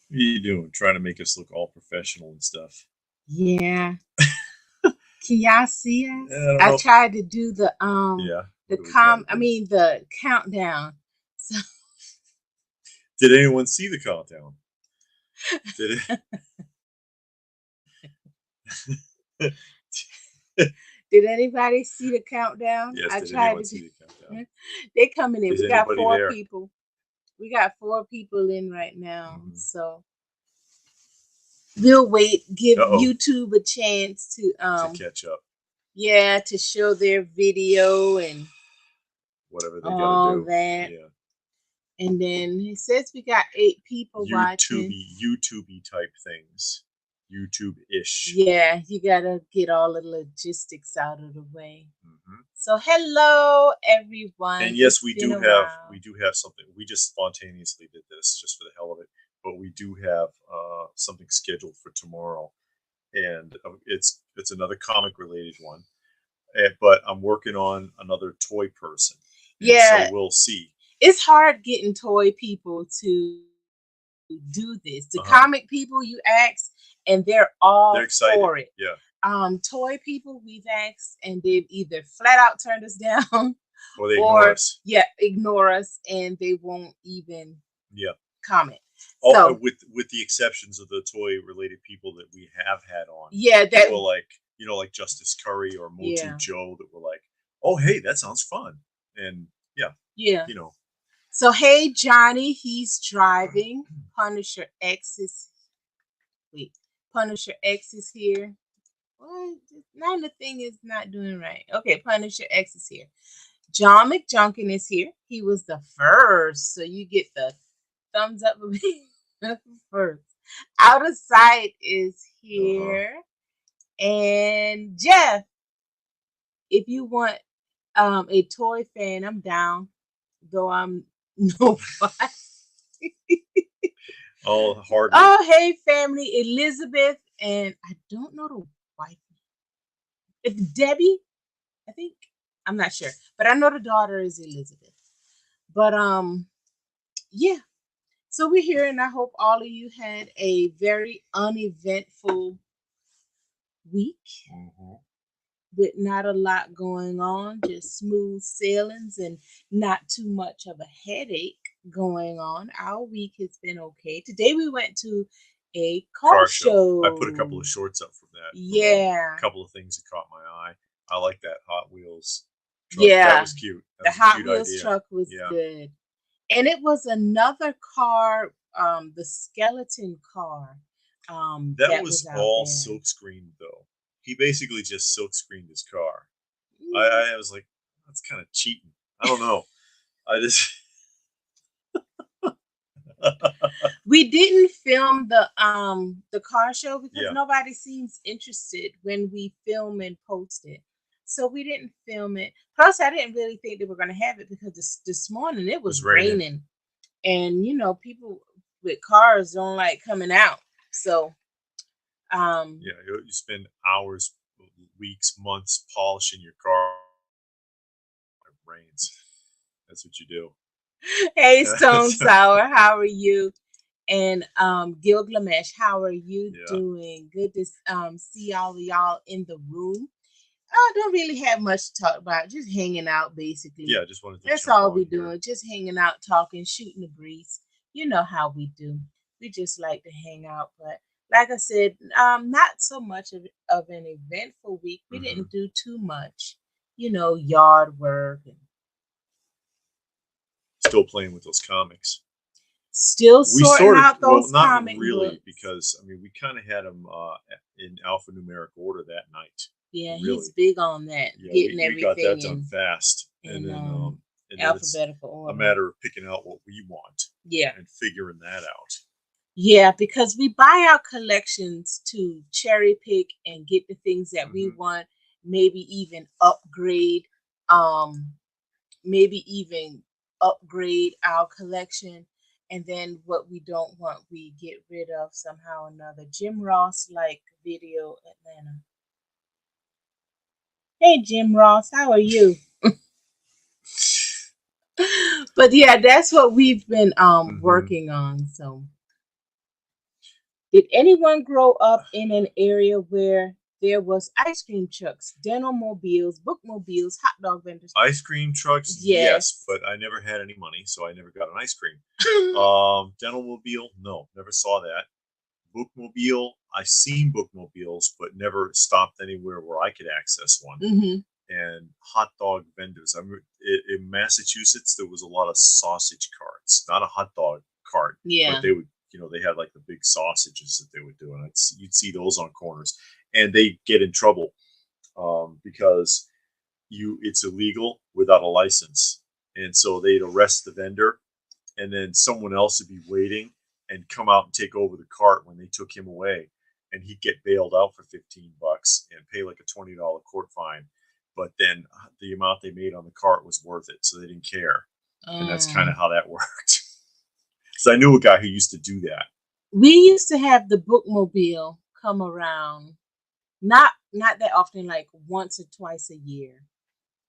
What are you doing? Trying to make us look all professional and stuff. Yeah. Can y'all see I us? don't I know. tried to do Yeah. What do we try to do? the countdown. So Did anyone see the countdown? Did it? did anybody see the countdown? Yes. I Did tried anyone to do see the countdown? they coming in. Is We got anybody four there? people. We got four people in right now. Mm-hmm. So we'll wait, give Uh-oh. YouTube a chance To catch up. yeah, to show their video and Whatever they got to all do. that. Yeah. And then it says we got 8 people watching. YouTubey type things. YouTube-ish. Yeah, you gotta get all the logistics out of the way. Mm-hmm. So hello everyone. And yes, It's we been do a have while. something. We just spontaneously did this just for the hell of it, but we do have something scheduled for tomorrow, and it's another comic related one. But I'm working on another toy person, and Yeah, so we'll see. it's hard getting toy people to do this. The comic people you ask and they're They're all excited. for it. Yeah. Toy people we've asked and they've either flat out turned us down Or they ignore or us. yeah, ignore us and they won't even Yeah. comment. So with the exceptions of the toy related people that we have had on. Yeah, that were like, like Justice Curry or Motu yeah. Joe that were like, oh hey, that sounds fun. And yeah. Yeah. So hey Johnny, he's driving. Punisher X is here. Well, now the thing is not doing right. Okay, Punisher X is here. John McJunkin is here. He was the first, so you get the thumbs up of being first. Out of Sight is here, and Jeff. If you want a toy fan, I'm down. Though I'm nobody. Oh, hardly. Oh, hey, family, Elizabeth, and I don't know the wife. It's Debbie, I think. I'm not sure, but I know the daughter is Elizabeth. But yeah. So we're here, and I hope all of you had a very uneventful week with not a lot going on, just smooth sailings and not too much of a headache going on. Our week has been okay. Today we went to a car show. I put a couple of shorts up from that. Yeah. A couple of things that caught my eye. I like that Hot Wheels truck. Yeah. That was cute. The Hot Wheels truck was good. And it was another car, the skeleton car. That was all silk screened though. He basically just silk screened his car. I was like, that's kind of cheating. I don't know. I just we didn't film the car show because nobody seems interested when we film and post it. So we didn't film it. Plus, I didn't really think they were going to have it because this morning it was raining. And people with cars don't like coming out. So you spend hours, weeks, months polishing your car. It rains. That's what you do. Hey, Stone Sour, how are you? And Gilgamesh, how are you doing? Good to see all of y'all in the room. I don't really have much to talk about. Just hanging out, basically. Yeah, just wanted to. That's all we're doing. Just hanging out, talking, shooting the breeze. You know how we do. We just like to hang out. But like I said, not so much of an eventful week. We didn't do too much. Yard work and still playing with those comics. Still sorting out those comic really books. Because we kind of had them in alphanumeric order that night. Yeah, really. He's big on that. Yeah, getting we got that done fast, and then alphabetical order. A matter of picking out what we want. Yeah, and figuring that out. Yeah, because we buy our collections to cherry pick and get the things that we want. Maybe even upgrade. Maybe even upgrade our collection. And then what we don't want, we get rid of somehow or another. Jim Ross, like Video Atlanta. Hey, Jim Ross, how are you? But yeah, that's what we've been working on. So Did anyone grow up in an area where there was ice cream trucks, dental mobiles, bookmobiles, hot dog vendors? Ice cream trucks, yes, Yes. but I never had any money, so I never got an ice cream. Dental mobile, no, never saw that. Bookmobile, I've seen bookmobiles, but never stopped anywhere where I could access one. Hmm. And hot dog vendors. I mean, in Massachusetts, there was a lot of sausage carts, not a hot dog cart, but Yeah. they would, they had like the big sausages that they would do, and you'd see those on corners, and they get in trouble because it's illegal without a license, and so they'd arrest the vendor, and then someone else would be waiting and come out and take over the cart when they took him away, and he'd get bailed out for $15 and pay like a $20 court fine. But then the amount they made on the cart was worth it, so they didn't care, and that's kind of how that worked. So I knew a guy who used to do that. We used to have the bookmobile come around, not that often, like once or twice a year.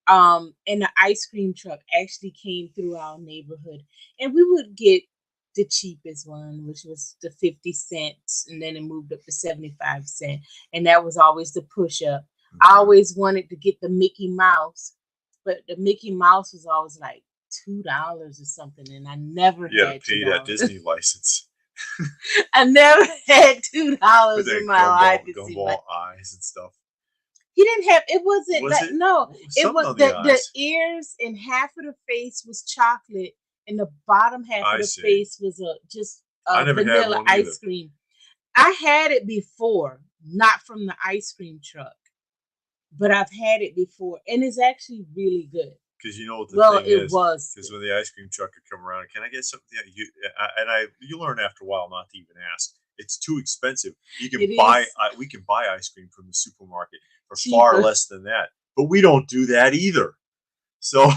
And the ice cream truck actually came through our neighborhood, and we would get the cheapest one, which was the 50 cents, and then it moved up to 75 cents, and that was always the push up. I always wanted to get the Mickey Mouse, but the Mickey Mouse was always like $2 or something, and I never You had had to pay that $2. Disney license I never had $2 with in that my life. gumball eyes and stuff. He didn't have, it wasn't Was like, it? no, it Something was on the the eyes. ears and half of the face was chocolate, and the bottom half I of the see. face was just I never had vanilla one either. ice cream. I had it before, not from the ice cream truck, but I've had it before, and it's actually really good. Because you know what the Well, thing it is, was because good. when the ice cream truck would come around, can I get something? You learn after a while not to even ask. It's too expensive. You can It buy. is We can buy ice cream from the supermarket for far cheaper. less than that, but we don't do that either. So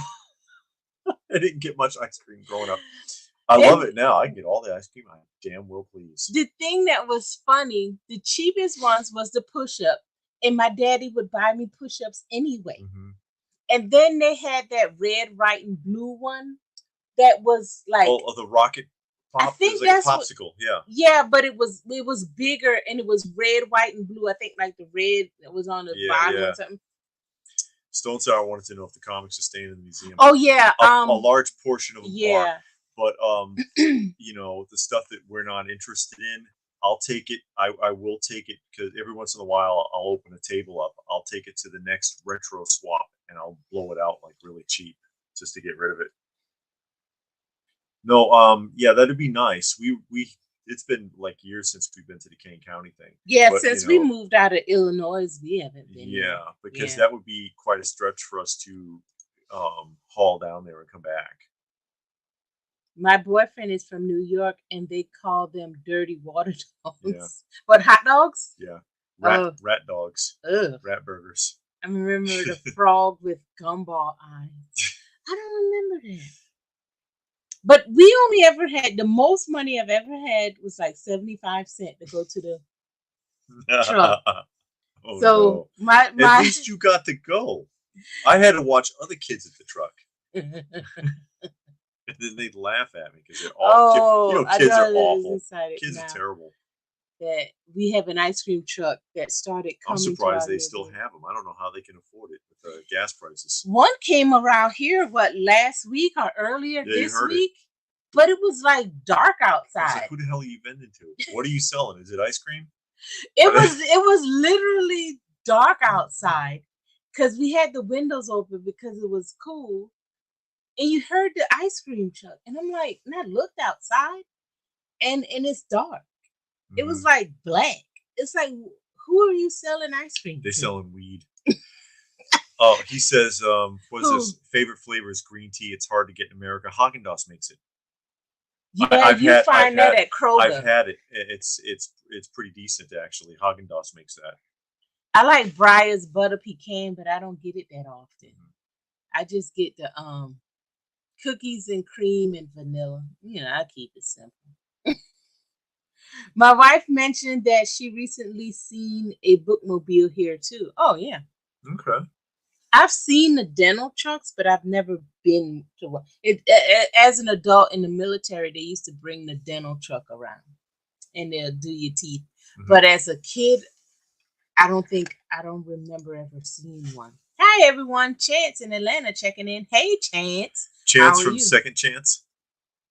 I didn't get much ice cream growing up. I love it now. I can get all the ice cream I damn well please. The thing that was funny, the cheapest ones was the push-up, and my daddy would buy me push-ups anyway. Mm-hmm. And then they had that red, white, and blue one that was like, the rocket I pop. It was think like a that's what. popsicle. Yeah. Yeah, but it was bigger, and it was red, white, and blue. I think like the red that was on the bottom Yeah. or something. Stone Sour wanted to know if the comics are staying in the museum. Oh yeah, a large portion of them are, yeah. but the stuff that we're not interested in, I'll take it. I will take it because every once in a while I'll open a table up. I'll take it to the next retro swap and I'll blow it out like really cheap just to get rid of it. No, yeah, that'd be nice. It's been like years since we've been to the Kane County thing. Yeah, but, since we moved out of Illinois, we haven't been. Yeah, because yeah. that would be quite a stretch for us to haul down there and come back. My boyfriend is from New York, and they call them dirty water dogs. Yeah. But hot dogs? Yeah. Rat dogs. Ugh. Rat burgers. I remember the frog with gumball eyes. I don't remember that. But we only ever had, the most money I've ever had was like 75 cents to go to the truck. Oh, so no. At least you got to go. I had to watch other kids at the truck. And then they'd laugh at me because they're awful. Kids are awful. Kids are terrible. That we have an ice cream truck that started coming. I'm surprised they still have them. I don't know how they can afford it with the gas prices. One came around here, last week or earlier this week? But it was like dark outside. Like, who the hell are you vending to? What are you selling? Is it ice cream? It was literally dark outside because we had the windows open because it was cool. And you heard the ice cream truck. And I'm like, and I looked outside and it's dark. Mm-hmm. It was like black. It's like, who are you selling ice cream to? They're selling weed. Oh, he says, what's his favorite flavor is green tea. It's hard to get in America. Haagen-Dazs makes it. Yeah, find that at Kroger. I've had it. It's pretty decent actually. Haagen-Dazs makes that. I like Breyer's butter pecan, but I don't get it that often. Mm-hmm. I just get the cookies and cream and vanilla. I keep it simple. My wife mentioned that she recently seen a bookmobile here too. Oh yeah. Okay. I've seen the dental trucks, but I've never been to one. As an adult in the military, they used to bring the dental truck around. and they'll do your teeth. Mhm. But as a kid, I don't remember ever seeing one. Hi everyone, Chance in Atlanta checking in. Hey Chance, how Chance are from you? Second Chance?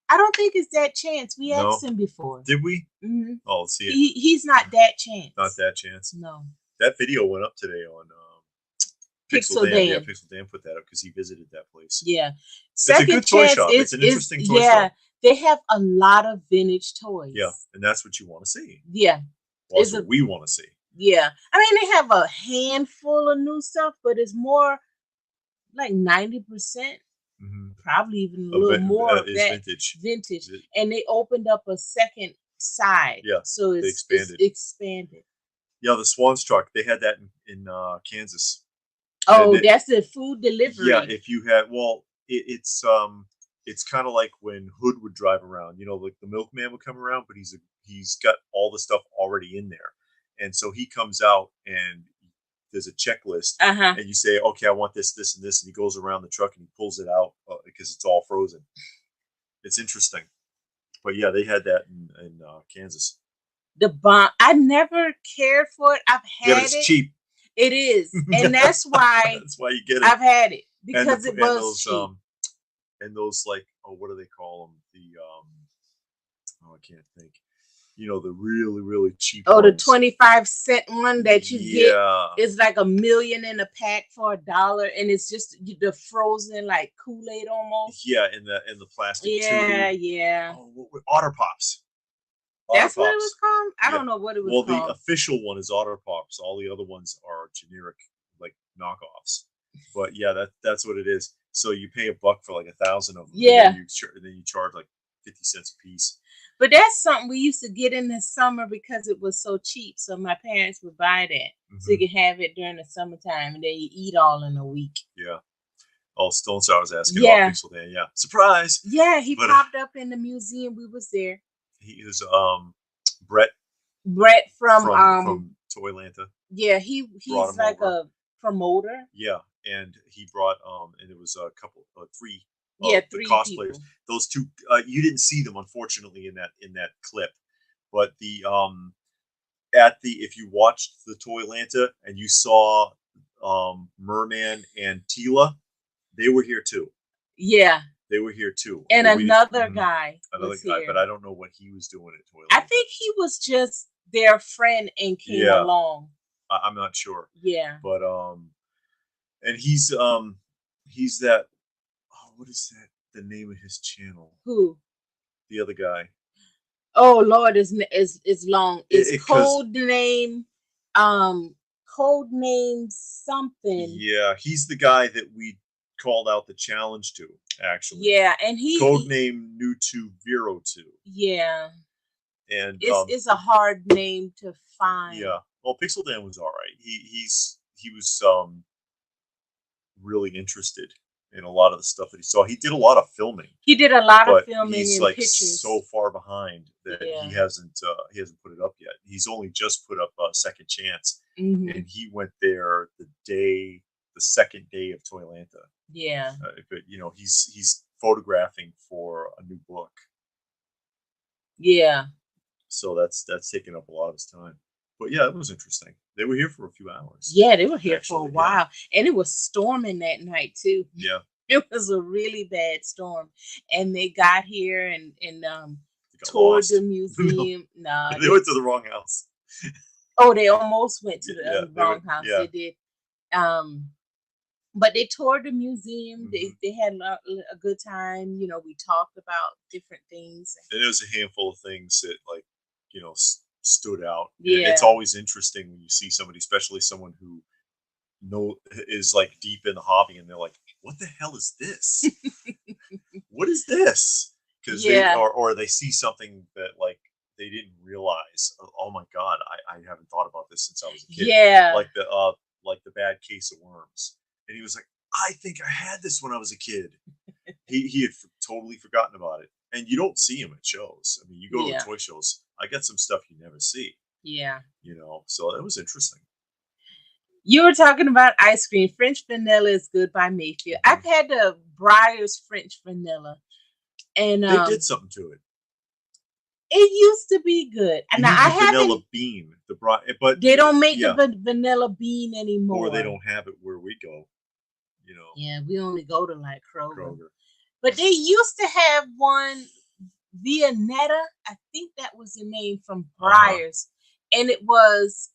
I don't think it's that Chance. We asked No. him before. Did we? hmm Oh, let's see it. He's not that Chance. Not that Chance. No. That video went up today on Pixel Dan. Yeah, Dan. Pixel Dan put that up because he visited that place. Yeah. It's a good toy shop. It's an interesting toy store. They have a lot of vintage toys. Yeah, and that's what you want to see. Yeah. Well, that's what we want to see. Yeah. I mean, they have a handful of new stuff, but it's more like 90%, probably even a little more of that vintage. And they opened up a second side. Yeah. So it's expanded. Yeah, the Swans truck, they had that in Kansas. Oh, that's the food delivery. Yeah, if you had, well, it's kind of like when Hood would drive around. You know, like the milkman would come around, but he's got all the stuff already in there, and so he comes out and there's a checklist, and you say, okay, I want this, this, and this, and he goes around the truck and he pulls it out because it's all frozen. It's interesting, but yeah, they had that in Kansas. The bomb. I never cared for it. I've had but it's cheap. It is, and that's why you get it. I've had it because it was cheap. And those like, oh, what do they call them? The oh, I can't think. You know, the really, really cheap. Oh, the 25-cent one that you get is like $1 million in a pack for $1, and it's just the frozen like Kool-Aid almost. Yeah, in the plastic tube. Yeah. Oh, Otter Pops. That's what it was called? I don't know what it was called. Well, the official one is Otter Pops. All the other ones are generic, like knockoffs. But yeah, that's what it is. So you pay $1 for like 1,000 of them. Yeah. And then you charge like 50 cents a piece. But that's something we used to get in the summer because it was so cheap. So my parents would buy that so you could have it during the summertime, and then you eat all in a week. Yeah. Oh, Stone Star was asking about Pixel Dan. Yeah. Surprise. Yeah, he popped up in the museum. We was there. He was Brett. Brett from Toylanta. Yeah, he's like a promoter. Yeah, and he brought and it was a couple, three. Three cosplayers. People. Those two, you didn't see them unfortunately in that clip, but the if you watched the Toylanta and you saw Merman and Tila, they were here too. Yeah. They were here too. And another guy. But I don't know what he was doing at Toylanta. I think he was just their friend and came along. I'm not sure. Yeah. But and he's that, oh, what is that? The name of his channel? Who? The other guy. Oh Lord, is long. It's Codename something. Yeah, he's the guy that we called out the challenge to, actually. Yeah, and Codename New202. Yeah. And it's a hard name to find. Yeah. Well, Pixel Dan was all right. He was really interested in a lot of the stuff that he saw. He did a lot of filming. He did a lot of filming. He's and like pictures. So far behind that he hasn't put it up yet. He's only just put up Second Chance, and he went there the second day of Toylanta. Yeah. But he's photographing for a new book. Yeah. So that's taking up a lot of his time. But yeah, it was interesting. They were here for a few hours. Yeah, they were here for a while. And it was storming that night too. Yeah. It was a really bad storm. And they got here and toured the museum. No. They went to the wrong house. Oh, they almost went to the wrong house. Yeah. They did. But they toured the museum. They had a good time. We talked about different things. And there was a handful of things that stood out. Yeah. And it's always interesting when you see somebody, especially someone who is like deep in the hobby, and they're like, what the hell is this? What is this? Because they see something that like they didn't realize. Oh my God, I haven't thought about this since I was a kid. Yeah. Like the bad case of worms. And he was like, I think I had this when I was a kid. He had totally forgotten about it. And you don't see him at shows. I mean, you go to toy shows, I get some stuff you never see. Yeah. So it was interesting. You were talking about ice cream. French vanilla is good by Mayfield. I've had the Breyers French vanilla. And they did something to it. It used to be good. You Now need I the vanilla haven't. bean, but They don't make yeah, the vanilla bean or they anymore. don't have it where we go. Yeah, we only go to like Kroger. Kroger. But they used to have one, Viennetta. I think that was the name, from Briars. And it was,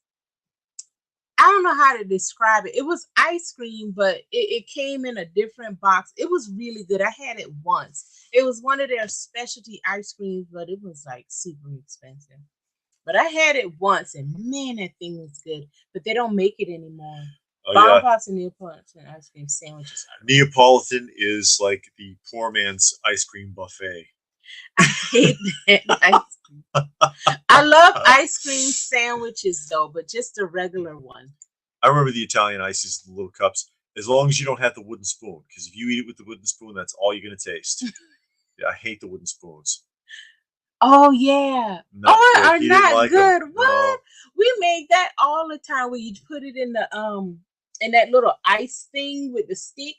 I don't know how to describe it. It was ice cream, but it came in a different box. It was really good. I had it once. It was one of their specialty ice creams, but it was like super expensive. But I had it once, and man, that thing was good. But they don't make it anymore. Oh Bomb yeah, pops and Neapolitan ice cream sandwiches are good. Neapolitan is like the poor man's ice cream buffet. I hate that ice cream. I love ice cream sandwiches though, but just a regular one. I remember the Italian ices, the little cups. As long as you don't have the wooden spoon, because if you eat it with the wooden spoon, that's all you're gonna taste. Yeah, I hate the wooden spoons. Oh yeah. Not Oh, good. are He didn't not like them. good. No, What? We make that all the time, where you put it in that little ice thing with the stick.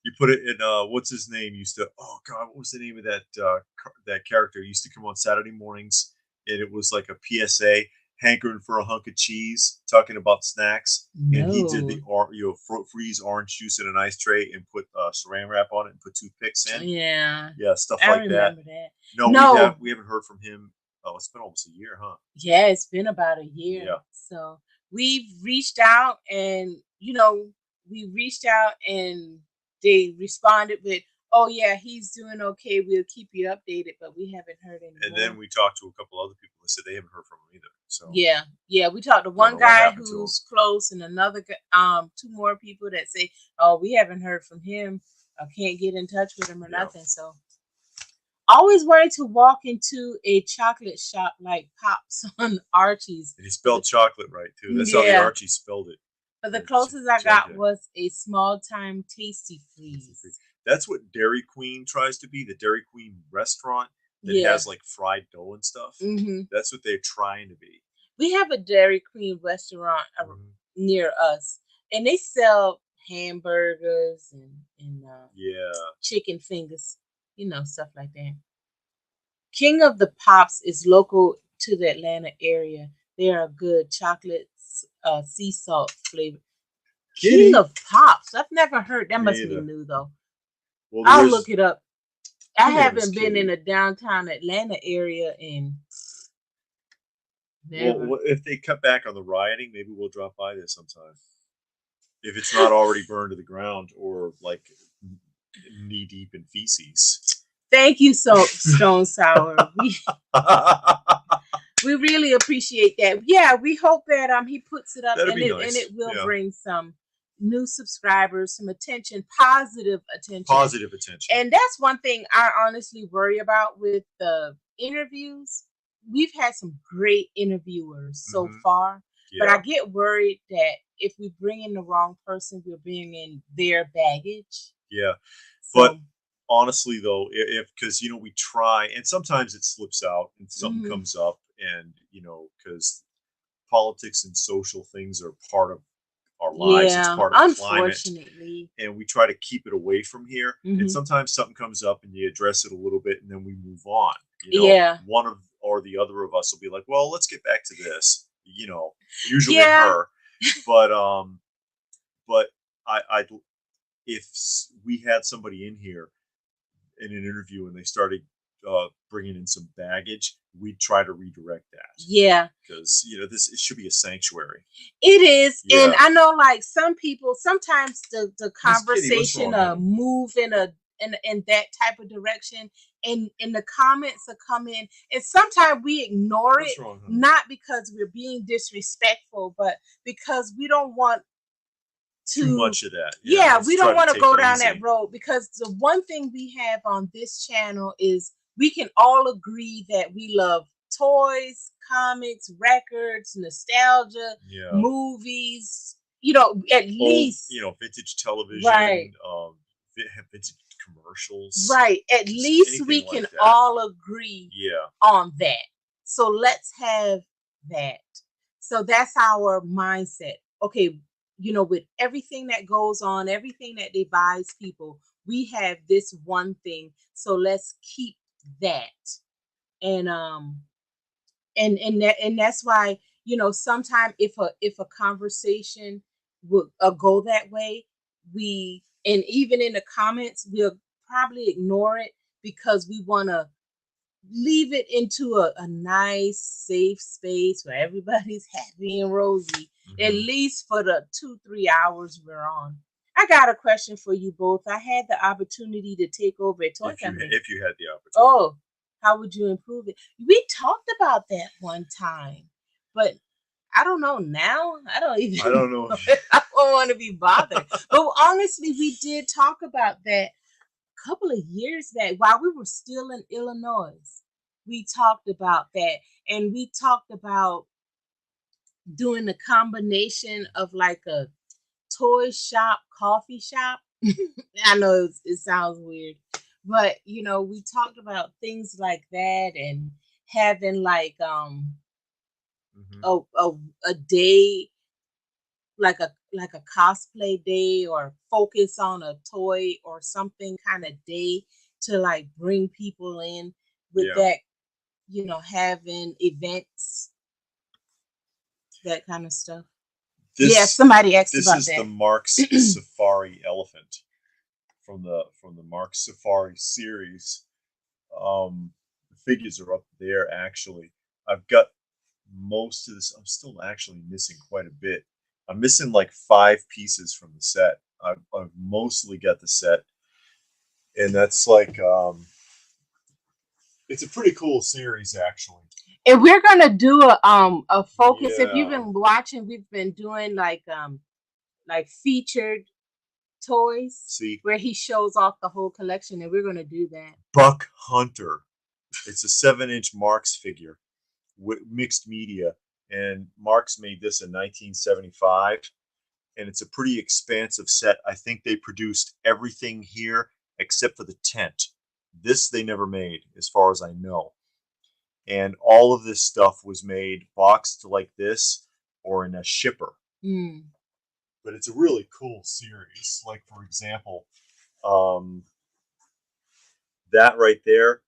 you put it in. What's his name? Used to. Oh God, what was the name of that character? He used to come on Saturday mornings, and it was like a PSA, hankering for a hunk of cheese, talking about snacks, and he did No. freeze orange juice in an ice tray and put saran wrap on it and put toothpicks in. Yeah. Yeah, stuff I like that. remember that. No, No. we haven't heard from him. Oh, it's been almost a year, huh? Yeah, it's been about a year. Yeah. So we've reached out, and and they responded with, "Oh yeah, he's doing okay. We'll keep you updated," but we haven't heard anymore. And then we talked to a couple other people that said they haven't heard from him either. So yeah, we talked to one guy who's close, and another two more people that say, "Oh, we haven't heard from him. I can't get in touch with him or nothing." So always wanted to walk into a chocolate shop like Pops on Archie's. And he spelled chocolate right too. That's how the Archie spelled it. But the closest I got was a small time Tasty Freeze. That's what Dairy Queen tries to be, the Dairy Queen restaurant that has like fried dough and stuff. That's what they're trying to be. We have a Dairy Queen restaurant near us, and they sell hamburgers and chicken fingers, stuff like that. King of the Pops is local to the Atlanta area. They are good chocolate sea salt flavor. King of Pops. I've never heard. That must be new though. Well, I'll look it up. I haven't been in the downtown Atlanta area in. Well, if they cut back on the rioting, maybe we'll drop by there sometime. If it's not already burned to the ground or like knee deep in feces. Thank you, Stone Sour. We really appreciate that. Yeah, we hope that he puts it up, and it will bring some new subscribers, some positive attention. And that's one thing I honestly worry about with the interviews. We've had some great interviewers so far, but I get worried that if we bring in the wrong person, we're bringing in their baggage. Yeah, but honestly though, because we try, and sometimes it slips out and something comes up, and because politics and social things are part of our lives, it's part of the climate, and we try to keep it away from here. And sometimes something comes up and you address it a little bit, and then we move on. One of or the other of us will be like, well, let's get back to this, usually her, but I if we had somebody in here in an interview and they started bringing in some baggage, we'd try to redirect that. Yeah, because it should be a sanctuary. It is, and I know like some people sometimes the conversation move in that type of direction, and the comments will come in, and sometimes we ignore it, not because we're being disrespectful, but because we don't want too much of that. Yeah, we don't want to go down that road, because the one thing we have on this channel is we can all agree that we love toys, comics, records, nostalgia, movies, at least vintage television, right? Vintage commercials, right? At least we can all agree on that. So let's have that. So that's our mindset. Okay, with everything that goes on, everything that divides people, we have this one thing. So let's keep that. And and that's why, sometimes if a conversation will go that way, and even in the comments we'll probably ignore it because we want to leave it into a nice safe space where everybody's happy and rosy, at Mhm. least for the 2-3 hours we're on. I got a question for you both. I had the opportunity to take over a toy company. If you had the opportunity. Oh, how would you improve it? We talked about that one time, but I don't know now. I don't even. I don't know. I don't want to be bothered. But honestly, we did talk about that a couple of years back while we were still in Illinois. We talked about that, and we talked about doing a combination of like a toy shop, coffee shop. I know it sounds weird, but we talked about things like that and having like Mhm. a day, like a cosplay day, or focus on a toy or something kind of day to like bring people in with Yeah. that, having events, that kind of stuff. Yeah, This somebody asked this about is the that. Marx Safari elephant from the Marx Safari series. The figures are up there actually. I've got most of this. I'm still actually missing quite a bit. I'm missing like 5 pieces from the set. I've mostly got the set, and that's like it's a pretty cool series actually. And we're gonna do a focus. If you've Yeah. been watching, we've been doing like featured toys See, where he shows off the whole collection, and we're gonna do that. Buck Hunter. It's a 7-inch Marx figure, mixed media, and Marx made this in 1975, and it's a pretty expansive set. I think they produced everything here except for the tent. This they never made, as far as I know. And all of this stuff was made boxed like this or in a shipper. Mm. But it's a really cool series. Like, for example, um, that right there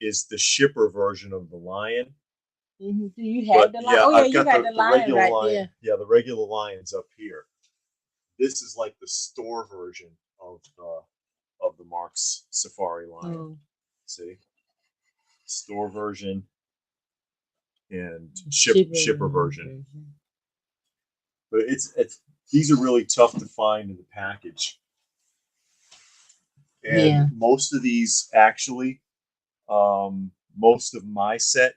is the shipper version of the lion. Mm-hmm. Do you have But the lion? yeah, Oh yeah, I've you got got the the lion regular right lion. there. Yeah, the regular lion's up here. This is like the store version of the Marx Safari line. Oh. See, store version and shipper version. But it's these are really tough to find in the package. And Yeah. most of these actually, most of my set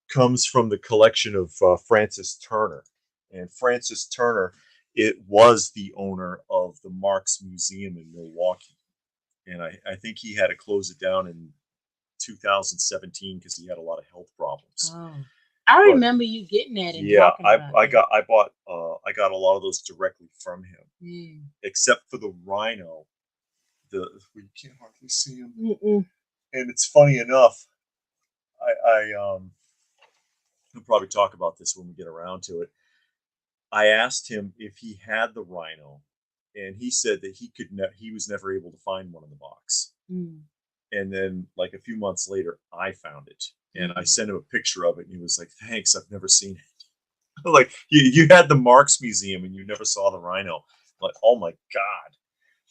comes from the collection of Francis Turner. And Francis Turner, it was the owner of the Marx Museum in Milwaukee. And I think he had to close it down in 2017 because he had a lot of health problems. Oh. I But remember you getting that and yeah, talking about I got a lot of those directly from him, Mm. except for the rhino. You can't hardly see him. Mm-mm. And it's funny enough, I we'll probably talk about this when we get around to it. I asked him if he had the rhino, and he said that he was never able to find one in the box. Mm. And then, like a few months later, I found it, and I Mm. sent him a picture of it, and he was like, "Thanks, I've never seen it." Like you had the Marx Museum, and you never saw the rhino. Like, oh my god,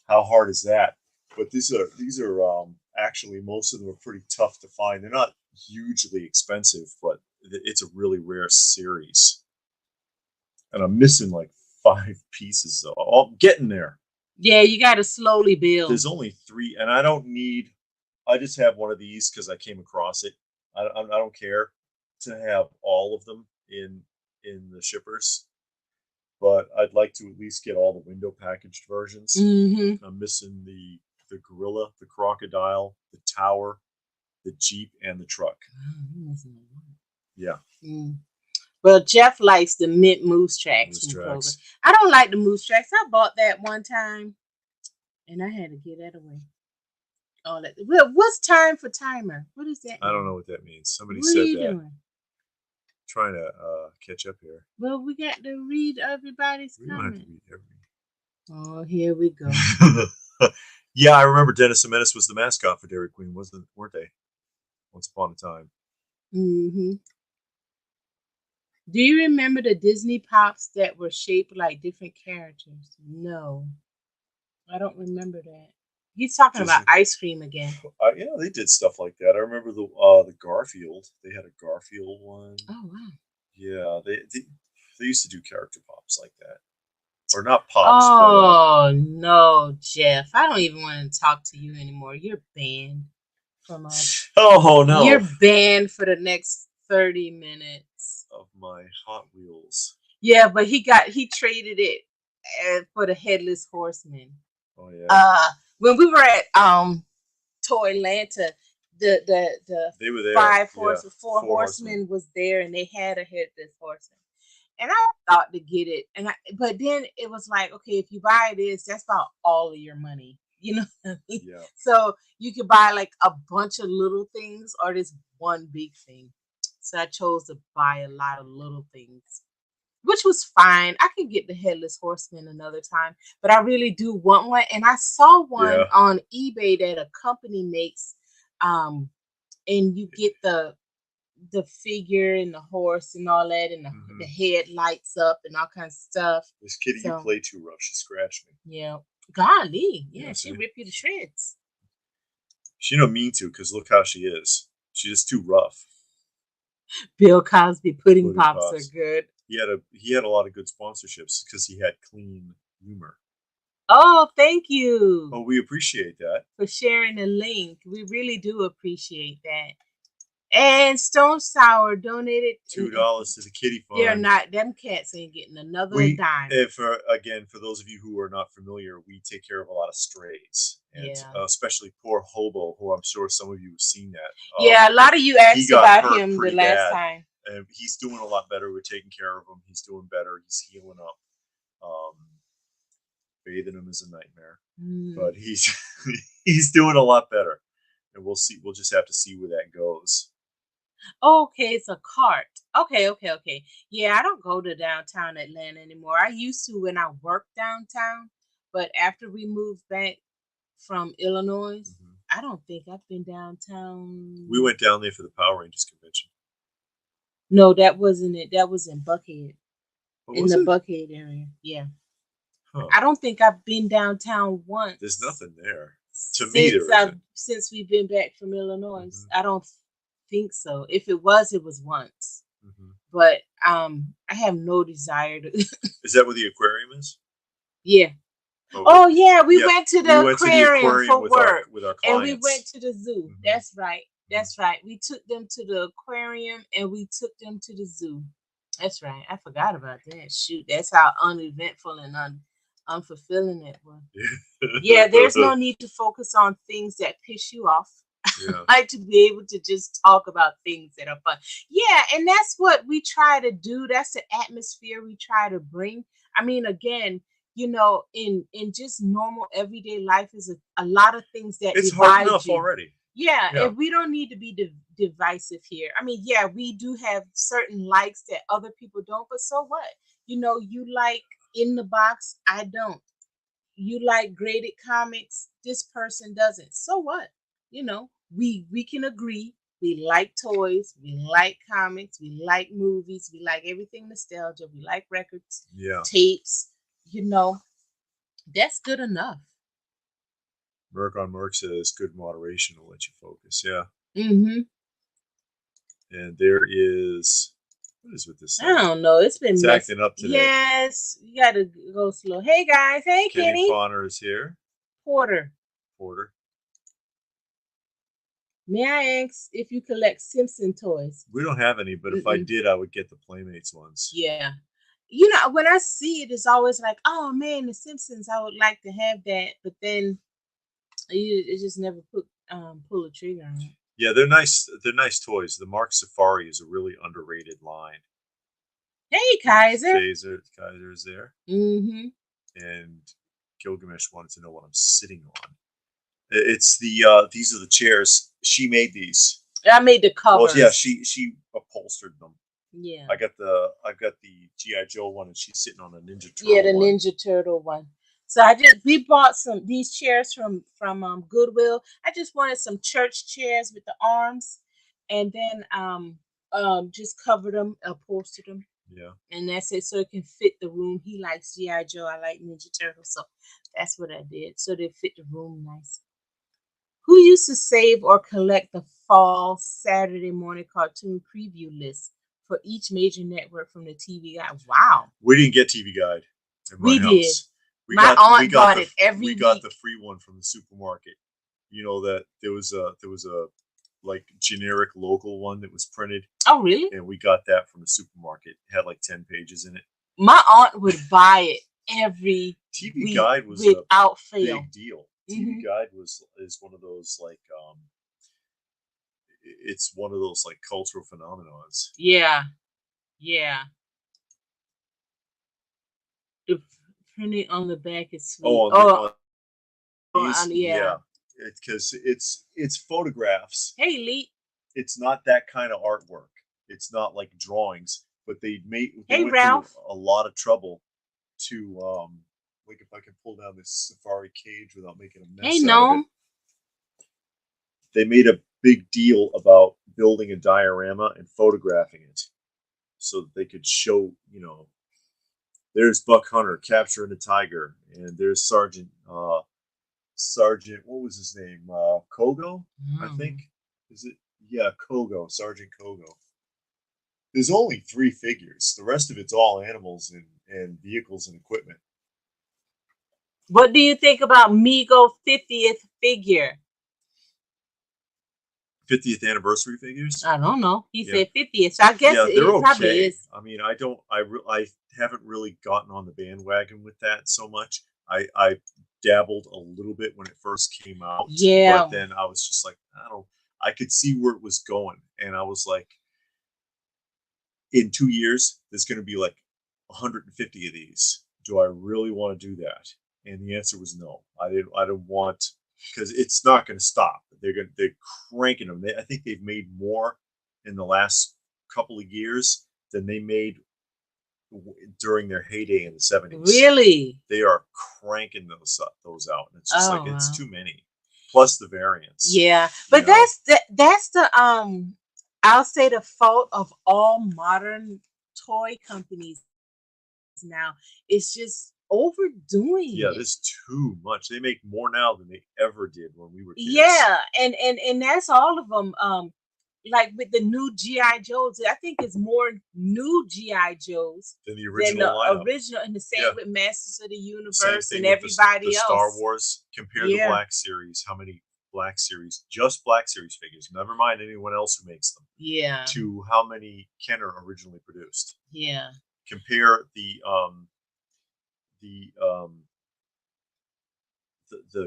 how hard is that? But these are actually, most of them are pretty tough to find. They're not hugely expensive, but it's a really rare series. And I'm missing like 5 pieces though. I'm getting there. Yeah, you got to slowly build. There's only 3, and I don't need. I just have one of these because I came across it. I don't care to have all of them in the shippers, but I'd like to at least get all the window packaged versions. Mm-hmm. I'm missing the gorilla, the crocodile, the tower, the Jeep, and the truck. Yeah. Mm. Well, Jeff likes the mint moose tracks from Kroger. I don't like the moose tracks. I bought that one time, and I had to get that away. Oh, well, what's time for timer? What is that? I don't know what that means. Somebody what said are you that. Doing? Trying to catch up here. Well, we got to read everybody's comments. Oh, here we go. Yeah, I remember Dennis and Menace was the mascot for Dairy Queen, weren't they? Once upon a time. Mm-hmm. Do you remember the Disney Pops that were shaped like different characters? No, I don't remember that. He's talking about Disney. ice cream again. Yeah, they did stuff like that. I remember the Garfield. They had a Garfield one. Oh wow. Yeah, they used to do character pops like that, or not pops, but Oh no, Jeff. I don't even want to talk to you anymore. You're banned from us. oh You're no, banned for the next 30 minutes. of my Hot Wheels. Yeah, but he traded it for the headless horseman. Oh yeah, Uh when we were at Toylanta, the they were there. five Yeah, horse four Four Horsemen. horsemen was there and they had a headless horseman. And I thought to get it, but then it was like, okay, if you buy this, that's about all of your money. You know what I mean? Yeah, So you could buy like a bunch of little things or this one big thing. So I chose to buy a lot of little things, which was fine. I can get the headless horseman another time, but I really do want one. And I saw one yeah. on eBay that a company makes, um, and you get the figure and the horse and all that, and the Hmm. head lights up and all kinds of stuff. This kitty, you So play too rough. She scratched me. yeah, golly, Yeah, yeah, she see, rip you to shreds. she don't mean to, because look how she is. She's just too rough. Bill Cosby pudding Pudding pops are pops. good. He had a lot of good sponsorships because he had clean humor. Oh, thank you Oh, we appreciate that. for sharing the link. We really do appreciate that. And Stone Sour donated. $2 to the kitty They're fund. not, them cats ain't getting another We, dime. for again, for those of you who are not familiar, we take care of a lot of strays, and Yeah. especially poor Hobo, who I'm sure some of you have seen that. Yeah, a lot of you He asked got about hurt him the pretty last bad, time. and he's doing a lot better. We're taking care of him. He's doing better. He's healing up. Um, Bathing him is a nightmare, Mm. but he's he's doing a lot better, and we'll see. We'll just have to see where that goes. Okay, it's a cart. Okay. Yeah, I don't go to downtown Atlanta anymore. I used to when I worked downtown, but after we moved back from Illinois, Hmm. I don't think I've been downtown. We went down there for the Power Rangers convention. No, that wasn't it. That was in Buckhead, What in was the it? Buckhead area. Yeah. Huh. I don't think I've been downtown There's once nothing there. To me, there isn't. since we've been back from Illinois. Hmm. I don't think so. If it was once. Hmm. But I have no desire to. Is that where the aquarium is? Yeah. Oh, Oh yeah, we yeah. went to We the went to the aquarium aquarium for work, with our and we went clients. to the zoo. Hmm. That's right. That's right. We took them to the aquarium and we took them to the zoo. That's right. I forgot about that. Shoot, that's how uneventful and unfulfilling it was. Yeah, there's no need to focus on things that piss you off. Yeah. Like to be able to just talk about things that are fun. Yeah, and that's what we try to do. That's the atmosphere we try to bring. I mean, again, in just normal everyday life is a lot of things that It's hard divide enough you. already. Yeah, Yeah. and we don't need to be divisive here. I mean, yeah, we do have certain likes that other people don't, but so what? You like in the box, I don't. You like graded comics, this person doesn't. So what? We can agree. We like toys, we like comics, we like movies, we like everything nostalgia, we like records, Yeah. tapes, you know, that's good enough. Merc on Merc says good moderation will let you focus. Yeah. Mm-hmm. And there is, what is with this I thing? don't know. It's been It's messy. acting up today. Yes, you gotta go slow. Hey guys, hey Kenny Kenny. Fauner is here. Porter. May I ask if you collect Simpson toys? We don't have any, but if I did, I would get the Playmates ones. Yeah. When I see it, it's always like, oh man, the Simpsons, I would like to have that, but then it just never pull a trigger on it. Yeah, they're nice. They're nice toys. The Marx Safari is a really underrated line. Hey, Kaiser. Kaiser's there. Mm-hmm. And Gilgamesh wanted to know what I'm sitting on. It's these are the chairs. She made these. I made the covers. Well, yeah, she upholstered them. Yeah. I've got the G.I. Joe one, and she's sitting on a Ninja Turtle. Yeah, the Ninja Turtle one. So we bought these chairs from Goodwill. I just wanted some church chairs with the arms, and then just covered them, upholstered them. Yeah. and that's it. So it can fit the room. He likes GI Joe. I like Ninja Turtles, so that's what I did. So they fit the room nice. Who used to save or collect the fall Saturday morning cartoon preview list for each major network from the TV Guide? Wow, We didn't get TV Guide in my we did. house. My aunt bought it every we got week. the free one from the supermarket. You know that there was a like generic local one that was printed, Oh, really? and we got that from the supermarket. It had like 10 pages in it. My aunt would buy it every TV week Guide was without a fail. big deal. hmm TV Guide is one of those like it's one of those like cultural phenomenons. Yeah, yeah. The printing on the back is sweet. Oh, Oh, yeah, yeah. because it's photographs. Hey, Lee. It's not that kind of artwork. It's not like drawings, but they Hey, went through Ralph. a lot of trouble to like if I can pull down this Safari cage without making a Hey, mess out of it. Gnome. They made a big deal about building a diorama and photographing it so that they could show, there's Buck Hunter capturing a tiger, and there's Sergeant, what was his name? Kogo, I think. Is it? Yeah, Kogo, Sergeant Kogo. There's only 3 figures. The rest of it's all animals and vehicles and equipment. What do you think about Migo 50th figure? 50th anniversary figures? I don't know. He Yeah. said 50th, so I guess Yeah, they're it probably okay. is. I mean, I haven't really gotten on the bandwagon with that so much. I dabbled a little bit when it first came out, Yeah. but then I was just like, I could see where it was going, and I was like, in 2 years, there's going to be like 150 of these. Do I really want to do that? And the answer was no. I didn't want, because it's not going to stop. They're cranking them. I think they've made more in the last couple of years than they made during their heyday in the 70s. Really? They are cranking those out, and it's just like it's wow. too many. Plus the variants. Yeah, but that's the I'll say the fault of all modern toy companies now. It's just overdoing Yeah, it. there's too much. They make more now than they ever did when we were kids. Yeah, and that's all of them. Like with the new GI Joes, I think it's more new GI Joes than the than original the lineup. original, and the same Yeah. with Masters of the Same Universe thing and with everybody the else. Star Wars. Compare the Yeah. Black Series. How many Black Series, just Black Series figures, never mind anyone else who makes them, Yeah, to how many Kenner originally produced. yeah. Compare the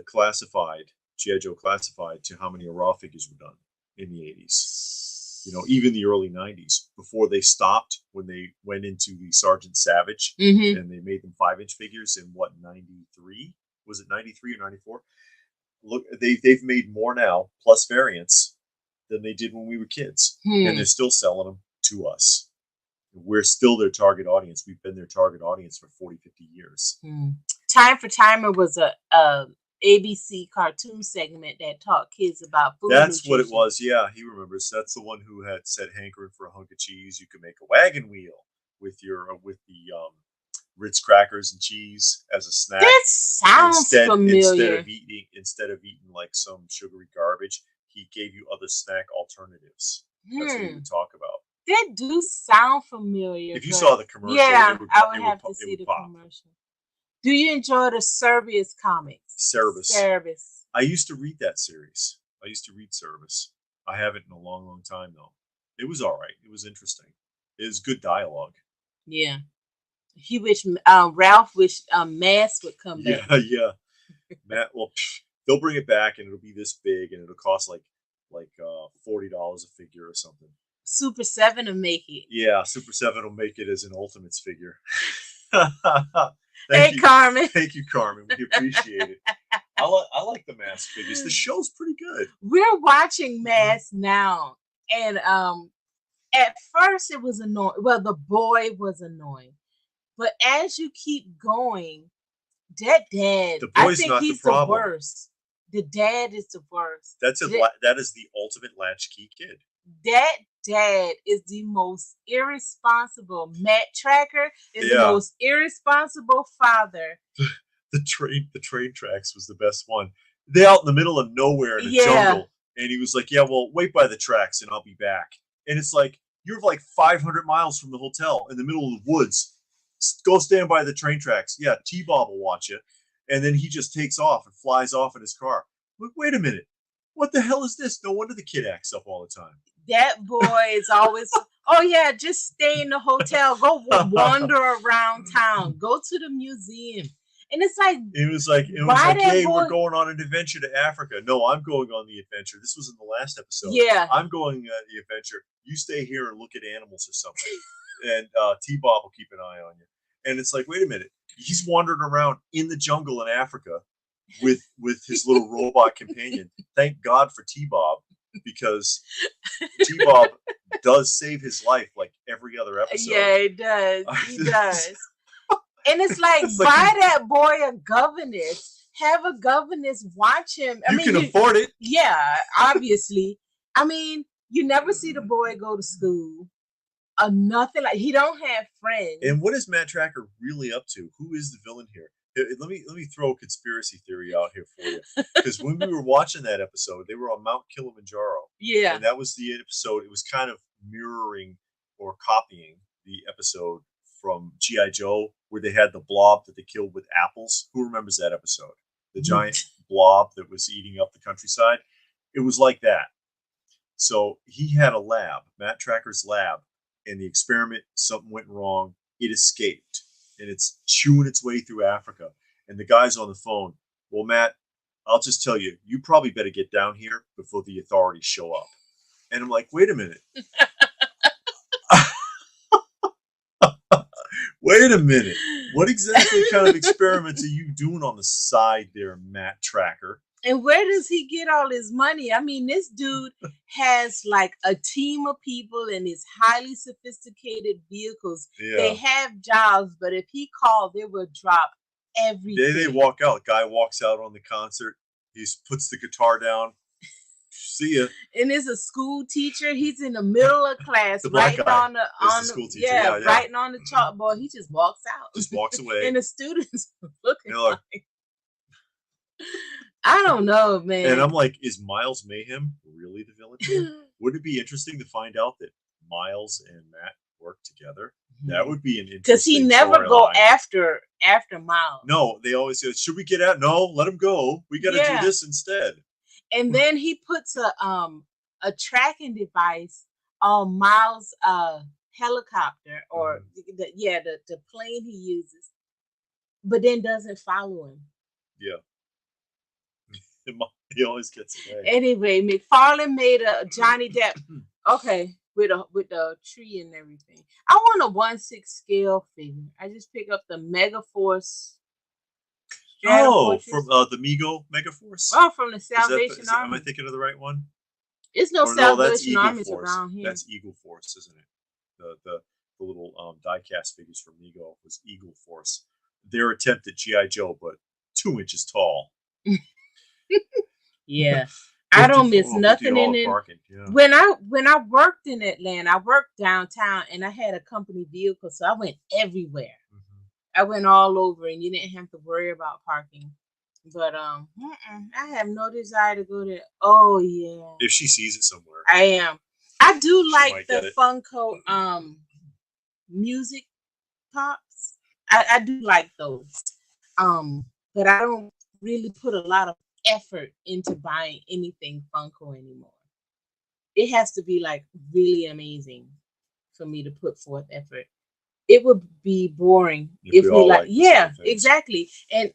classified G.I. Joe classified to how many raw figures were done in the 80s. Even the early 90s, before they stopped, when they went into the Sergeant Savage, Mhm. and they made them 5-inch figures in 93? Was it 93 or 94? Look, they've made more now, plus variants, than they did when we were kids. And they're still selling them to us. We're still their target audience. We've been their target audience for 40, 50 years. Time for Timer was a ABC cartoon segment that taught kids about food. That's nutrition. what it was. Yeah, he remembers. That's the one who had said hankering for a hunk of cheese. You can make a wagon wheel with the Ritz crackers and cheese as a snack. That sounds familiar. Instead of eating like some sugary garbage, he gave you other snack alternatives. That's what he would talk about. That do sound familiar. If you saw the commercial, yeah, I would have to see the commercial. Do you enjoy the Service comics? Cerebus. I used to read that series. I used to read Cerebus. I haven't in a long, long time though. It was all right. It was interesting. It was good dialogue. Yeah. He wished Ralph wished M.A.S.K would come back. Yeah. Matt, well, they'll bring it back and it'll be this big and it'll cost like $40 a figure or something. Super 7 will make it. Yeah, Super 7 will make it as an Ultimates figure. Hey, Carmen. Thank you, Carmen. We appreciate it. I like the M.A.S.K figures. The show's pretty good. We're watching M.A.S.K now, and at first it was annoying. Well, the boy was annoying, but as you keep going, that dad, the boy's I think not he's the problem. worst. The dad is the worst. That is the ultimate latchkey kid. that dad is the most irresponsible. Matt Tracker is the Yeah. most irresponsible father. The train tracks was the best one. They out in the middle of nowhere in a Yeah. jungle, and he was like, "Yeah, well, wait by the tracks, and I'll be back." And it's like you're like 500 miles from the hotel in the middle of the woods. Go stand by the train tracks. Yeah, T-Bob will watch you, and then he just takes off and flies off in his car. Wait a minute, what the hell is this? No wonder the kid acts up all the time. That boy is always, oh yeah, just stay in the hotel, go wander around town, go to the museum. And it's like, it was like, hey, we're going on an adventure to Africa. No, I'm going on the adventure. This was in the last episode. Yeah. I'm going on the adventure. You stay here and look at animals or something. And T-Bob will keep an eye on you. And it's like, wait a minute. He's wandering around in the jungle in Africa with his little robot companion. Thank God for T-Bob, because T-Bob does save his life like every other episode. Yeah, he does. He does. And it's like, buy that boy a governess. Have a governess watch him. I mean, you can afford it. Yeah, obviously. I mean, you never see the boy go to school. Nothing like, he don't have friends. And what is Matt Tracker really up to? Who is the villain here? Let me throw a conspiracy theory out here for you. Because when we were watching that episode, they were on Mount Kilimanjaro. Yeah. And that was the episode. It was kind of mirroring or copying the episode from G.I. Joe, where they had the blob that they killed with apples. Who remembers that episode? The giant blob that was eating up the countryside. It was like that. So he had a lab, Matt Tracker's lab, and the experiment, something went wrong. It escaped, and it's chewing its way through Africa. And the guy's on the phone. Well, Matt, I'll just tell you, you probably better get down here before the authorities show up. And I'm like, wait a minute. Wait a minute. What exactly kind of experiments are you doing on the side there, Matt Tracker? And where does he get all his money? I mean, this dude has like a team of people in his highly sophisticated vehicles. Yeah. They have jobs, but if he called, they would drop everything. They walk out. Guy walks out on the concert. He puts the guitar down. See ya. And there's a school teacher. He's in the middle of class, writing on the school teacher. Yeah, writing on the chalkboard. He just walks out. Just walks away. And the students looking like, I don't know, man. And I'm like, is Miles Mayhem really the villain here? Would it be interesting to find out that Miles and Matt work together? That would be an interesting, because he never go after Miles. No, they always say, should we get out? No, let him go. We got to do this instead. And then he puts a tracking device on Miles' helicopter, or the plane he uses, but then doesn't follow him. Yeah. He always gets away. Anyway, McFarlane made a Johnny Depp. Okay, with the tree and everything. I want a 1/6 scale figure. I just pick up the Mega Force. From the Mega Force. Oh, from the Salvation Army. Am I thinking of the right one? It's no Salvation Army around here. That's Eagle Force, isn't it? The little die-cast figures from Mego was Eagle Force. Their attempt at G.I. Joe, but 2 inches tall. Yeah, I don't miss nothing in it. Yeah. When I worked in Atlanta, I worked downtown, and I had a company vehicle, so I went everywhere. I went all over, and you didn't have to worry about parking. But I have no desire to go there. Oh yeah. If she sees it somewhere, I am. I do like the Funko music pops. I do like those. But I don't really put a lot of effort into buying anything Funko anymore. It has to be like really amazing for me to put forth effort. It would be boring if we like exactly. And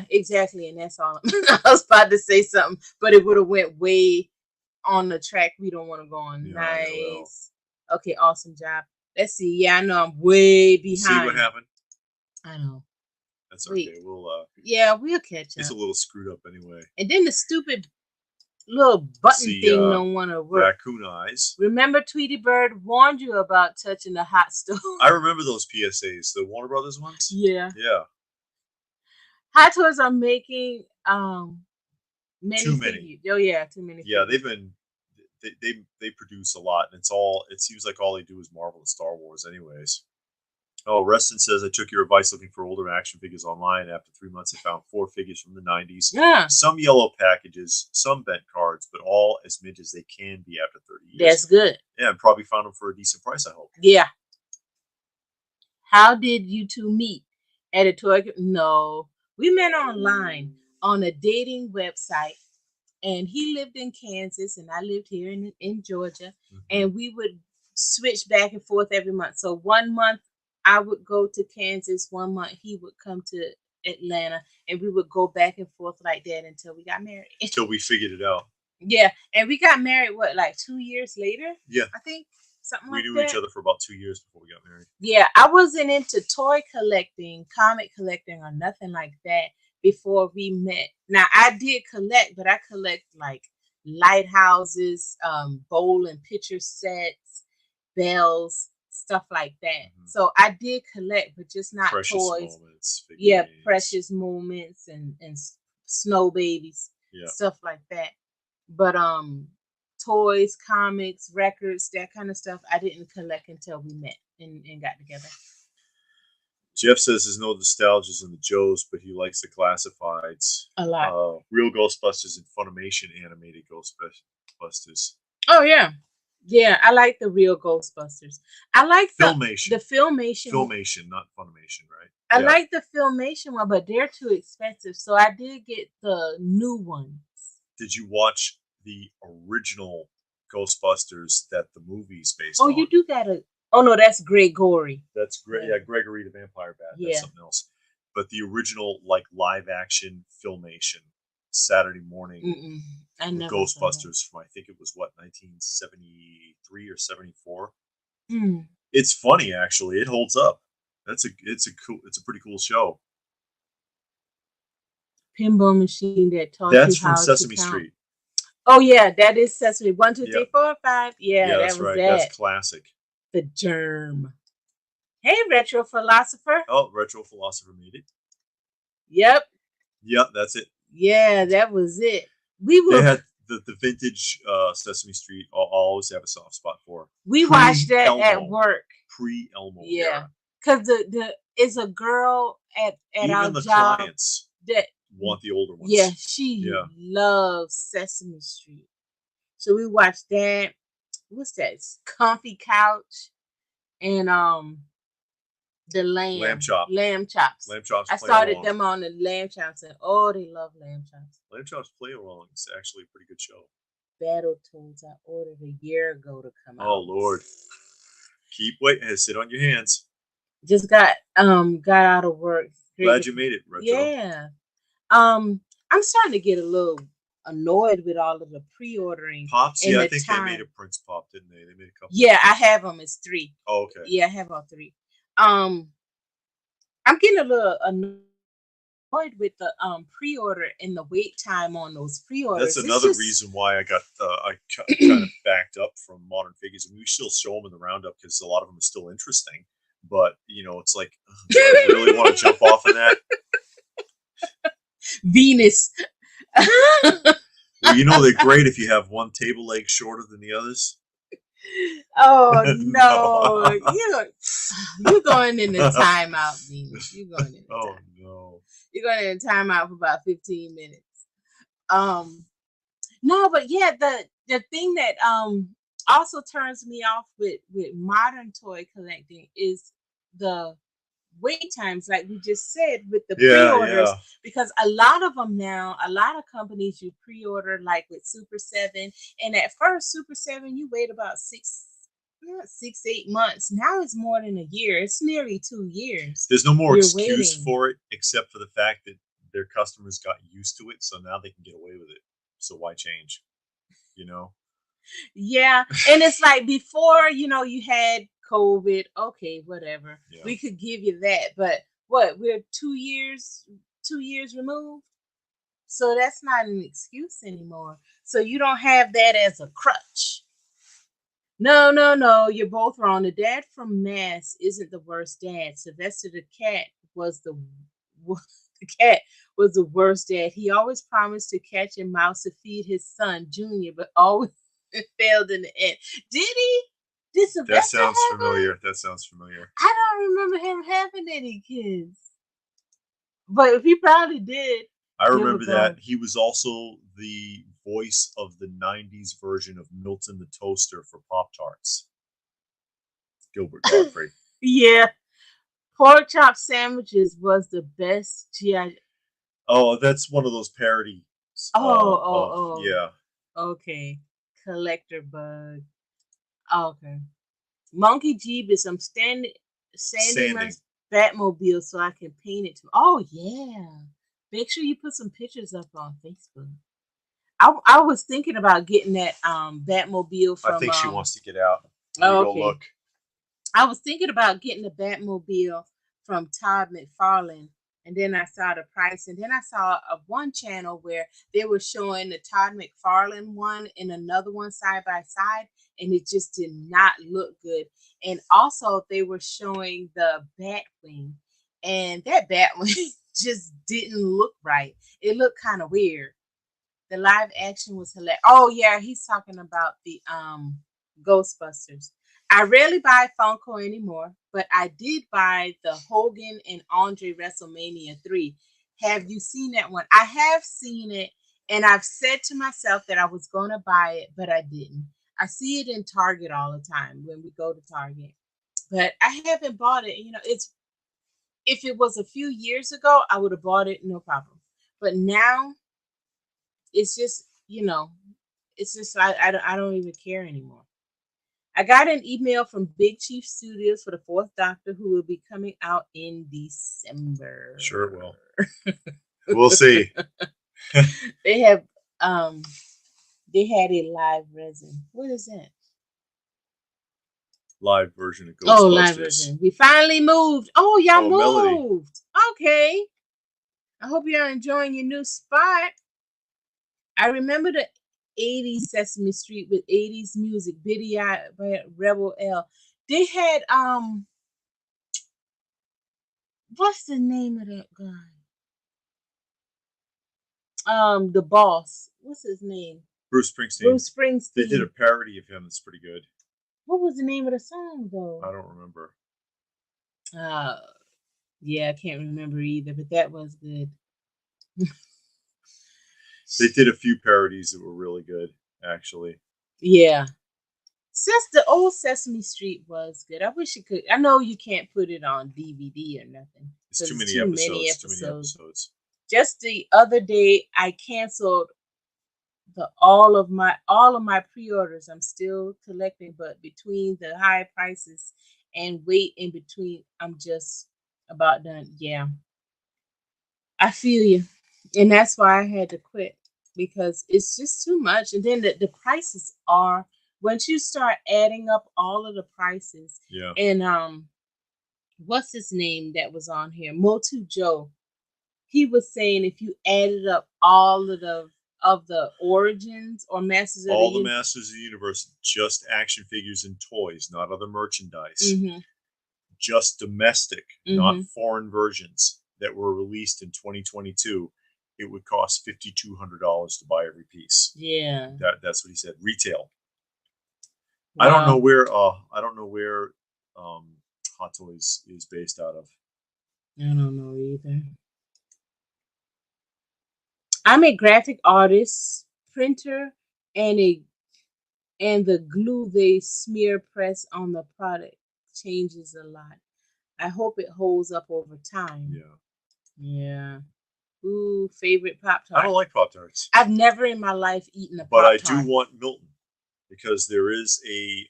exactly. And that's all. I was about to say something, but it would have went way on the track we don't want to go on. Yeah, nice. Okay, awesome job. Let's see. Yeah, I know I'm way behind. See what happened? I know. That's okay. We'll we'll catch up. It's a little screwed up anyway. And then the stupid little button thing don't want to work. Raccoon eyes. Remember, Tweety Bird warned you about touching the hot stove. I remember those PSAs, the Warner Brothers ones. Yeah. Yeah. Hot Toys are making too many. Oh yeah, too many. Yeah, figures. they produce a lot, and it seems like all they do is Marvel and Star Wars, anyways. Oh, Reston says I took your advice looking for older action figures online. After 3 months, I found 4 figures from the '90s. Yeah, Some yellow packages, some bent cards, but all as mint as they can be after 30 years. that's good. Yeah, and probably found them for a decent price, I hope. Yeah. How did you two meet? At a toy? No, we met online on a dating website, and he lived in Kansas, and I lived here in Georgia, and we would switch back and forth every month. So 1 month I would go to Kansas, 1 month he would come to Atlanta, and we would go back and forth like that until we got married. Until we figured it out. Yeah, and we got married like 2 years later? Yeah. I think. Something we like knew that. each other for about 2 years before we got married. Yeah, I wasn't into toy collecting, comic collecting, or nothing like that before we met. Now I did collect, but I collect like lighthouses, bowl and pitcher sets, bells, stuff like that. So I did collect, but just not Precious toys. moments. Yeah, precious moments and snow babies, stuff like that. But toys, comics, records, that kind of stuff, I didn't collect until we met and got together. Jeff says there's no nostalgias in the Joes, but he likes the classifieds. A lot. Real Ghostbusters and Funimation animated Ghostbusters. Oh, yeah. Yeah, I like the real Ghostbusters. I like Filmation. The Filmation. Filmation, not Funimation, right? I like the Filmation one, but they're too expensive. So I did get the new ones. Did you watch the original Ghostbusters that the movie's based on? Oh, you do got a... Oh, no, that's Gregory. That's great. Yeah, Gregory the Vampire Bat. That's something else. But the original, like, live action Filmation, Saturday morning, Ghostbusters from, I think it was, 1973 or 74? It's funny, actually. It holds up. It's a pretty cool show. Pinball machine that taught That's you how from Sesame to count. Street. Oh yeah, that is Sesame. 1, 2, 3, 4, 5. Yeah, that that's was right. that. That's classic. The germ. Hey, Retro Philosopher. Oh, Retro Philosopher made it. Yep. Yep, that's it. Yeah, that was it. They had the vintage Sesame Street. I'll always have a soft spot for. We watched that at work. Pre-Elmo. Yeah, because it's a girl at even our the job clients that want the older ones. Yeah, she loves Sesame Street. So we watched that. What's that? It's Comfy Couch and the lamb chops. Lamb chops. I started them on the lamb chops, and they love lamb chops. Lamb chops play along. It's actually a pretty good show. Battletoads I ordered a year ago to come out. Oh Lord. Keep waiting. Sit on your hands. Just got out of work. Glad you made it, Retro. Yeah. I'm starting to get a little annoyed with all of the pre-ordering. Pops? Yeah, I think they made a Prince Pop, didn't they? They made a couple. Yeah, I have them. It's 3. Oh, okay. Yeah, I have all 3. I'm getting a little annoyed with the pre-order and the wait time on those pre-orders. That's another reason why I got I kind of backed up from Modern Figures. And we still show them in the roundup because a lot of them are still interesting. But it's like, do I really want to jump off of that? Venus. Well, they're great if you have one table leg shorter than the others. Oh no. You're going in the timeout, Venus. You're going in. Oh no. You're going in timeout for about 15 minutes. No, but yeah, the thing that also turns me off with modern toy collecting is the wait times, like we just said, with the pre-orders, because a lot of them now, a lot of companies, you pre-order like with Super 7, and at first Super 7 you wait about 6-8 months. Now it's more than a year. It's nearly 2 years. There's no more excuse for it except for the fact that their customers got used to it, so now they can get away with it. So why change? Yeah, and it's like before, you had COVID, okay, whatever. Yeah. We could give you that, but we're 2 years removed, so that's not an excuse anymore. So you don't have that as a crutch. No, you're both wrong. The dad from M.A.S.K isn't the worst dad. Sylvester the cat was the worst dad. He always promised to catch a mouse to feed his son Junior, but always It failed in the end. Did he? Did That Sylvester sounds have one? familiar. That sounds familiar. I don't remember him having any kids. But if he probably did, I give a remember that go. he was also the voice of the '90s version of Milton the Toaster for Pop Tarts. Gilbert Godfrey. Yeah. Pork chop sandwiches was the best GI. Oh, that's one of those parodies. Oh, Of oh, yeah. oh. Okay. Collector bug. Oh, okay. Monkey Jeebus, I'm sanding my Sanding. Batmobile so I can paint it. Oh, yeah. Make sure you put some pictures up on Facebook. I was thinking about getting that Batmobile I from think she wants to get out. Let me oh, go okay. look. I was thinking about getting the Batmobile from Todd McFarlane, and then I saw the price, and then I saw a one channel where they were showing the Todd McFarlane one and another one side by side, and it just did not look good. And also, they were showing the Batwing, and that Batwing just didn't look right. It looked kind of weird. The live action was hilarious. Oh yeah, he's talking about the Ghostbusters. I rarely buy Funko anymore, but I did buy the Hogan and Andre WrestleMania 3. Have you seen that one? I have seen it, and I've said to myself that I was going to buy it, but I didn't. I see it in Target all the time when we go to Target, but I haven't bought it. It's if it was a few years ago, I would have bought it, no problem. But now it's just, it's just I don't even care anymore. I got an email from Big Chief Studios for the fourth Doctor, who will be coming out in December. Sure it will. We'll see. They have they had a live resin. What is that? Live version of Oh, live Ghostbusters. resin. We finally moved. Oh, y'all Oh, Melody. moved. Okay. I hope you're enjoying your new spot. I remember the 80s Sesame Street with 80s music, Biddy by Rebel L. They had what's the name of that guy? The boss. What's his name? Bruce Springsteen. Bruce Springsteen. They did a parody of him that's pretty good. What was the name of the song though? I don't remember. Yeah, I can't remember either, but that was good. They did a few parodies that were really good, actually. Yeah. Since the old Sesame Street was good. I wish it could. I know you can't put it on DVD or nothing. It's too many episodes. Too many episodes. Just the other day, I canceled all of my pre-orders. I'm still collecting, but between the high prices and wait in between, I'm just about done. Yeah, I feel you, and that's why I had to quit because it's just too much. And then the prices are once you start adding up all of the prices. Yeah. And what's his name that was on here? Motu Joe. He was saying if you added up all of the origins or masters of all the Masters of the Universe, just action figures and toys, not other merchandise. Mm-hmm. Just domestic, Mm-hmm. not foreign versions that were released in 2022, it would cost $5,200 to buy every piece. Yeah. That's what he said. Retail. Wow. I don't know where Hot Toys is based out of. I don't know either. I'm a graphic artist, printer, and the glue they smear press on the product changes a lot. I hope it holds up over time. Yeah. Yeah. Ooh, favorite Pop-Tart. I don't like Pop-Tarts. I've never in my life eaten a But Pop-Tart. I do want Milton because there is a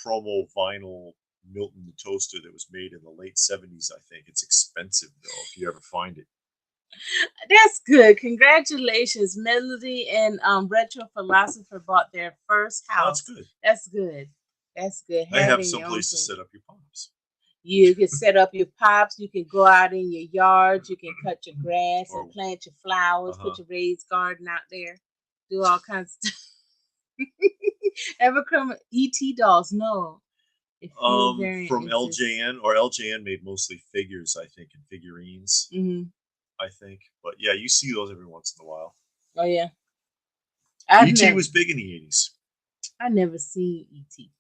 promo vinyl Milton the Toaster that was made in the late 70s, I think. It's expensive, though, if you ever find it. That's good. Congratulations. Melody and Retro Philosopher bought their first house. Oh, that's good. That's good. That's good. They have some place to set up your pops. You can set up your pops. You can go out in your yard. You can cut your grass and plant your flowers. Put your raised garden out there. Do all kinds of stuff. Ever come ET dolls? No. From LJN, or LJN made mostly figures, I think, and figurines. Mm-hmm. I think, but yeah, you see those every once in a while. Oh yeah. ET was big in the 80s. I never seen E.T.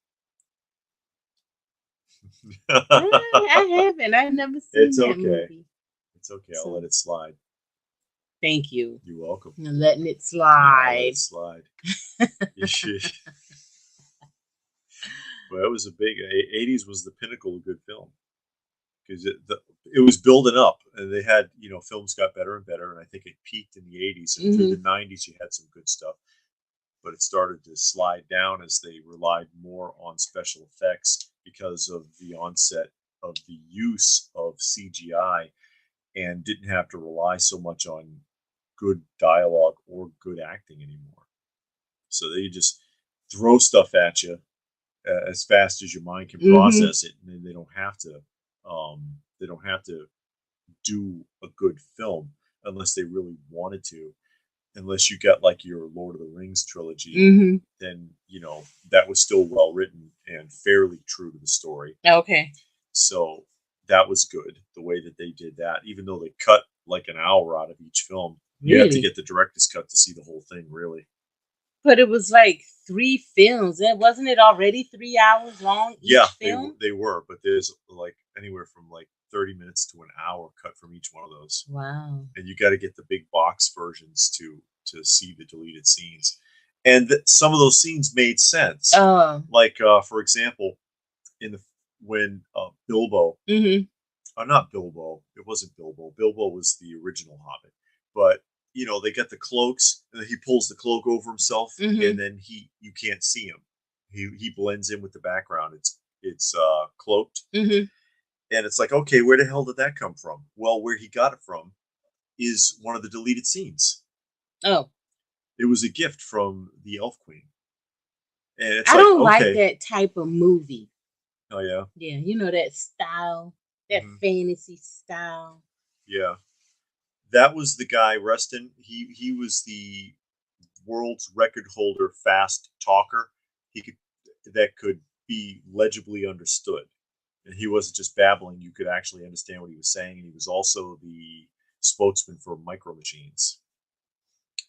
I haven't. I never It's seen that okay. movie. It's okay. I'll let So it slide. thank you. You're welcome. I'm letting it Yeah, I'll let slide. it slide. But it was a big 80s was the pinnacle of good film because it was building up and they had films got better and better and I think it peaked in the 80s and through Hmm. the 90s you had some good stuff, but it started to slide down as they relied more on special effects because of the onset of the use of CGI and didn't have to rely so much on good dialogue or good acting anymore. So they just throw stuff at you as fast as your mind can Hmm. process it, and then they don't have to do a good film unless they really wanted to. Unless you got like your Lord of the Rings trilogy, Hmm. then that was still well written and fairly true to the story. Okay. So that was good the way that they did that. Even though they cut like an hour out of each film, you have to Really? get the director's cut to see the whole thing. Really, But it was like 3 films. And wasn't it already 3 hours long yeah, each film? they were, but there's like anywhere from like 30 minutes to an hour cut from each one of those, Wow. and you got to get the big box versions to see the deleted scenes, and some of those scenes made sense. Oh. Like for example, in the when Bilbo, Hmm. not Bilbo, it wasn't Bilbo. Bilbo was the original Hobbit, but they get the cloaks, and then he pulls the cloak over himself, Hmm. and then you can't see him. He blends in with the background. It's cloaked, Hmm. and it's like, okay, where the hell did that come from? Well, where he got it from is one of the deleted scenes. Oh. It was a gift from the Elf Queen, and it's I like, don't like okay, that type of movie. oh yeah, Yeah, you know that style, that hmm, fantasy style. yeah. That was the guy, Reston. He was the world's record holder fast talker. He could that could be legibly understood, and he wasn't just babbling. You could actually understand what he was saying, and he was also the spokesman for Micro Machines.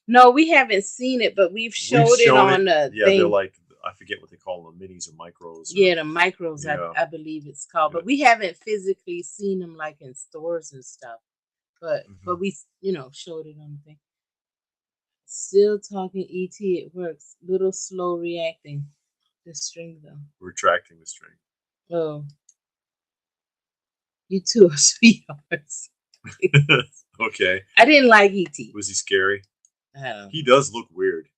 No, we haven't seen it, but we've We've showed it shown it. on the Yeah, they're thing. like I forget what they call them, minis or micros or Yeah, the micros, yeah, I believe it's called. yeah. But we haven't physically seen them like in stores and stuff. Hmm. But we showed it on the thing. Still talking ET, it works. Little slow reacting. The string though. Retracting the string. Oh, you two are sweethearts. Okay. I didn't like ET. Was he scary? I don't He know. does look weird.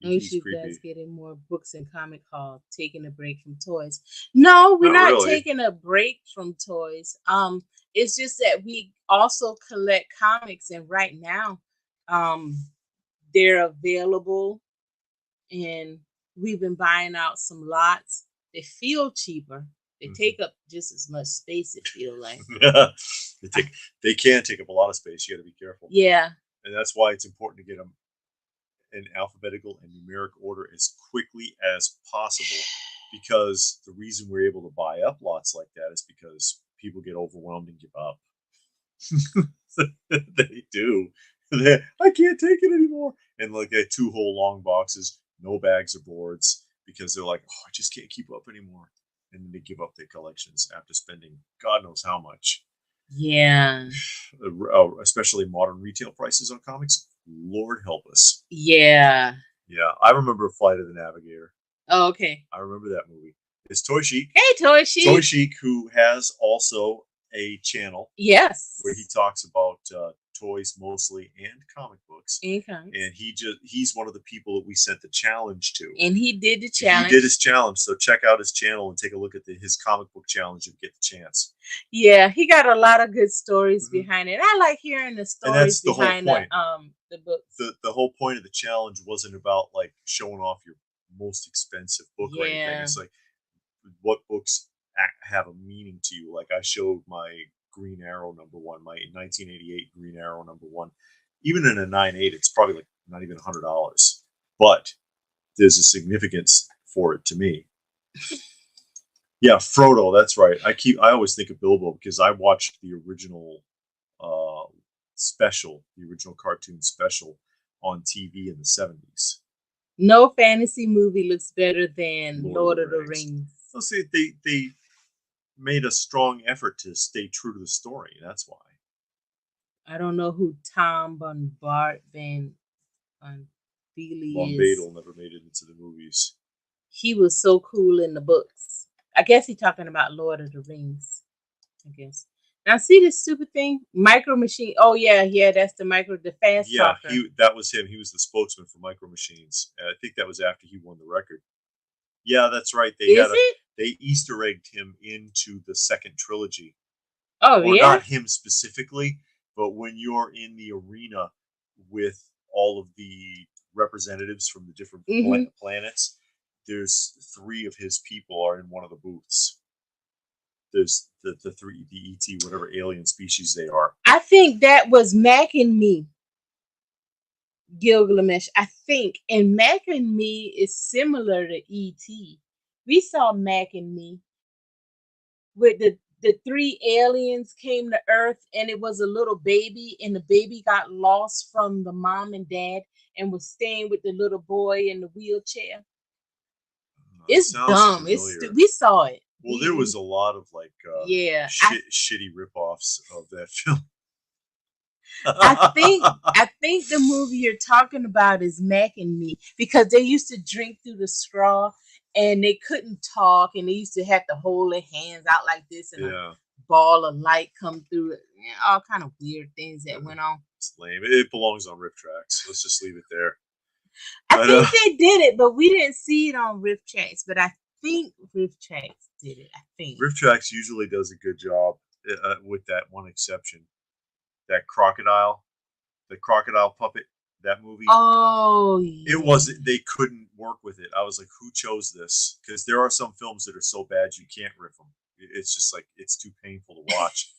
I wish ET's you guys creepy. getting more books and comic haul, taking a break from toys. No, we're Not not really. taking a break from toys. It's just that we also collect comics, and right now, um, they're available, and we've been buying out some lots. They feel cheaper. They Mhm. take up just as much space. It feel like, they take they can take up a lot of space. You got to be careful, yeah, and that's why it's important to get them in alphabetical and numeric order as quickly as possible. Because the reason we're able to buy up lots like that is because people get overwhelmed and give up. They do. I can't take it anymore. And like they had 2 whole long boxes, no bags or boards, because they're like, oh, I just can't keep up anymore. And then they give up their collections after spending God knows how much. yeah, Especially modern retail prices on comics. Lord help us. yeah. Yeah, I remember Flight of the Navigator. Oh, okay. I remember that movie. It's Toy Chic. Hey, Toy Toy Chic. Chic, who has also a channel where he Yes, talks about toys mostly and comic books. in comics. And he's one of the people that we sent the challenge to. And he did the He did challenge. his challenge, so check out his channel and take a look at his comic book challenge if you get the chance. Yeah, he got a lot of good stories Hmm. behind it. I like hearing the And stories that's the whole behind point. the books. The whole point of the challenge wasn't about like showing off your most expensive book or anything. Yeah. It's like what books have a meaning to you. Like I showed my Green Arrow #1, my 1988 Green Arrow #1. Even in a 9.8, it's probably like not even $100, but there's a significance for it to me. Yeah, Frodo. That's right. I always think of Bilbo because I watched the original the original cartoon special on TV in the '70s. No fantasy movie looks better than Lord Lord of of the the Rings. Rings. Let's see, they made a strong effort to stay true to the story. That's why. I don't know who Tom Bombard Van Von Beely is. Badel never made it into the movies. He was so cool in the books. I guess he's talking about Lord of the Rings. I guess. Now see this stupid thing? Micro Machine. Oh yeah, that's the fast Yeah, talker. that was him. He was the spokesman for Micro Machines. I think that was after he won the record. Yeah, that's right. Is it? They Easter egged him into the second trilogy, Oh or yeah. not him specifically, but when you're in the arena with all of the representatives from the different Mm-hmm. planets, there's three of his people are in one of the booths. There's the three, the ET, whatever alien species they are. I think that was Mac and Me. Gilgamesh, I think, and Mac and Me is similar to E.T. We saw Mac and Me with the three aliens came to Earth, and it was a little baby, and the baby got lost from the mom and dad, and was staying with the little boy in the wheelchair. It It's sounds dumb. familiar. We saw it. Well, there was a lot of like Yeah. shitty ripoffs of that film. I think the movie you're talking about is Mac and Me, because they used to drink through the straw and they couldn't talk, and they used to have to hold their hands out like this, and Yeah, a ball of light come through it. Yeah, all kind of weird things that went on. it's lame. It belongs on Riff Tracks. Let's just leave it there. I But think they did it, but we didn't see it on Riff Tracks. But I think Riff Tracks did it. I think. Riff Tracks usually does a good job, with that one exception. That the crocodile puppet, that movie. Oh, yeah. It was they couldn't work with it. I was like, who chose this? Because there are some films that are so bad you can't riff them. It's just like it's too painful to watch.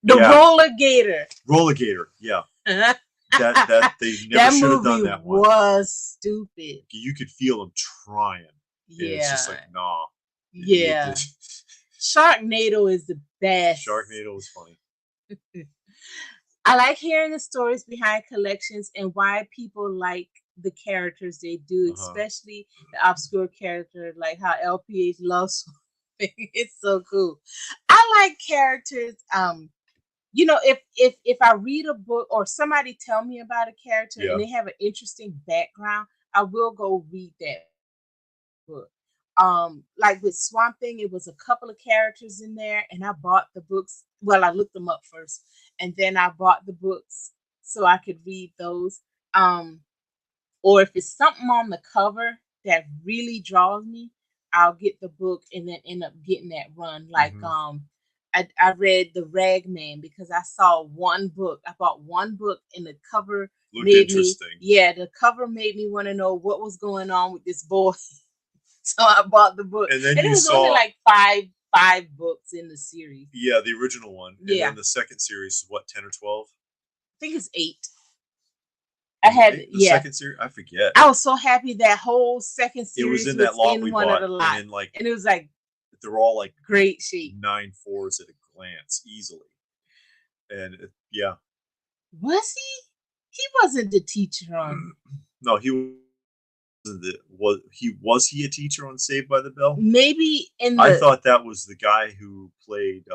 The Yeah, Roller Gator. Roller Gator. Yeah, that they never That should have movie done that one. was stupid. You could feel them trying, and it's just Yeah. like, nah. Yeah. Sharknado is the best. Sharknado was funny. I like hearing the stories behind collections and why people like the characters they do, especially the obscure character, like how LPH loves. It's so cool. I like characters. If I read a book or somebody tell me about a character and they have an interesting background, I will go read that book. Like with Swamp Thing, it was a couple of characters in there, and I bought the books. Well, I looked them up first, and then I bought the books so I could read those. Um, or if it's something on the cover that really draws me, I'll get the book and then end up getting that run. Like I read The Ragman because I saw one book. I bought one book and the cover Looked made interesting. the cover made me want to know what was going on with this boy. So I bought the book. And then it was only like five books in the series. Yeah, the original one. And then the second series is what, 10 or 12? I think it's 8. I had the second series. I forget. I was so happy that whole second series was in that lot we one bought, of the lot, and it was like they're all like great shape. 9 4s at a glance, easily. And yeah, was he? He wasn't the teacher on. No, he wasn't. Was he a teacher on Saved by the Bell? Maybe in the. I thought that was the guy who played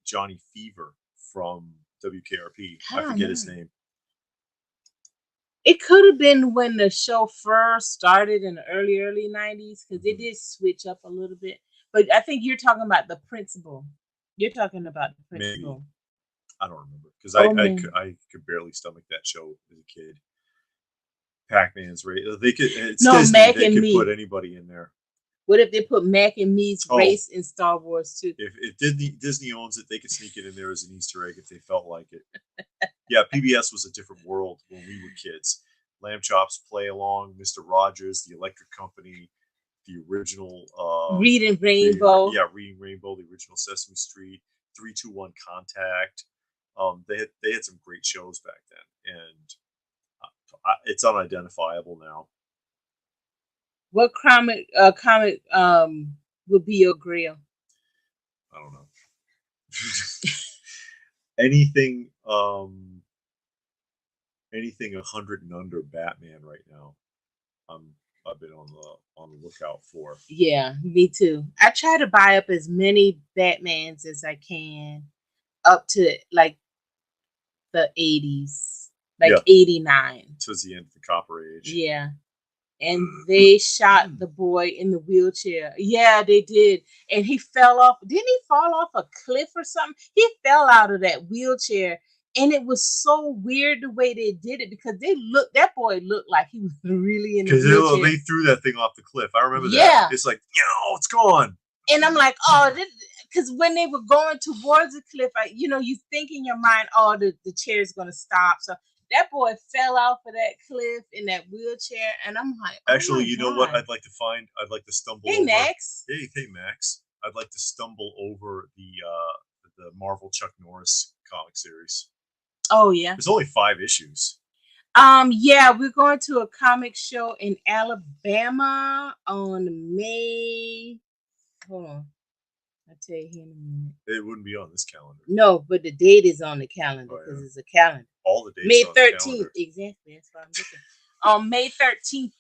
Johnny Fever from WKRP. I forget his name. It could have been when the show first started in the early 90s, because they did switch up a little bit. But I think you're talking about the principal. You're talking about the principal. Maybe. I don't remember, because I could barely stomach that show as a kid. Pac-Man's race. They could. It's Disney. Mac they could put anybody in there. What if they put Mac and Me's race in Star Wars too? If Disney owns it, they could sneak it in there as an Easter egg if they felt like it. Yeah, PBS was a different world when we were kids. Lamb Chops, Play Along, Mr. Rogers, The Electric Company, the original Reading Rainbow. Reading Rainbow, the original Sesame Street, 3-2-1 Contact. They had some great shows back then, and it's unidentifiable now. What comic would be your grill? I don't know. Anything anything 100 and under Batman right now. I'm I've been on the lookout for. Yeah, me too. I try to buy up as many Batmans as I can up to like the 80s, like Yeah, 89. towards the end of the Copper Age. Yeah. And they shot the boy in the wheelchair. Yeah, they did. And he fell off. Didn't he fall off a cliff or something? He fell out of that wheelchair. And it was so weird the way they did it because that boy looked like he was really in the Because wheelchair. they threw that thing off the cliff. I remember that. Yeah. It's like, it's gone. And I'm like, oh, because when they were going towards the cliff, you think in your mind, oh, the chair is going to stop. So that boy fell off of that cliff in that wheelchair. And I'm like, oh Actually, my you know God. what I'd like to find? I'd like to stumble Hey, over. Max. Hey, Max. I'd like to stumble over the Marvel Chuck Norris comic series. Oh, yeah. There's only 5 issues. Yeah, we're going to a comic show in Alabama on May. Hold on. I'll tell you here in a minute. It wouldn't be on this calendar. No, but the date is on the calendar because it's a calendar. All the dates May on 13th. the calendar. Exactly. That's what I'm looking. On May 13th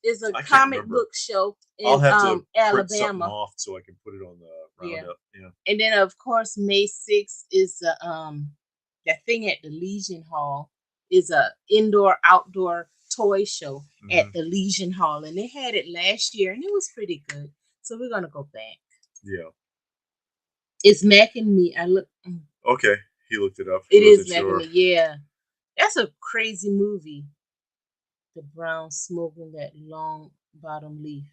is a comic book show in I'll have to print something Alabama. off so I can put it on the roundup. Yeah. And then of course May 6th is that thing at the Legion Hall is a indoor outdoor toy show at the Legion Hall, and they had it last year and it was pretty good. So we're gonna go back. Yeah. It's Mac and me. I look. Okay, he looked it up. It is Mac and me. Yeah, that's a crazy movie. The brown smoking that long bottom leaf.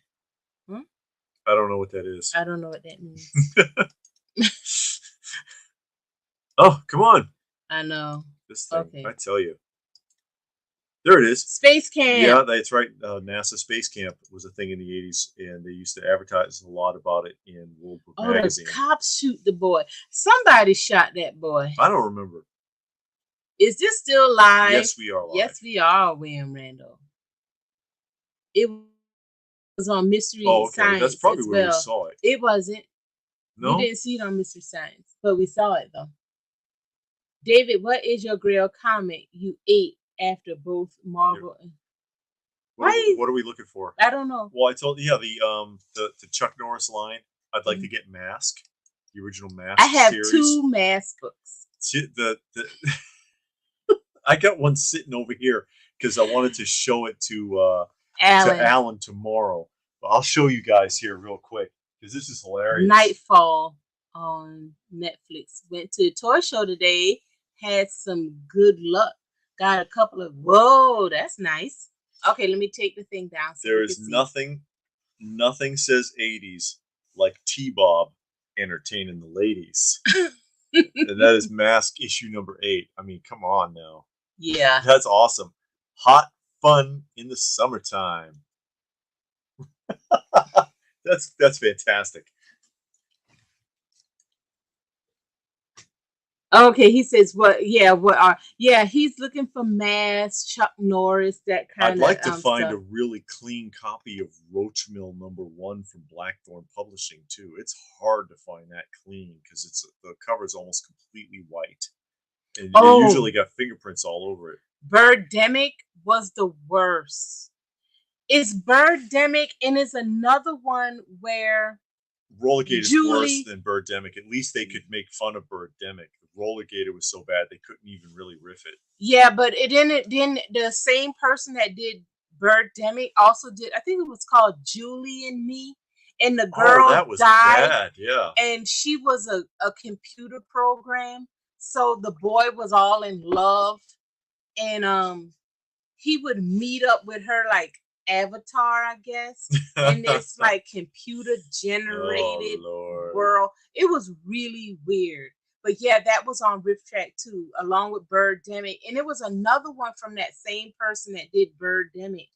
I don't know what that is. I don't know what that means. Oh, come on. I know. This thing, okay. I tell you. There it is. Space Camp. Yeah, that's right. NASA Space Camp was a thing in the 80s, and they used to advertise a lot about it in World Book magazine. The cops shoot the boy. Somebody shot that boy. I don't remember. Is this still live? Yes, we are live. Yes, we are, William Randall. It was on Mystery Science. That's probably where we saw it. It wasn't. No? We didn't see it on Mystery Science, but we saw it, though. David, what is your Grail comic you ate after both Marvel and... What are we looking for? I don't know. Well, I told you, the Chuck Norris line. I'd like to get M.A.S.K, the original M.A.S.K 2 M.A.S.K books. I got one sitting over here because I wanted to show it to Alan tomorrow. But I'll show you guys here real quick because this is hilarious. Nightfall on Netflix. Went to a toy show today. Had some good luck. Got a couple of... Whoa, that's nice. Okay, let me take the thing down. So there is nothing says 80s like T-Bob entertaining the ladies. And that is M.A.S.K issue number 8. I mean, come on now. Yeah. That's awesome. Hot fun in the summertime. That's fantastic. Okay, he says he's looking for M.A.S.K, Chuck Norris, that kind of I'd like to find stuff. a really clean copy of Roachmill #1 from Blackthorn Publishing too. It's hard to find that clean because the cover is almost completely white. And they usually got fingerprints all over it. Birdemic was the worst. It's Birdemic, and it's another one where Rollergate is worse than Birdemic. At least they could make fun of Birdemic. Rollergate was so bad they couldn't even really riff it. Yeah, but then the same person that did Birdemic also did, I think it was called Julie and Me, and the girl that was died. Bad, yeah. And she was a computer program, so the boy was all in love, and he would meet up with her like Avatar, I guess, in this like computer generated world. It was really weird. But yeah, that was on Riff Track too, along with Birdemic. And it was another one from that same person that did Birdemic.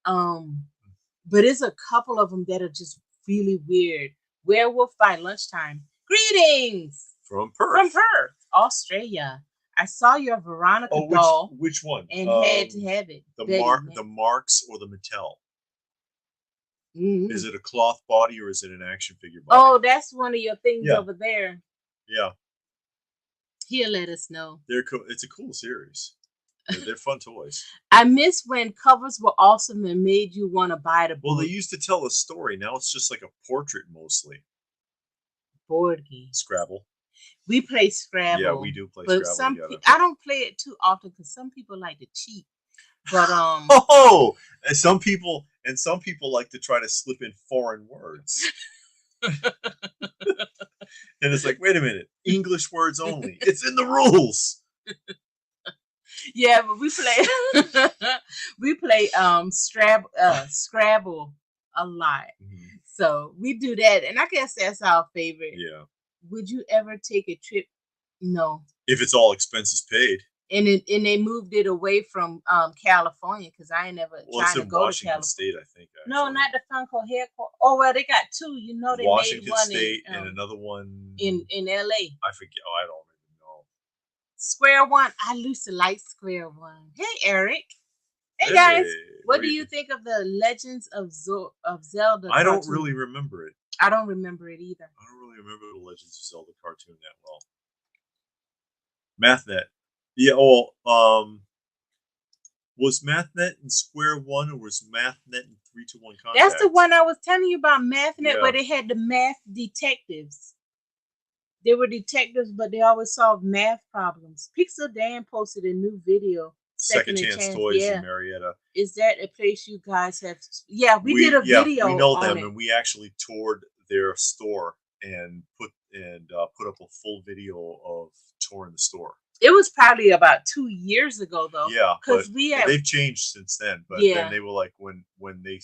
But it's a couple of them that are just really weird. Werewolf by Lunchtime. Greetings! From Perth, Australia. I saw your Veronica doll. Which one? And had to have it. The Marx or the Mattel? Is it a cloth body or is it an action figure body? Oh, that's one of your things over there. Yeah. He'll let us know. They're cool. It's a cool series. They're fun toys. I miss when covers were awesome and made you want to buy the book. Well, they used to tell a story. Now it's just like a portrait mostly. Board games. Scrabble. We play Scrabble. Yeah, we do play but Scrabble together. I don't play it too often because some people like to cheat. But oh, and some people like to try to slip in foreign words. And it's like, wait a minute, English words only. It's in the rules. Yeah, but we play Scrabble a lot. Mm-hmm. So we do that, and I guess that's our favorite. Yeah. Would you ever take a trip? No. If it's all expenses paid. And they moved it away from California because I ain't never trying to go Washington to California. State, I think. Actually. No, not the Funko headquarters. Oh well, they got two. You know, they Washington made one State and another one in L.A. I forget. Oh, I don't even know. Square One. I used to like Square One. Hey, Eric. Hey guys. What do you think of the Legends of Zelda? I don't really remember it. I don't remember it either. I don't really remember the Legends of Zelda cartoon that well. MathNet. Yeah, was MathNet in Square One or was MathNet in 3-2-1 Contact? That's the one I was telling you about, MathNet, where they had the math detectives. They were detectives, but they always solved math problems. Pixel Dan posted a new video. Second Chance Toys in Marietta. Is that a place you guys have? Yeah, we did a video. We know them, and we actually toured their store and put up a full video of touring the store. It was probably about 2 years ago, though. Yeah, because they've changed since then. But then they were like when they,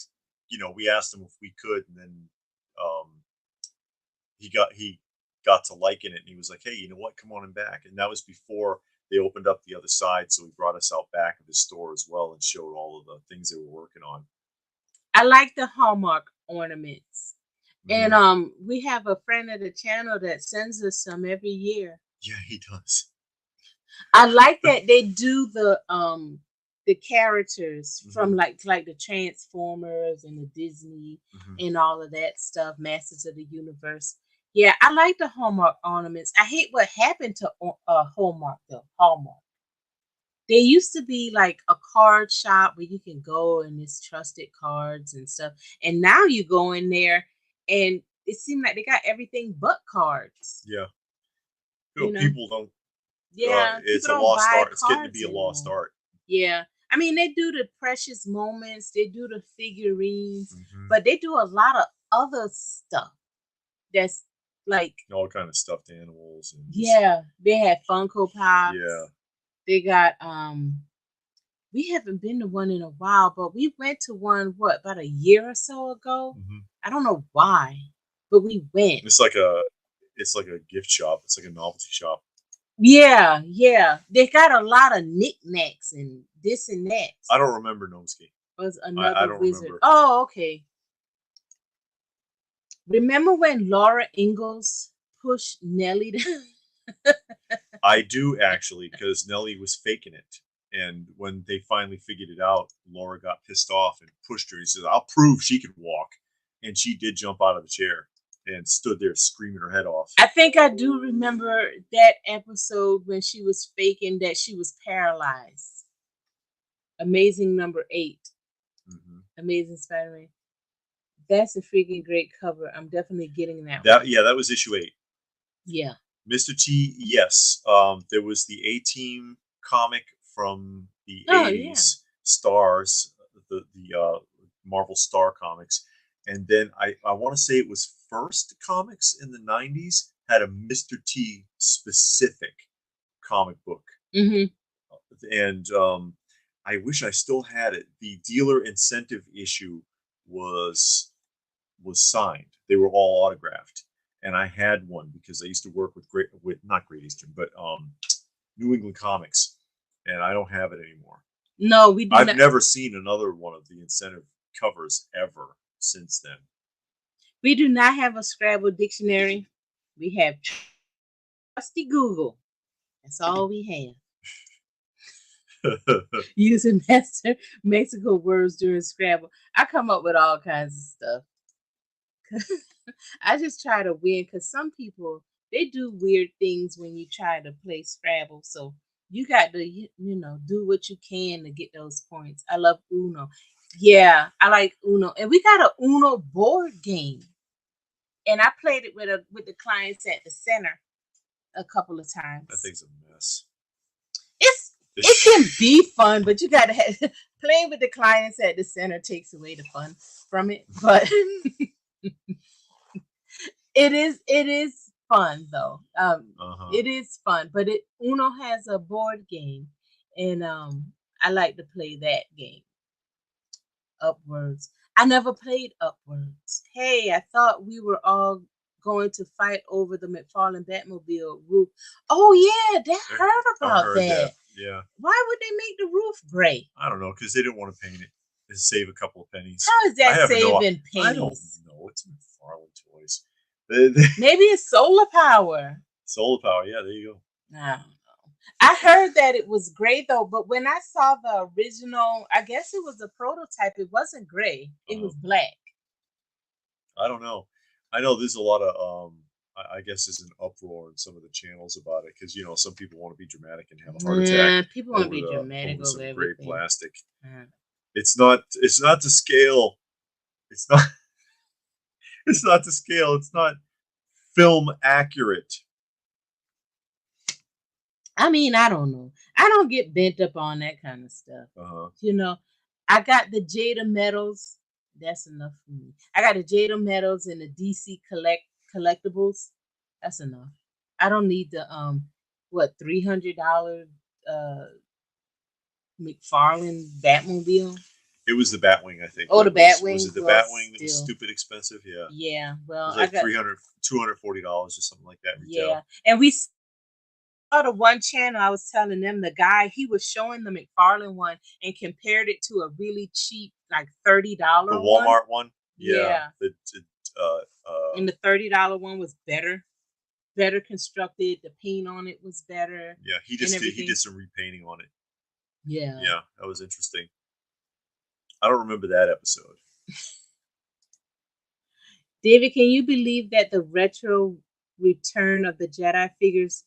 we asked them if we could, and then he got to liking it, and he was like, "Hey, you know what? Come on and back." And that was before they opened up the other side, so he brought us out back of his store as well and showed all of the things they were working on. I like the Hallmark ornaments, and we have a friend of the channel that sends us some every year. Yeah, he does. I like that they do the characters from like the Transformers and the Disney and all of that stuff, Masters of the Universe. Yeah, I like the Hallmark ornaments. I hate what happened to Hallmark though. Hallmark. There used to be like a card shop where you can go and it's trusted cards and stuff. And now you go in there and it seemed like they got everything but cards. Yeah. People don't. Yeah, it's a lost art. It's getting to be a lost art. Yeah. I mean, they do the precious moments, they do the figurines, but they do a lot of other stuff that's like all kind of stuffed animals. And they had Funko Pops. Yeah. They got we haven't been to one in a while, but we went to one about a year or so ago. I don't know why, but we went. It's like a gift shop. It's like a novelty shop. Yeah. They got a lot of knickknacks and this and that. I don't remember M.A.S.K. Was another I don't wizard. Remember. Oh, okay. Remember when Laura Ingalls pushed Nellie to I do actually, because Nellie was faking it. And when they finally figured it out, Laura got pissed off and pushed her. He says, "I'll prove she can walk." And she did jump out of the chair and stood there screaming her head off. I think I do remember that episode when she was faking that she was paralyzed. Amazing number 8. Amazing Spider-Man. That's a freaking great cover. I'm definitely getting that one. Yeah, that was issue 8. Yeah. Mr. T, yes. There was the A-Team comic from the 80s, Stars, the Marvel Star comics. And then I want to say it was First Comics in the 90s had a Mr. T specific comic book. And I wish I still had it. The dealer incentive issue was signed. They were all autographed. And I had one because I used to work with not Great Eastern, but New England Comics. And I don't have it anymore. No, we do I've never seen another one of the incentive covers ever since then. We do not have a Scrabble dictionary. We have trusty Google. That's all we have. Using Mexico words during Scrabble. I come up with all kinds of stuff. I just try to win because some people, they do weird things when you try to play Scrabble. So You got to do what you can to get those points. I love Uno. Yeah, I like Uno, and we got a Uno board game, and I played it with the clients at the center a couple of That times. thing's a mess. It can be fun, but you gotta have playing with the clients at the center takes away the fun from it. But it is fun though. Uh-huh. It is fun, but it Uno has a board game, and I like to play that game. Upwards. I never played Upwards. Hey, I thought we were all going to fight over the McFarlane Batmobile roof. Oh yeah, I heard I about heard that. that. Yeah. Why would they make the roof gray? I don't know, because they didn't want to paint it and save a couple of pennies. How is I that have no. saving I don't pennies? know. It's McFarlane toys. Maybe it's solar power. Solar power. Yeah, there you go. I don't know. I heard that it was gray though, but when I saw the original, I guess it was a prototype. It wasn't gray. It was black. I don't know. I know there's a lot of I guess there's an uproar in some of the channels about it because some people want to be dramatic and have a heart attack People want to be over dramatic some over gray everything. plastic. It's not to scale. It's not it's not to scale. It's not film accurate. I mean, I don't know. I don't get bent up on that kind of stuff. I got the Jada medals. That's enough for me. I got the Jada medals and the DC collectibles. That's enough. I don't need the $300 McFarlane Batmobile. It was the Batwing, I think. Oh, the Batwing. Was it the Batwing that was stupid expensive? Yeah. Yeah. Well, it was like $240 or something like that retail. Yeah, and we saw the one channel. I was telling them the guy he was showing the McFarlane one and compared it to a really cheap, like $30 the Walmart one. Yeah. And the $30 one was better constructed. The paint on it was better. Yeah, he did some repainting on it. Yeah. Yeah, that was interesting. I don't remember that episode. David, can you believe that the retro return of the Jedi figures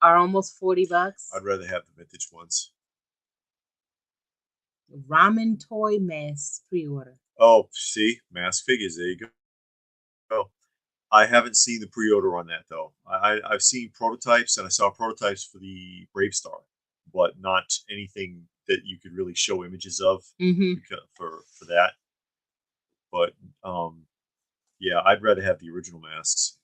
are almost $40? I'd rather have the vintage ones. Ramen toy M.A.S.K pre-order. Oh, see, M.A.S.K figures. There you go. I haven't seen the pre-order on that though. I've seen prototypes, and I saw prototypes for the Brave Star, but not anything that you could really show images of for that. But yeah, I'd rather have the original masks.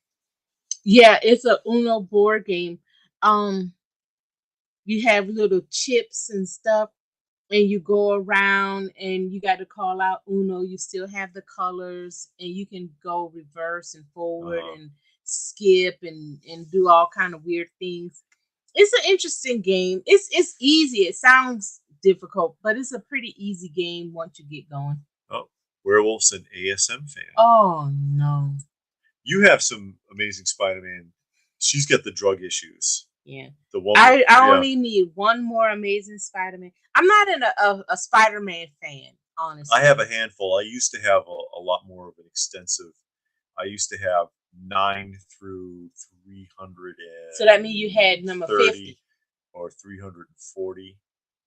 Yeah, it's a Uno board game. You have little chips and stuff, and you go around and you got to call out Uno. You still have the colors, and you can go reverse and forward and skip and do all kind of weird things. It's an interesting game. It's easy. It sounds difficult, but it's a pretty easy game once you get going. Oh, Werewolf's an ASM fan. Oh no. You have some Amazing Spider-Man. She's got the drug issues. Yeah. The one I only need one more Amazing Spider-Man. I'm not a Spider-Man fan, honestly. I have a handful. I used to have a lot more of an extensive. I used to have 9 through 300. So that means you had number 50 or 340.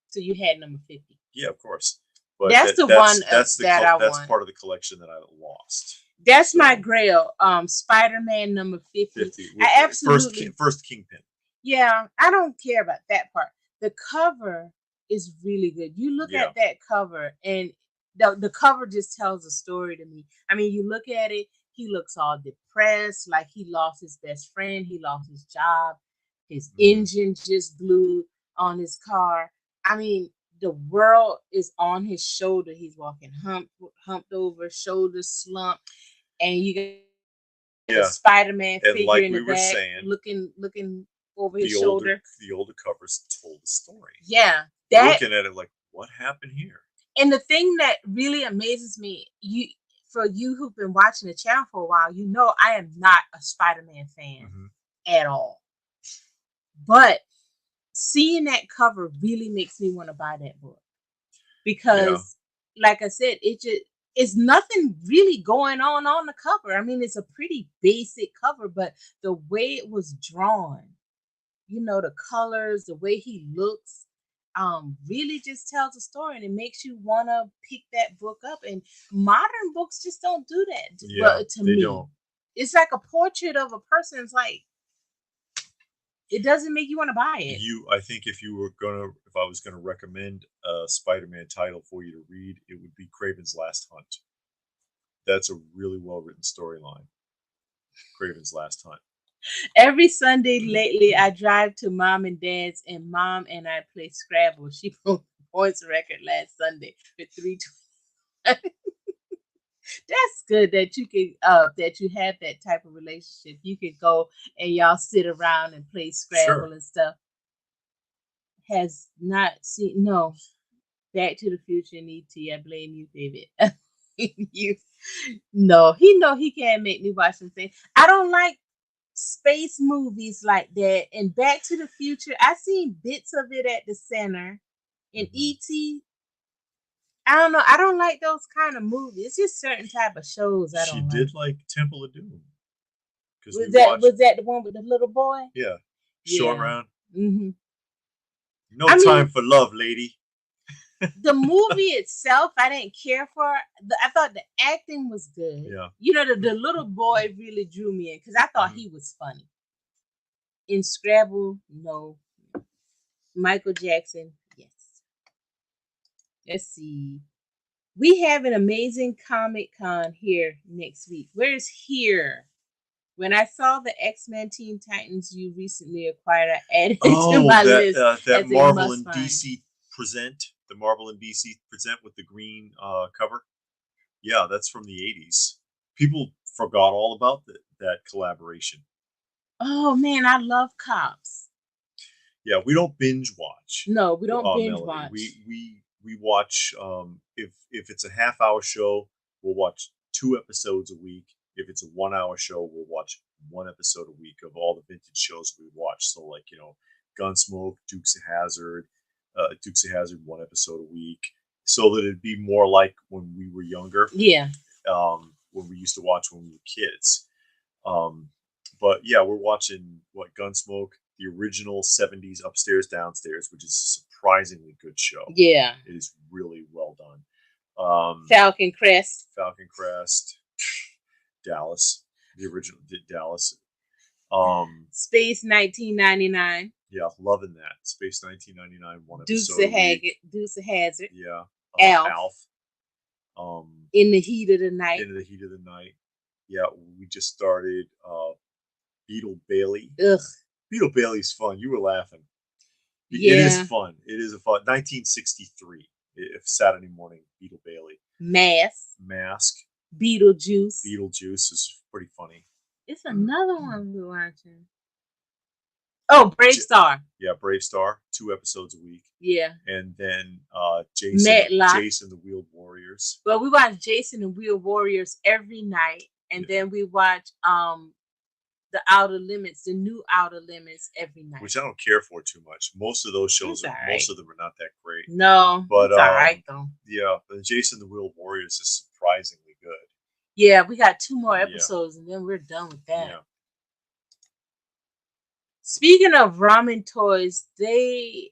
So you had number 50. Yeah, of course. But that's part of the collection that I lost. That's my grail. Spider-Man number 50. I absolutely first Kingpin. Yeah, I don't care about that part. The cover is really good. You look at that cover, and the cover just tells a story to me. I mean, you look at it, he looks all depressed, like he lost his best friend, he lost his job, his engine just blew on his car. I mean, the world is on his shoulder. He's walking humped over, shoulders slumped, and you get the Spider-Man figure in the back, looking over his shoulder. The older covers told the story. Yeah, you're looking at it like, what happened here? And the thing that really amazes me, for you who've been watching the channel for a while, I am not a Spider-Man fan at all. But seeing that cover really makes me want to buy that book because, like I said, it's nothing really going on the cover. I mean, it's a pretty basic cover, but the way it was drawn the colors, the way he looks, really just tells a story, and it makes you want to pick that book up. And modern books just don't do that. Yeah, Well, to they me, don't. it's like a portrait of a person. It's like it doesn't make you want to buy it. I think if I was gonna recommend a Spider-Man title for you to read, it would be Kraven's Last Hunt. That's a really well written storyline. Kraven's Last Hunt. Every Sunday lately, I drive to mom and dad's, and mom and I play Scrabble. She broke the points record last Sunday with 320. That's good that you can that you have that type of relationship. You could go and y'all sit around and play Scrabble Sure. and stuff. Has not seen no Back to the Future and ET. I blame you, David. You no, he know he can't make me watch some things. I don't like space movies like that. And Back to the Future, I seen bits of it at the center. In ET, I don't know. I don't like those kind of movies. It's just certain type of shows I She don't did like. like Temple of Doom. Was that the one with the little boy? Yeah. Short Yeah. round. Mm-hmm. No time for love, lady. The movie itself, I didn't care for. I thought the acting was good. Yeah. The little boy really drew me in because I thought he was funny. In Scrabble, no. Michael Jackson, yes. Let's see. We have an amazing Comic Con here next week. Where's here? When I saw the X-Men Teen Titans you recently acquired, I added it to my list. That Marvel and DC present. The Marvel and DC present with the green cover. Yeah, that's from the 80s. People forgot all about that collaboration. Oh man, I love Cops. Yeah, we don't binge watch. No, we don't binge watch. We watch if it's a half-hour show, we'll watch 2 episodes a week. If it's a 1-hour show, we'll watch 1 episode a week of all the vintage shows we watch. So like, Gunsmoke, Dukes of Hazzard, 1 episode a week, so that it'd be more like when we were younger. Yeah. When we used to watch when we were kids. But yeah, we're watching Gunsmoke, the original 70s Upstairs Downstairs, which is a surprisingly good show. Yeah. It is really well done. Falcon Crest. Dallas. The original Dallas. Space 1999. Yeah, loving that. Space 1999, 1 Dukes episode. Dukes of Hazzard. Yeah. Alf. In the Heat of the Night. Yeah, we just started Beetle Bailey. Ugh. Beetle Bailey's fun. You were laughing. Yeah. It is fun. It is a fun. 1963. Saturday morning. Beetle Bailey. M.A.S.K. Beetlejuice is pretty funny. It's another one we're watching. Oh, Brave Star. Yeah, Brave Star. 2 episodes a week. Yeah. And then Jason the Wheeled Warriors. Well, we watch Jason and Wheeled Warriors every night, and then we watch the Outer Limits, the new Outer Limits every night. Which I don't care for too much. Most of those shows, most of them are not that great. No, but it's all right though. Yeah, but Jason the Wheeled Warriors is surprisingly good. Yeah, we got 2 more episodes, and then we're done with that. Yeah. Speaking of ramen toys, a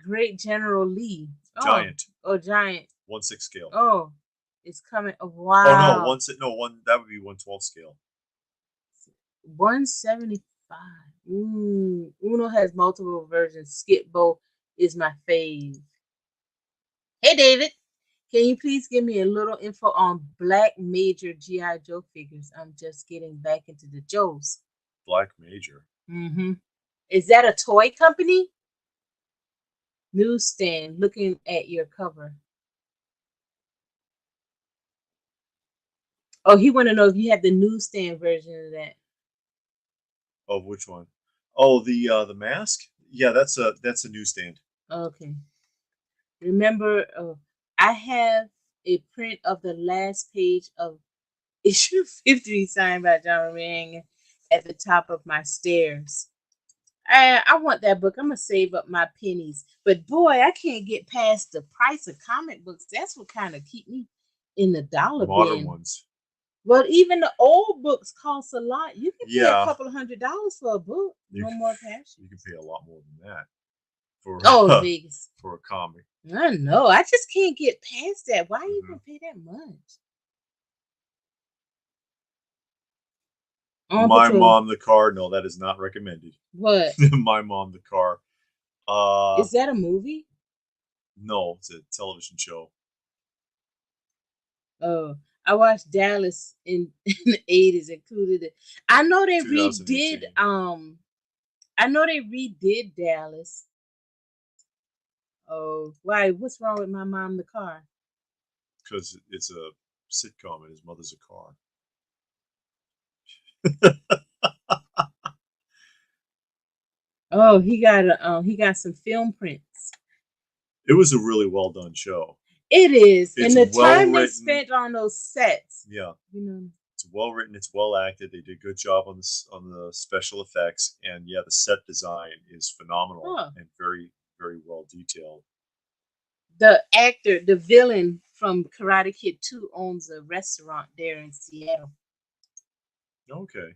great General Lee. Giant. Giant. 1/6 scale. Oh, it's coming. Oh, wow. Oh, that would be 1/12 scale. 175. Uno has multiple versions. Skip Bo is my fave. Hey, David. Can you please give me a little info on Black Major G.I. Joe figures? I'm just getting back into the Joes. Black Major. Mm-hmm. Is that a toy company? Newsstand, looking at your cover. Oh, he want to know if you have the newsstand version of that. Of which one? Oh, the M.A.S.K? Yeah, that's a newsstand. Okay. Remember, I have a print of the last page of issue 50 signed by John Rang at the top of my stairs. I want that book. I'm gonna save up my pennies. But boy, I can't get past the price of comic books. That's what kind of keep me in the dollar bin. Modern ones. Well, even the old books cost a lot. You can pay a Yeah, couple of $100 for a book. you No can, more passion. you can pay a lot more than that for Oh, Vegas. for a comic. I know. I just can't get past that. Why you Hmm. gonna pay that much? On My patrol. Mom the Car. No, that is not recommended. What? My Mom the Car. Is that a movie? No, it's a television show. Oh, I watched Dallas in the 80s, included it. I know they redid 2018 I know they redid Dallas. Oh, why? What's wrong with my mom the car? because it's a sitcom and his mother's a car. Oh, he got some film prints. It was a really well done show. It is, and It's the well time they written. spent on those sets, Yeah, you know. it's well written. It's well acted. They did a good job on this on the special effects, and yeah, the set design is phenomenal Oh, and very very well detailed. the actor, the villain from Karate Kid 2 owns a restaurant there in Seattle. Okay.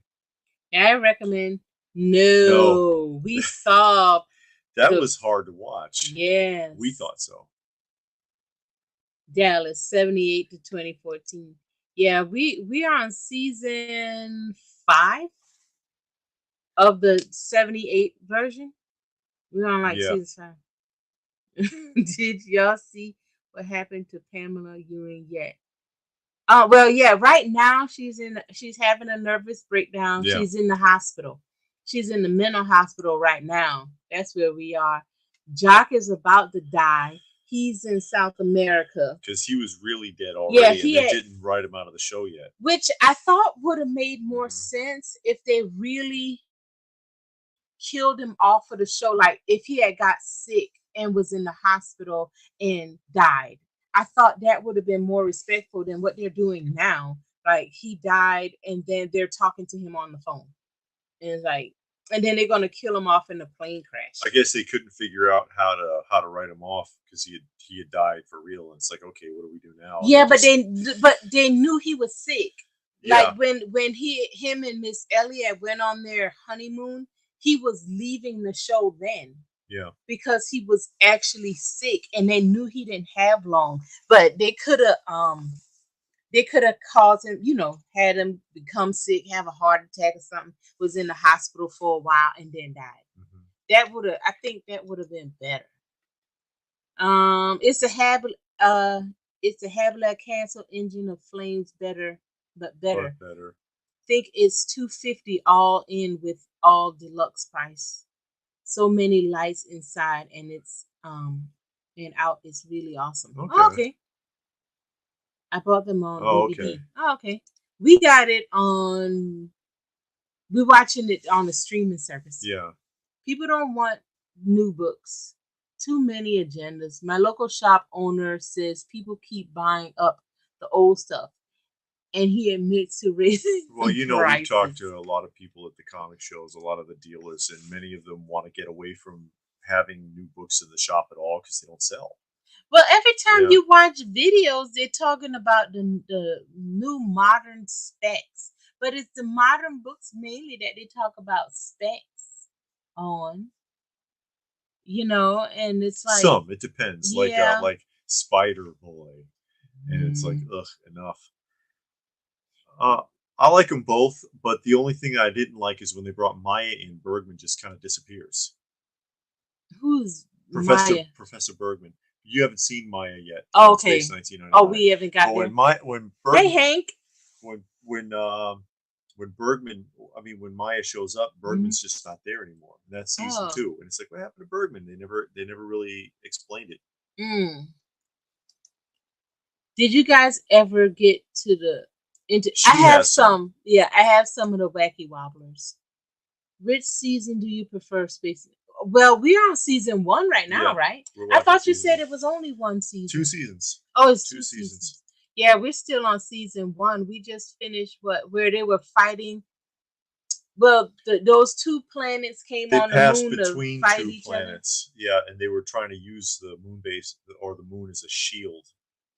And I recommend. No, No, we saw that the was hard to watch. We yes thought so. Dallas 78 to 2014. Yeah, we are on season 5 of the 78 version. We're on like Yeah. season 5. Did y'all see what happened to Pamela Ewing yet? Well, yeah. Right now, she's having a nervous breakdown. Yeah. She's in the hospital. She's in the mental hospital right now. That's where we are. Jock is about to die. He's in South America. Because he was really dead Yeah, already, and he they had, didn't write him out of the show yet. which I thought would have made more Hmm. sense if they really killed him off of the show. Like if he had got sick and was in the hospital and died. I thought that would have been more respectful than what they're doing now. Like he died and then they're talking to him on the phone. And it's like, and then they're gonna kill him off in a plane I crash. guess they couldn't figure out how to write him off because he had died for real. And it's like, okay, what do we do now? And they Yeah, just but they knew he was sick. Like yeah when him and Miss Elliott went on their honeymoon, he was leaving the show then yeah because he was actually sick and they knew he didn't have long. But they could have caused him, had him become sick, have a heart attack or something, was in the hospital for a while and then died. hmm That would have I think that would have been better. It's a habit it's a Havila cancel engine of flames better but but better. better. Think it's 250 all in with all deluxe price. So many lights inside and it's and out. It's really awesome. Oh, Okay. okay. I bought them on Oh, okay. DVD. Oh, okay. We got it on we're watching it on the streaming service. Yeah. People don't want new books. Too many agendas. My local shop owner says people keep buying up the old stuff and he admits to raising Well, we talked prices. to a lot of people at the comic shows, a lot of the dealers, and many of them want to get away from having new books in the shop at all because they don't sell. Well, every time Yeah. you watch videos, they're talking about the new modern specs, but it's the modern books mainly that they talk about specs on, and it's like, Some. It depends. yeah, Like Spider Boy, and it's like, mm, ugh, enough. Uh, I like them both, but the only thing I didn't like is when they brought Maya in. Bergman just kind of disappears. who's Professor Maya? Professor Bergman. You haven't seen Maya yet Oh, on Space okay. Oh, 1999. we haven't But got there. when Hey, Bergman Hank. when when Bergman, I mean when Maya shows up, Mhm. Bergman's just not there anymore. And that's season Oh, 2, and it's like, what happened to Bergman? They never really explained it. mm. Did you guys ever get to the into? I She have has some. some. Yeah, I have some of the wacky wobblers. Which season do you prefer, Space? Well, we're on season 1 right now, Yeah, right? we're I watching thought you season said 1. it was only one 2 season. seasons. Oh, it's 2 two seasons. seasons. Yeah, we're still on season 1. We just finished where they were fighting. Well, those two planets came They on the passed moon to between fight two each other. planets. Yeah, and they were trying to use the moon base or the moon as a shield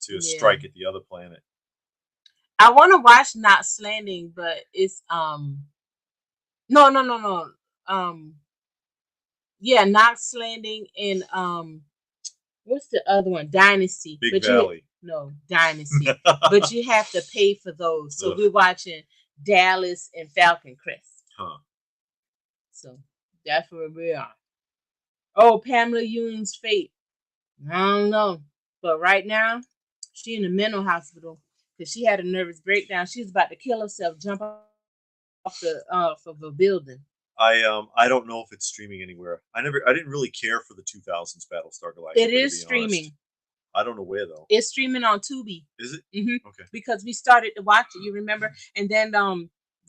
to Yeah. strike at the other planet. I want to watch Knots Landing, but it's no. Yeah, Knots Landing and what's the other one? Dynasty. Big but Valley. No, Dynasty. But you have to pay for those. So Ugh. we're watching Dallas and Falcon Crest. Huh. So that's where we are. Oh, Pamela Young's fate. I don't know. But right now, she in the mental hospital because she had a nervous breakdown. She's about to kill herself, jump off of a building. I don't know if it's streaming anywhere. I didn't really care for the 2000s Battlestar Galactica. It is streaming. I don't know where though. It's streaming on Tubi. Is it? Mm-hmm. Okay. Because we started to watch it, you remember? And then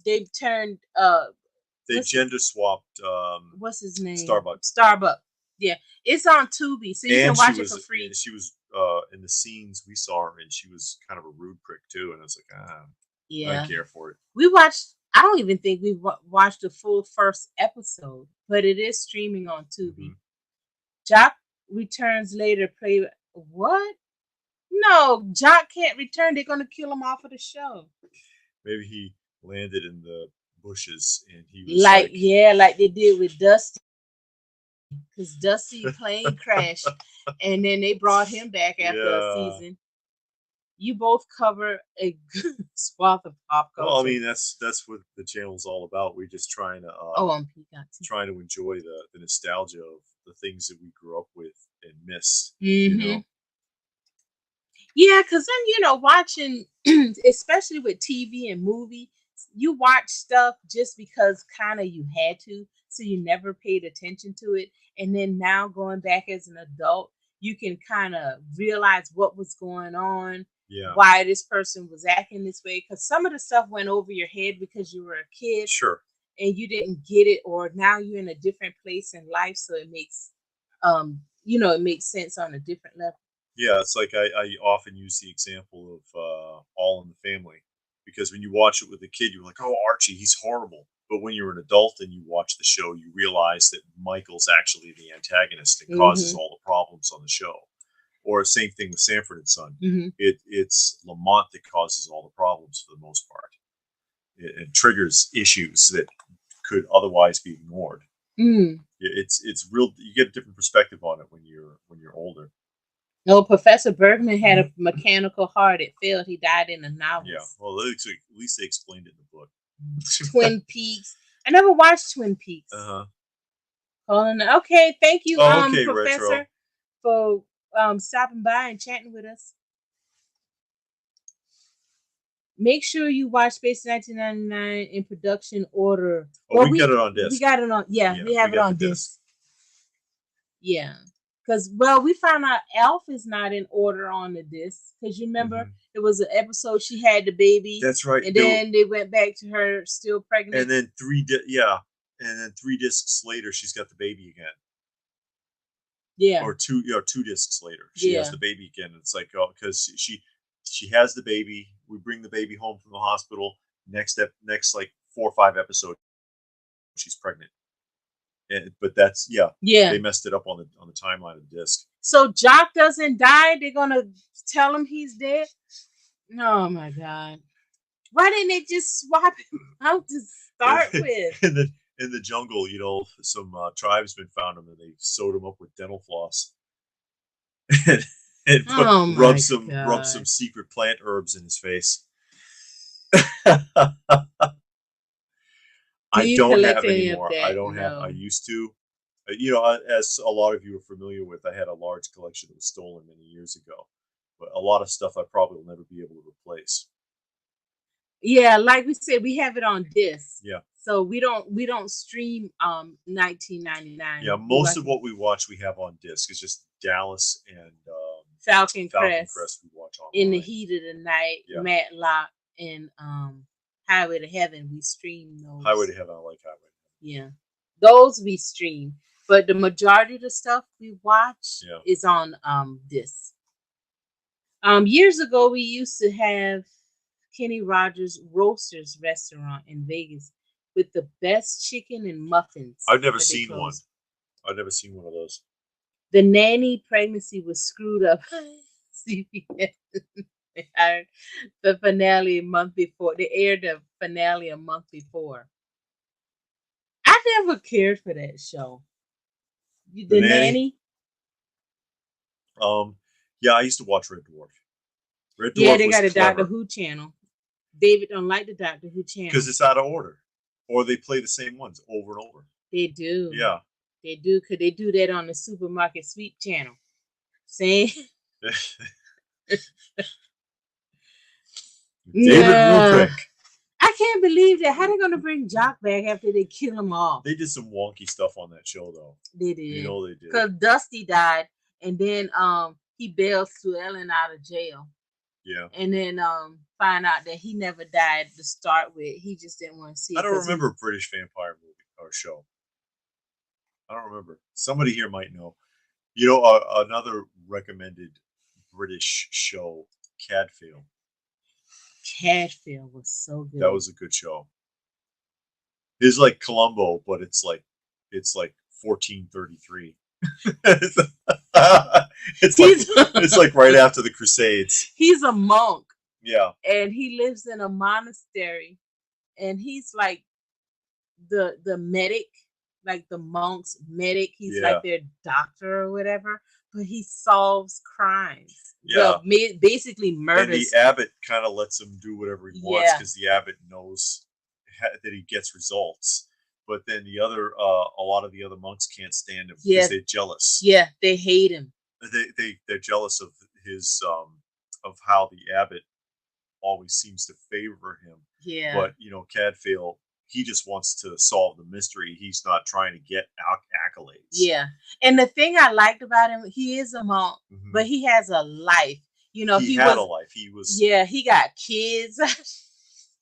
they turned they gender swapped what's his name? Starbuck. Yeah. It's on Tubi, so you can watch it for free. She was in the scenes we saw her in, she was kind of a rude prick too, and I was like, I don't care for it. We watched I don't even think we watched the full first episode, but it is streaming on Tubi. Mm-hmm. Jock returns later. Play what? No, Jock can't return. They're gonna kill him off of the show. Maybe he landed in the bushes and he was like they did with Dusty, because Dusty plane crashed, and then they brought him back after a season. You both cover a good swath of pop culture. Well, I mean that's what the channel's all about. We're just trying to on Peacock trying to enjoy the nostalgia of the things that we grew up with and missed. Mm-hmm. You know? Yeah, because then watching, especially with TV and movie, you watch stuff just because kind of you had to, so you never paid attention to it, and then now going back as an adult, you can kind of realize what was going on. Yeah. Why this person was acting this way, because some of the stuff went over your head because you were a kid. Sure. And you didn't get it, or now you're in a different place in life, so it makes it makes sense on a different level. Yeah, it's like I often use the example of All in the Family, because when you watch it with a kid, you're like, oh, Archie, he's horrible. But when you're an adult and you watch the show, you realize that Michael's actually the antagonist and causes all the problems on the show. Or same thing with Sanford and Son. Mm-hmm. It's Lamont that causes all the problems for the most part. It triggers issues that could otherwise be ignored. Mm. It's real. You get a different perspective on it when you're older. No, Professor Bergman had a mechanical heart. It failed. He died in the novel. Yeah, well, at least they explained it in the book. Twin Peaks. I never watched Twin Peaks. Okay, thank you, Professor, Retro, for stopping by and chatting with us. Make sure you watch Space 1999 in production order. Oh, we got it on disc. We got it on. Yeah, we have it on disc. Yeah. Because, we found out Alf is not in order on the disc. Because you remember, it was an episode she had the baby. That's right. And then they went back to her still pregnant. And then 3 discs later, she's got the baby again. Yeah. Or two discs later, she has the baby again. It's like, because she has the baby. We bring the baby home from the hospital. Next like 4 or 5 episodes, she's pregnant. But that's they messed it up on the timeline of the disc. So Jock doesn't die. They're gonna tell him he's dead. Oh my god! Why didn't they just swap him out to start with? In the jungle, some tribesmen found him and they sewed him up with dental floss and rubbed some secret plant herbs in his face. I don't have anymore. I don't have. I used to. As a lot of you are familiar with, I had a large collection that was stolen many years ago. But a lot of stuff I probably will never be able to replace. Yeah, like we said, we have it on disc. Yeah. So we don't stream 1999. Yeah, most of what we watch we have on disc. It's just Dallas and Falcon Crest we watch online. In the Heat of the Night, Matlock, and Highway to Heaven. We stream those. Highway to Heaven, I like Highway to Heaven. Yeah, those we stream, but the majority of the stuff we watch is on disc. Years ago, we used to have Kenny Rogers Roasters restaurant in Vegas with the best chicken and muffins. I've never seen one. I've never seen one of those. The nanny pregnancy was screwed up. They aired the finale a month before. They aired the finale a month before. I never cared for that show. The The Nanny. Nanny. Yeah, I used to watch Red Dwarf. Red Yeah, Dwarf they was got a Doctor clever Who channel. David don't like the Doctor Who because channel. it's out of order, or they play the same ones over and over. They do. Yeah. They do, because they do that on the Supermarket Sweep channel. See? David Yeah. Rupick. I can't believe that. How they gonna bring Jock back after they kill him off? They did some wonky stuff on that show, though. They did. You know they did. Because Dusty died, and then he bailed Sue Ellen out of jail. Yeah. And then find out that he never died to start with. He just didn't want to see it. I don't remember a British vampire movie or show. I don't remember. Somebody here might know. You know, another recommended British show, Cadfael. Cadfael was so good. That was a good show. It's like Columbo, but it's like 1433. it's like right after the Crusades. He's a monk. Yeah. And he lives in a monastery, and he's like the medic, like the monks' medic. He's like their doctor or whatever, but he solves crimes. Yeah. Well, basically murders. And the abbot kind of lets him do whatever he wants because the abbot knows that he gets results. But then the other, a lot of the other monks can't stand him because they're jealous. Yeah, they hate him. They're jealous of his of how the abbot always seems to favor him. Yeah. But Cadfael, he just wants to solve the mystery. He's not trying to get accolades. Yeah. And the thing I liked about him, he is a monk, but he has a life. You know, he had a life. He was. Yeah, he got kids.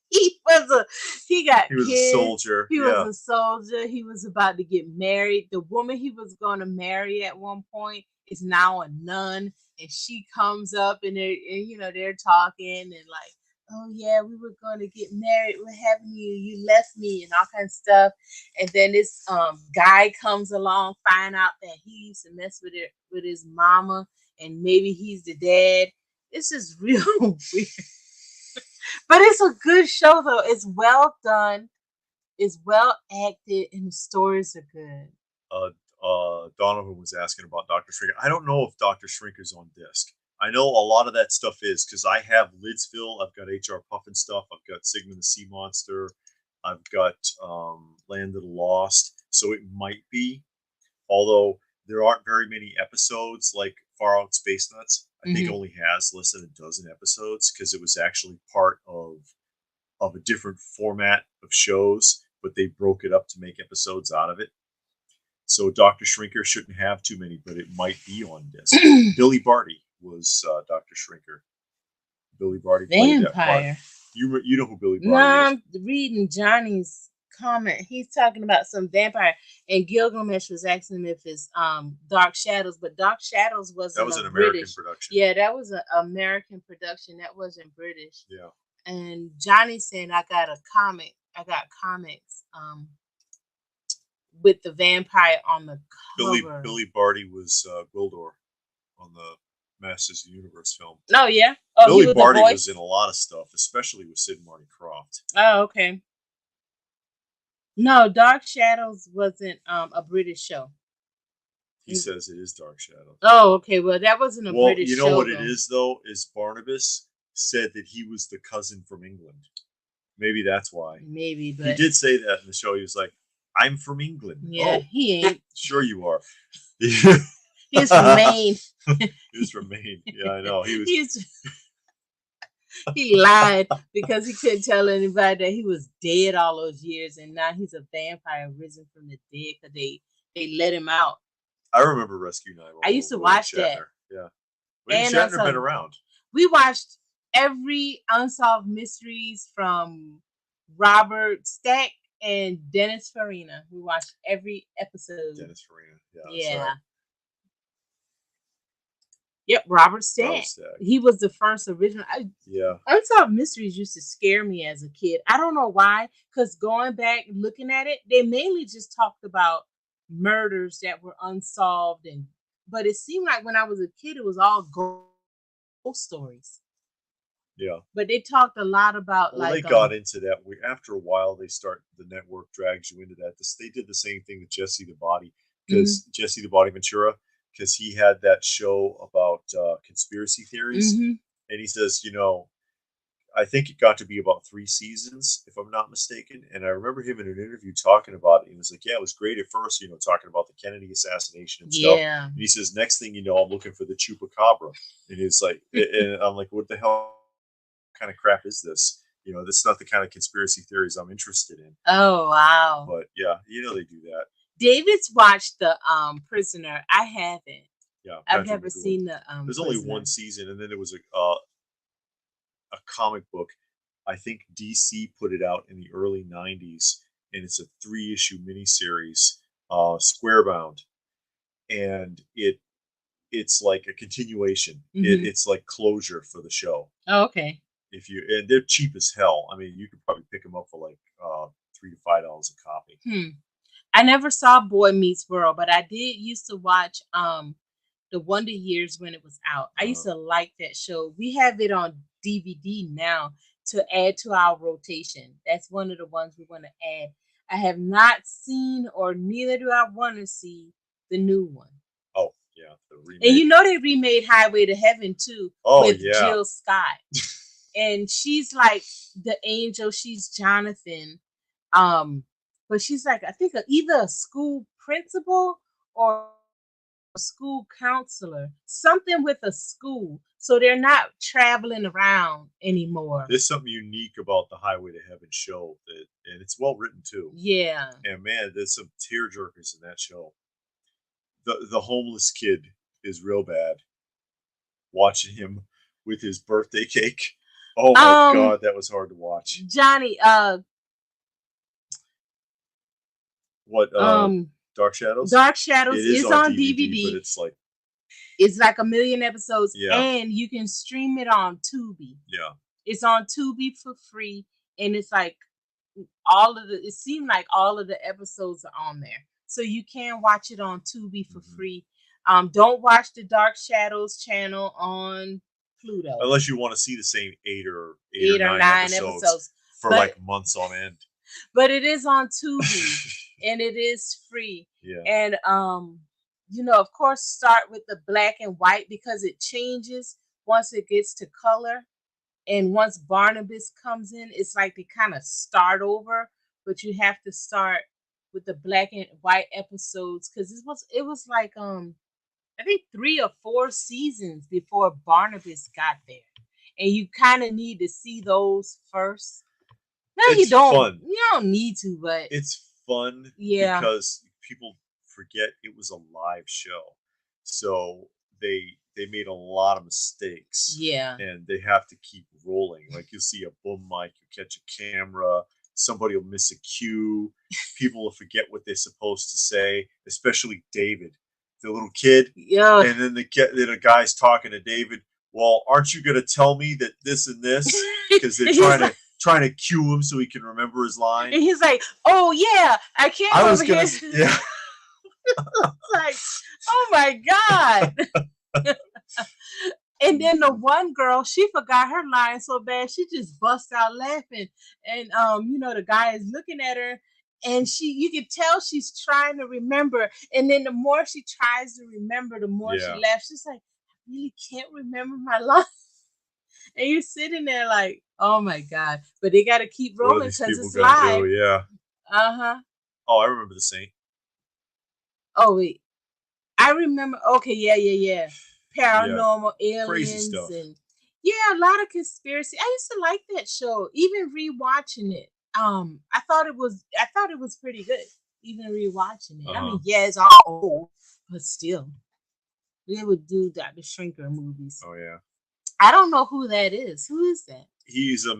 He was kids. A soldier. He was a soldier. He was about to get married. The woman he was going to marry at one point is now a nun, and she comes up and they're talking and like, oh yeah, we were going to get married. What happened to you? You left me and all kinds of stuff. And then this guy comes along, find out that he used to mess with his mama, and maybe he's the dad. It's just real weird. But it's a good show, though. It's well done. It's well acted, and the stories are good. Donovan was asking about Dr. Shrinker. I don't know if Dr. Shrinker's on disc. I know a lot of that stuff is because I have Lidsville. I've got H.R. Puffin stuff. I've got Sigmund the Sea Monster. I've got Land of the Lost. So it might be, although there aren't very many episodes like Far Out Space Nuts. I think only has less than a dozen episodes because it was actually part of a different format of shows, but they broke it up to make episodes out of it. So Dr. Shrinker shouldn't have too many, but it might be on disc. Billy Barty was Dr. Shrinker. Billy Barty played that part. You know who Billy Barty is? I'm reading Johnny's comment. He's talking about some vampire, and Gilgamesh was asking him if it's Dark Shadows, but Dark Shadows wasn't. That was an American production. Yeah, that was an American production. That wasn't British. Yeah. And Johnny's saying I got comics with the vampire on the cover. Billy Barty was Gwildor on the Masters of the Universe film. Oh yeah. Billy Barty was in a lot of stuff, especially with Sid and Marty Krofft. Oh, okay. No, Dark Shadows wasn't a British show. He says it is Dark Shadows. Oh, okay. Well, that wasn't a British show. You know what it is, though, is Barnabas said that he was the cousin from England. Maybe that's why. Maybe, but he did say that in the show. He was like, I'm from England. Yeah, he ain't. Sure you are. He's from Maine. He was from Maine. Yeah, I know. He lied because he couldn't tell anybody that he was dead all those years, and now he's a vampire risen from the dead because they let him out. I remember Rescue 911. I used to watch that. Yeah. William Shatner been around. We watched every Unsolved Mysteries from Robert Stack and Dennis Farina. We watched every episode. Dennis Farina. Yeah. Yep, Robert Stack. He was the first original. Unsolved Mysteries used to scare me as a kid. I don't know why, because going back looking at it, they mainly just talked about murders that were unsolved, but it seemed like when I was a kid, it was all ghost stories. Yeah. But they talked a lot about Well, they like got into that. After a while, the network drags you into that. They did the same thing with Jesse the Body, mhm, because Jesse the Body Ventura, because he had that show about conspiracy theories, mhm, and he says, I think it got to be about 3 seasons, if I'm not mistaken. And I remember him in an interview talking about it. He was like, "Yeah, it was great at first, talking about the Kennedy assassination and stuff." yeah. And he says, "Next thing you know, I'm looking for the chupacabra," and it's like, and I'm like, "What the hell kind of crap is this?" This is not the kind of conspiracy theories I'm interested in. Oh wow. But yeah, they do that. David's watched the Prisoner. I haven't. Yeah, I've Patrick never McGowan. seen the There's only one Prisoner. season, and then there was a comic book. I think DC put it out in the early '90s, and it's a 3-issue miniseries, Squarebound, and it's like a continuation. Mhm. It's like closure for the show. Oh, okay. If you and they're cheap as hell. I mean, you could probably pick them up for like $3 to $5 a copy. Hmm. I never saw Boy Meets World, but I did used to watch the Wonder Years when it was out. I used Uh, to like that show. We have it on DVD now to add to our rotation. That's one of the ones we want to add. I have not seen, or neither do I want to see, the new one. oh yeah, the And remake. they remade Highway to Heaven too Oh with yeah, Jill Scott. And she's like the angel, she's Jonathan. Um, but she's like, I think either a school principal or a school counselor, something with a school. So they're not traveling around anymore. there's something unique about the Highway to Heaven show, and it's well written too. Yeah. And man, there's some tear jerkers in that show. The homeless kid is real bad. Watching him with his birthday cake. Oh my Um, god, that was hard to watch. Johnny, What um, Dark Shadows? Dark Shadows It is is on on DVD, but DVD. it's like, It's like a million episodes, yeah, and you can stream it on Tubi. yeah. It's on Tubi for free, and it's like all of the. It seemed like all of the episodes are on there, so you can watch it on Tubi for Mhm. free. Don't watch the Dark Shadows channel on Pluto. Unless you want to see the same eight or 9 8 or 9 episodes episodes, for but like months on end. it is on Tubi and it is free. Yeah. And of course, start with the black and white because it changes once it gets to color. And once Barnabas comes in, it's like they kind of start over, but you have to start with the black and white episodes because it was like I think 3 or 4 seasons before Barnabas got there. And you kind of need to see those first. No, you It's don't. fun. You don't need to, but It's fun yeah, because people forget it was a live show. So they made a lot of mistakes, yeah. and they have to keep rolling. Like you'll see a boom mic, you catch a camera, somebody will miss a cue, people will forget what they're supposed to say, especially David, the little kid. Yeah. And then the guy's talking to David. Well, aren't you going to tell me that this and this? Because they're And trying to cue him so he can remember his line. he's like, "Oh yeah, I came I was over gonna, here." yeah. It's like, "Oh my god!" And then the one girl, she forgot her line so bad, she just busts out laughing. And the guy is looking at her, and you can tell she's trying to remember. And then the more she tries to remember, the more she Yeah. laughs. She's like, "I really can't remember my line." And you're sitting there like, "Oh my god!" But they got to keep What are rolling these because people it's gonna do? live. Yeah. Uh huh. Oh, I remember the Saint. Oh wait, I remember. Okay, yeah, yeah, yeah. Yeah. Paranormal Crazy aliens stuff. and yeah, a lot of conspiracy. I used to like that show. Even rewatching it, I thought it was pretty good. Even rewatching it. I Uh-huh. mean, yeah, it's all old, but still, they would do Dr. Shrinker movies. Oh yeah. I don't know who that is. Who is that? He was a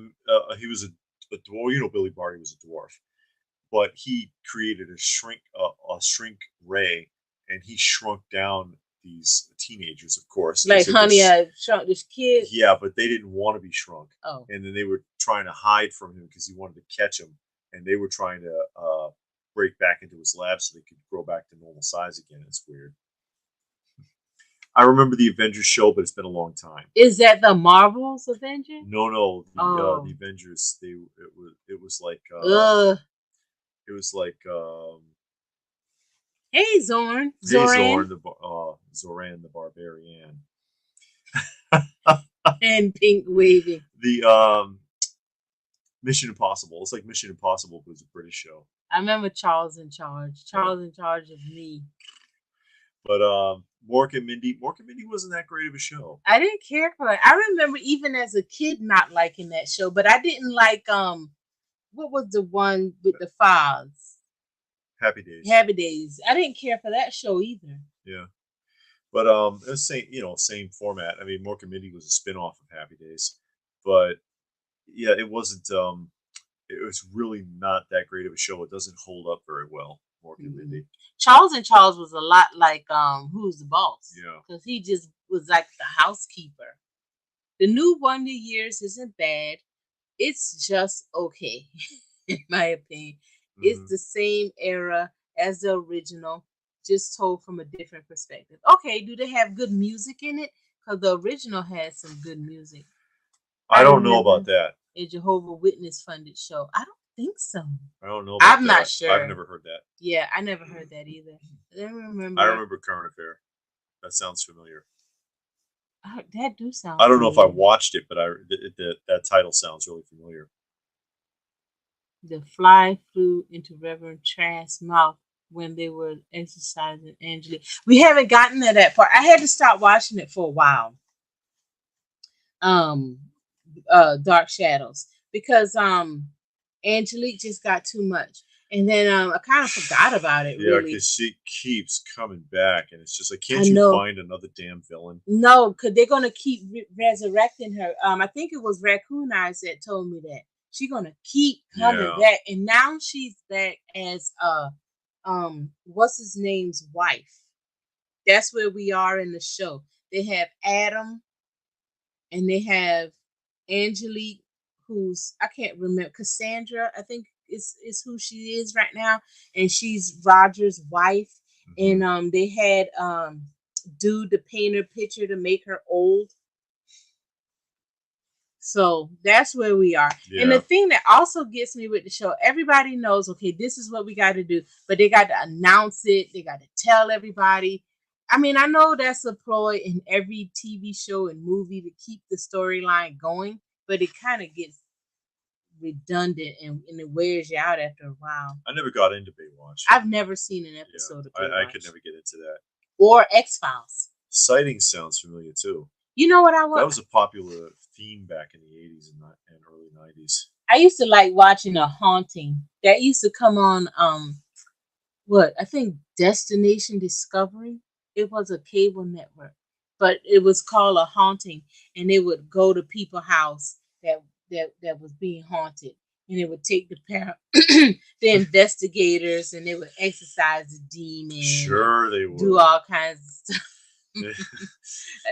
dwarf. Billy Barty was a dwarf, but he created a shrink ray, and he shrunk down these teenagers, of course, Like, because it honey, was, I shrunk this kid. yeah, but they didn't want to be shrunk, Oh, and then they were trying to hide from him because he wanted to catch him, and they were trying to break back into his lab so they could grow back to normal size again. It's weird. I remember the Avengers show, but it's been a long time. Is that the Marvel's Avenger? No, Oh. the Avengers. It was like Ugh. it was like Hey, Zorn. hey Zoran. Zoran the Barbarian. And pink waving. The Mission Impossible. It's like Mission Impossible, but it's a British show. I remember Charles in Charge. Charles in Charge of me. But Mork and Mindy wasn't that great of a show. I didn't care for it. I remember even as a kid not liking that show, but I didn't like what was the one with the files? Happy Days. Happy Days. I didn't care for that show either. Yeah. But it was same format. I mean, Mork and Mindy was a spin-off of Happy Days. But yeah, it wasn't it was really not that great of a show. It doesn't hold up very well, Mork and Mindy. Charles and Charles was a lot like Who's the Boss? Yeah. Because he just was like the housekeeper. The new Wonder Years isn't bad. It's just okay, in my opinion. It's the same era as the original, just told from a different perspective. Okay, do they have good music in it? Because the original had some good music. I don't know about that. A Jehovah's Witness funded show. I don't think so. I don't know about I'm not sure. I've never heard that. Yeah, I never heard that either. I remember Current Affair. That sounds familiar. That do sound I don't know if I watched it, but that title sounds really familiar. The fly flew into Reverend Trask's mouth when they were exercising Angelique. We haven't gotten to that part. I had to stop watching it for a while. Dark Shadows, because Angelique just got too much. And then I kind of forgot about it. Yeah, because she keeps coming back, and it's just like, can't you find another damn villain? No, because they're gonna keep resurrecting her. I think it was Raccoon Eyes that told me that she's gonna keep coming back, and now she's back as what's his name's wife. That's where we are in the show. They have Adam, and they have Angelique, who's I can't remember, Cassandra, I think is who she is right now, and she's Roger's wife. And they had Dude to paint her picture to make her old. So that's where we are. Yeah. And the thing that also gets me with the show, everybody knows, okay, this is what we got to do, but they got to announce it. They got to tell everybody. I mean, I know that's a ploy in every TV show and movie to keep the storyline going, but it kind of gets redundant and it wears you out after a while. I never got into Baywatch. I've never seen an episode of Baywatch. I could never get into that. Or X-Files. Sightings sounds familiar too. You know what I want? That was a popular theme back in the 80s and early 90s. I used to like watching A Haunting. That used to come on I think Destination Discovery. It was a cable network, but it was called A Haunting, and they would go to people's house that was being haunted, and they would take the investigators, and they would exorcise the demon. Sure, they would do all kinds of stuff.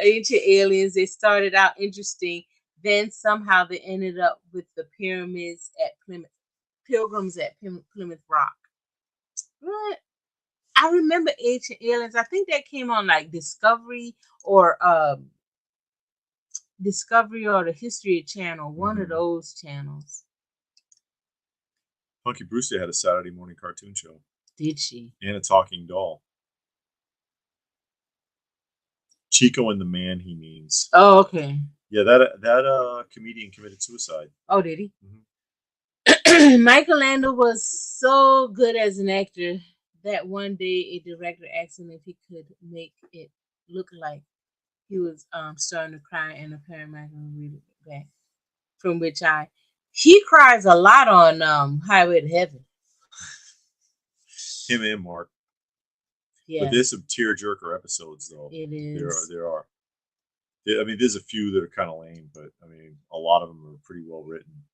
Ancient aliens. They started out interesting, then somehow they ended up with the pyramids at Plymouth, Pilgrims at Plymouth Rock. But I remember Ancient Aliens. I think that came on like Discovery or the History Channel, one of those channels. Punky Brewster had a Saturday morning cartoon show. Did she? And a talking doll. Chico and the Man He Means. Oh, okay. Yeah, that comedian committed suicide. Oh, did he? Michelangelo was so good as an actor that one day a director asked him if he could make it look like he was starting to cry, and apparently I can read it back. From which he cries a lot on Highway to Heaven. Him and Mark. Yeah. But there's some tearjerker episodes though. It is. There are. I mean, there's a few that are kind of lame, but I mean, a lot of them are pretty well written.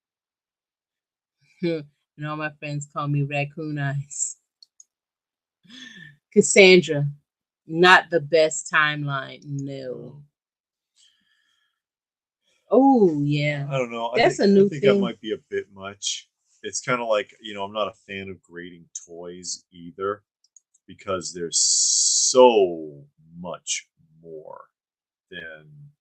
And all my friends call me Raccoon Eyes. Cassandra, not the best timeline. No. Oh, yeah. I don't know. That's a new thing. I think thing. that might be a bit much. It's kind of like, I'm not a fan of grading toys either, because there's so much more than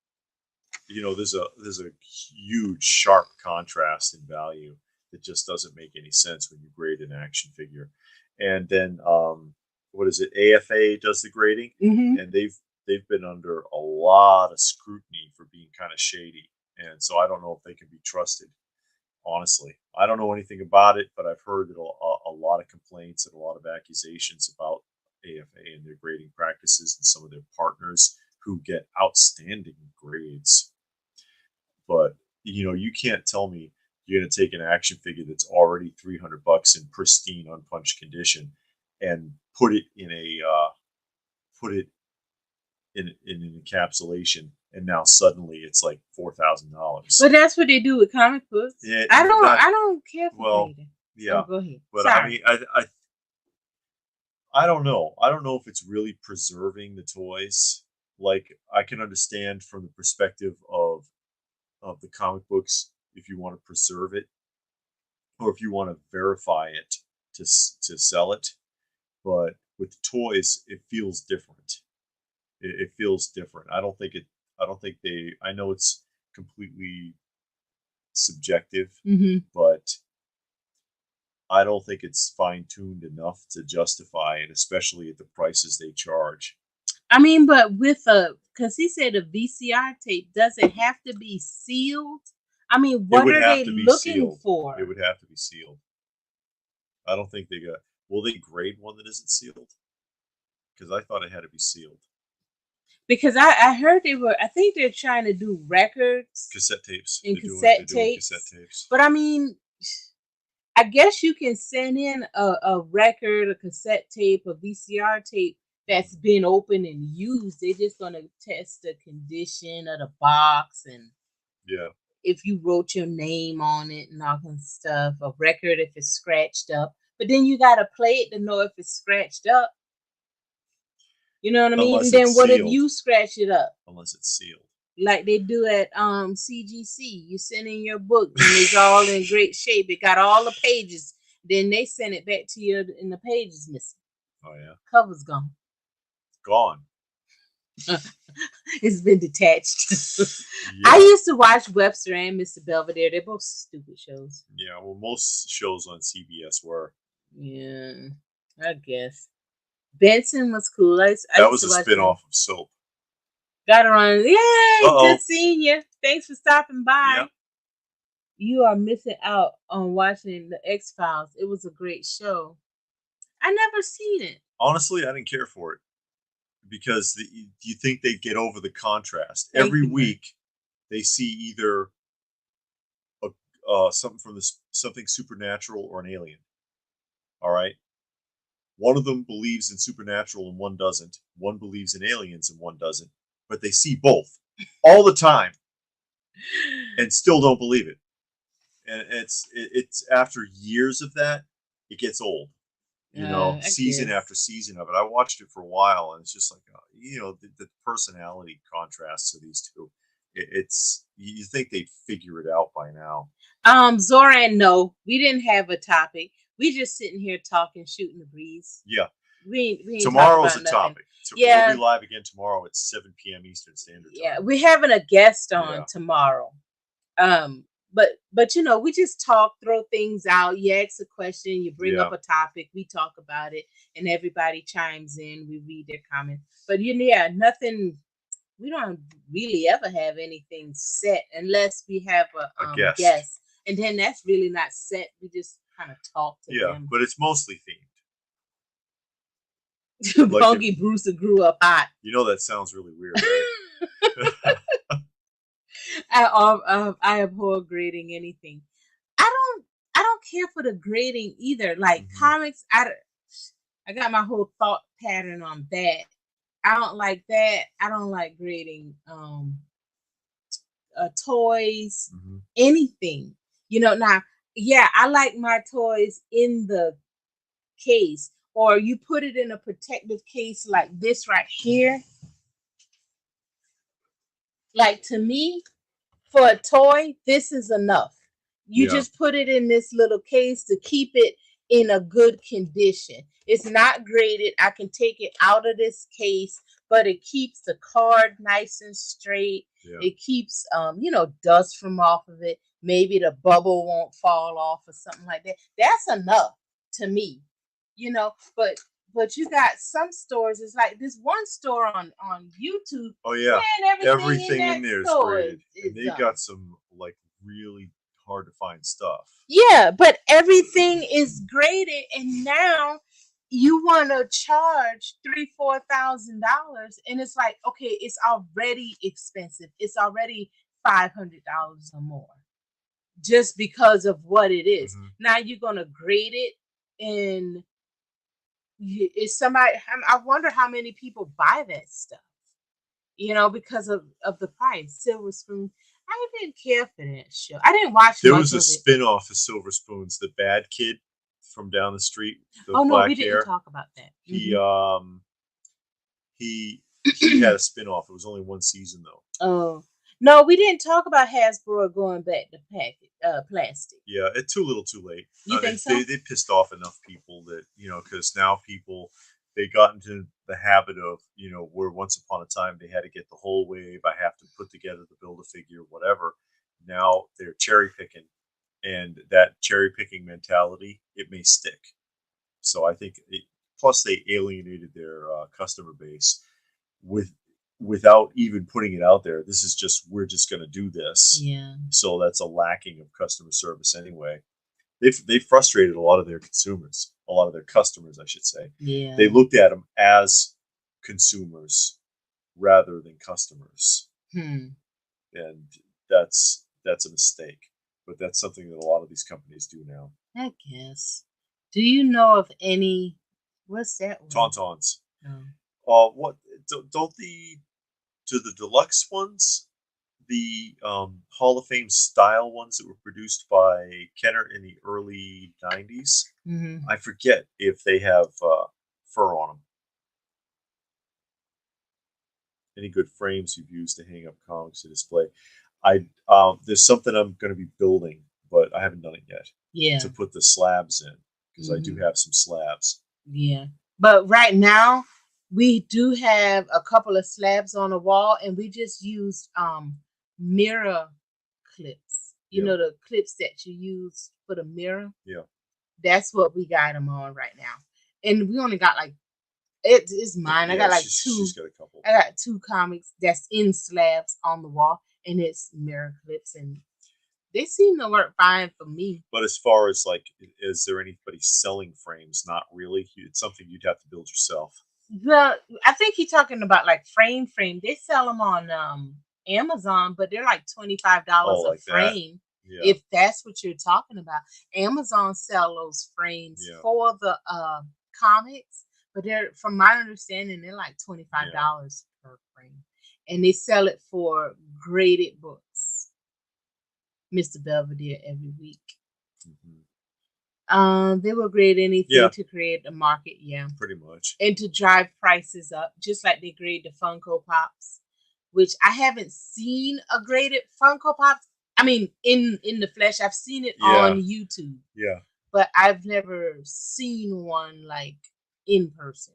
there's a huge sharp contrast in value that just doesn't make any sense when you grade an action figure. And then what is it? AFA does the grading, and they've been under a lot of scrutiny for being kind of shady, and so I don't know if they can be trusted. Honestly, I don't know anything about it, but I've heard that a lot of complaints and a lot of accusations about AFA and their grading practices and some of their partners who get outstanding grades. But you can't tell me you're going to take an action figure that's already $300 in pristine, unpunched condition and put it in an encapsulation, and now suddenly it's like $4,000. But that's what they do with comic books. Yeah, I don't care for grading. Yeah. Go ahead. But Sorry. I mean, I don't know. I don't know if it's really preserving the toys. Like, I can understand from the perspective of the comic books if you want to preserve it, or if you want to verify it to sell it. But with toys, it feels different. It feels different. I don't think they. I know it's completely subjective, but I don't think it's fine-tuned enough to justify it, especially at the prices they charge. I mean, but because he said a VCR tape, does it have to be sealed? I mean, what are they looking for? It would have to be sealed. I don't think they got. Will they grade one that isn't sealed? Because I thought it had to be sealed. Because I heard I think they're trying to do records. Cassette tapes. And cassette tapes. But I mean, I guess you can send in a record, a cassette tape, a VCR tape that's been opened and used. They're just going to test the condition of the box and if you wrote your name on it and all kinds of stuff. A record if it's scratched up. But then you got to play it to know if it's scratched up. You know what I mean? And then what if you scratch it up? Unless it's sealed. Like they do at CGC. You send in your book and it's all in great shape. It got all the pages. Then they send it back to you and the page is missing. Oh, yeah. Cover's gone. Gone. It's been detached. I used to watch Webster and Mr. Belvedere. They're both stupid shows. Yeah, well, most shows on CBS were. Yeah, I guess. Benson was cool. That was a spin-off of Soap. Got her on. Yay! Good seeing you. Thanks for stopping by. Yep. You are missing out on watching the X-Files. It was a great show. I never seen it. Honestly, I didn't care for it. Because you think they'd get over the contrast. Every week, they see either something from something supernatural or an alien. All right? One of them believes in supernatural and one doesn't. One believes in aliens and one doesn't. But they see both all the time and still don't believe it. And it's after years of that, it gets old. Season after season of it. I watched it for a while, and it's just like, the personality contrasts of these two. It's you think they'd figure it out by now. Zoran, no, we didn't have a topic. We just sitting here talking, shooting the breeze. Yeah. We Tomorrow's a topic. We'll be live again tomorrow at 7 p.m. Eastern Standard Time. Yeah, we're having a guest on tomorrow. But we just talk, throw things out. You ask a question, you bring up a topic, we talk about it, and everybody chimes in. We read their comments. But nothing. We don't really ever have anything set unless we have a guest, and then that's really not set. We just kind of talk to them. Yeah, but it's mostly themed. Funky Brewster grew up hot. That sounds really weird, right? I abhor grading anything. I don't care for the grading either. Like comics, I got my whole thought pattern on that. I don't like that. I don't like grading toys, anything. Now, I like my toys in the case, or you put it in a protective case like this right here. Like, to me, for a toy, this is enough. You just put it in this little case to keep it in a good condition. It's not graded. I can take it out of this case, but it keeps the card nice and straight. Yeah. It keeps dust from off of it. Maybe the bubble won't fall off or something like that. That's enough to me, but you got some stores. It's like this one store on YouTube. Oh yeah, Man, everything in that there is store graded, and is they got some like really hard to find stuff. yeah, but everything is graded, and now you want to charge $3,000-$4,000, and it's like, okay, it's already expensive. It's already $500 or more just because of what it is. Mm-hmm. Now you're gonna grade it, and is somebody? I wonder how many people buy that stuff. Because of the price. Silver Spoon. I didn't care for that show. I didn't watch There much was a of it. spin-off of Silver Spoons, the bad kid from down the street, the Oh no, black we hair. didn't talk about that. He had a spin-off. It was only one season though. Oh no, we didn't talk about Hasbro going back to plastic. Yeah, it's too little, too late. You think so? They pissed off enough people that because now people they got into the habit of where once upon a time they had to get the whole wave. I have to put together the Build-A-Figure, whatever. Now they're cherry picking, and that cherry picking mentality, it may stick. So I think plus they alienated their customer base without even putting it out there. This is just, we're just going to do this. Yeah. So that's a lacking of customer service anyway. They frustrated a lot of their consumers, a lot of their customers, I should say. Yeah. They looked at them as consumers rather than customers. And that's a mistake. But that's something that a lot of these companies do now. I guess. Do you know of any? What's that one? Tauntauns. Oh. What don't the deluxe ones, the Hall of Fame style ones that were produced by Kenner in the early 90s? Mm-hmm. I forget if they have fur on them. Any good frames you've used to hang up comics to display? There's something I'm going to be building, but I haven't done it yet. Yeah. To put the slabs in, because I do have some slabs. Yeah, but right now we do have a couple of slabs on the wall, and we just used mirror clips. You know, the clips that you use for the mirror. Yeah, that's what we got them on right now, and we only got like it's mine. I got like two. She's got a couple. I got 2 comics that's in slabs on the wall, and it's mirror clips, and they seem to work fine for me. But as far as like, is there anybody selling frames? Not really. It's something you'd have to build yourself. Well, I think he's talking about like frame. They sell them on Amazon, but they're like $25 a frame. Yeah. If that's what you're talking about. Amazon sell those frames for the comics, but they're, from my understanding, they're like $25 per frame, and they sell it for graded books. Mr. Belvedere every week. They will grade anything to create a market, pretty much, and to drive prices up, just like they grade the Funko Pops, which I haven't seen a graded Funko Pops. I mean, in the flesh, I've seen it on YouTube. Yeah, but I've never seen one like in person.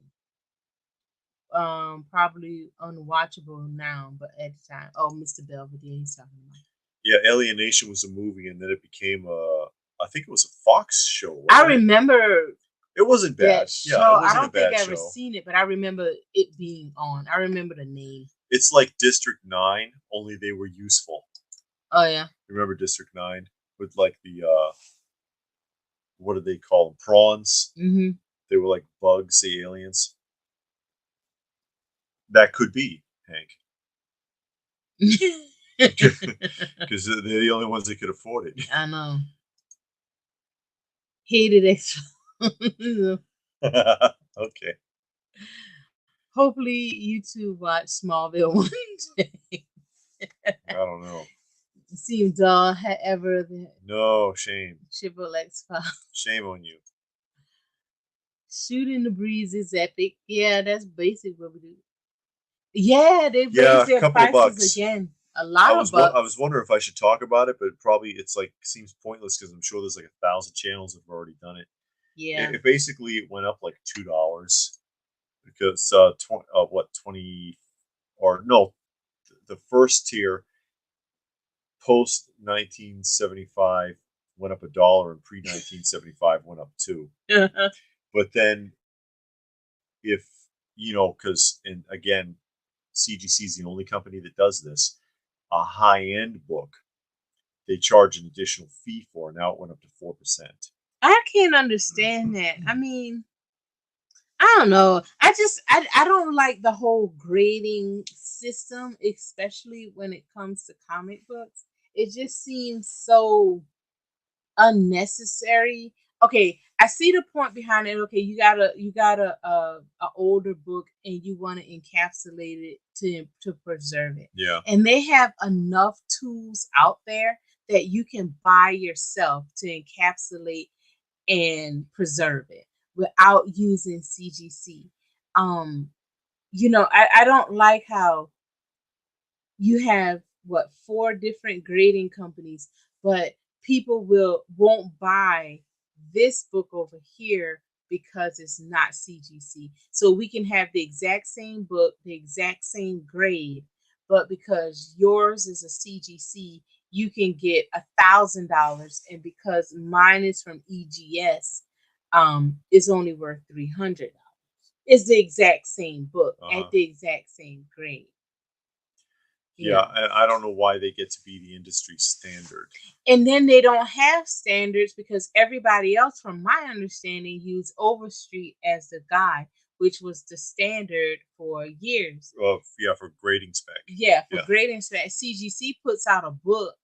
Probably unwatchable now, but at the time, Mr. Belvedere, he's talking about. Yeah, Alienation was a movie, and then it became I think it was a Fox show. I remember. It wasn't bad. Yeah, I don't think I ever seen it, but I remember it being on. I remember the name. It's like District 9, only they were useful. Oh yeah. Remember District 9 with like the what do they call them? Prawns. Mm-hmm. They were like bugs, the aliens. That could be, Hank. Because they're the only ones that could afford it. I know. Hated it. Okay. Hopefully you two watch Smallville one day. I don't know. Seems dull ever. No, shame. Triple X Files. Shame on you. Shooting the Breeze is epic. Yeah, that's basically what we do. Yeah, they raised their prices again. A lot of bucks. I was wondering if I should talk about it, but probably it's like seems pointless because I'm sure there's like 1,000 channels that have already done it. Yeah. It basically went up like $2. because 20 or no, the first tier post 1975 went up $1, and pre 1975 went up 2. But then if because and again, CGC is the only company that does this. A high end book, they charge an additional fee for. Now it went up to 4%. I can't understand that. I mean, I don't know. I don't like the whole grading system, especially when it comes to comic books. It just seems so unnecessary. Okay, I see the point behind it. Okay, you got a older book and you want to encapsulate it to preserve it. Yeah. And they have enough tools out there that you can buy yourself to encapsulate and preserve it without using CGC. Um, I don't like how you have what, four different grading companies, but people won't buy this book over here because it's not CGC. So we can have the exact same book, the exact same grade, but because yours is a CGC, you can get $1,000, and because mine is from EGS, it's only worth $300. It's the exact same book Uh-huh. at the exact same grade. Yeah, I don't know why they get to be the industry standard. And then they don't have standards because everybody else, from my understanding, used Overstreet as the guide, which was the standard for years. Yeah, for grading spec. Yeah, for grading spec. CGC puts out a book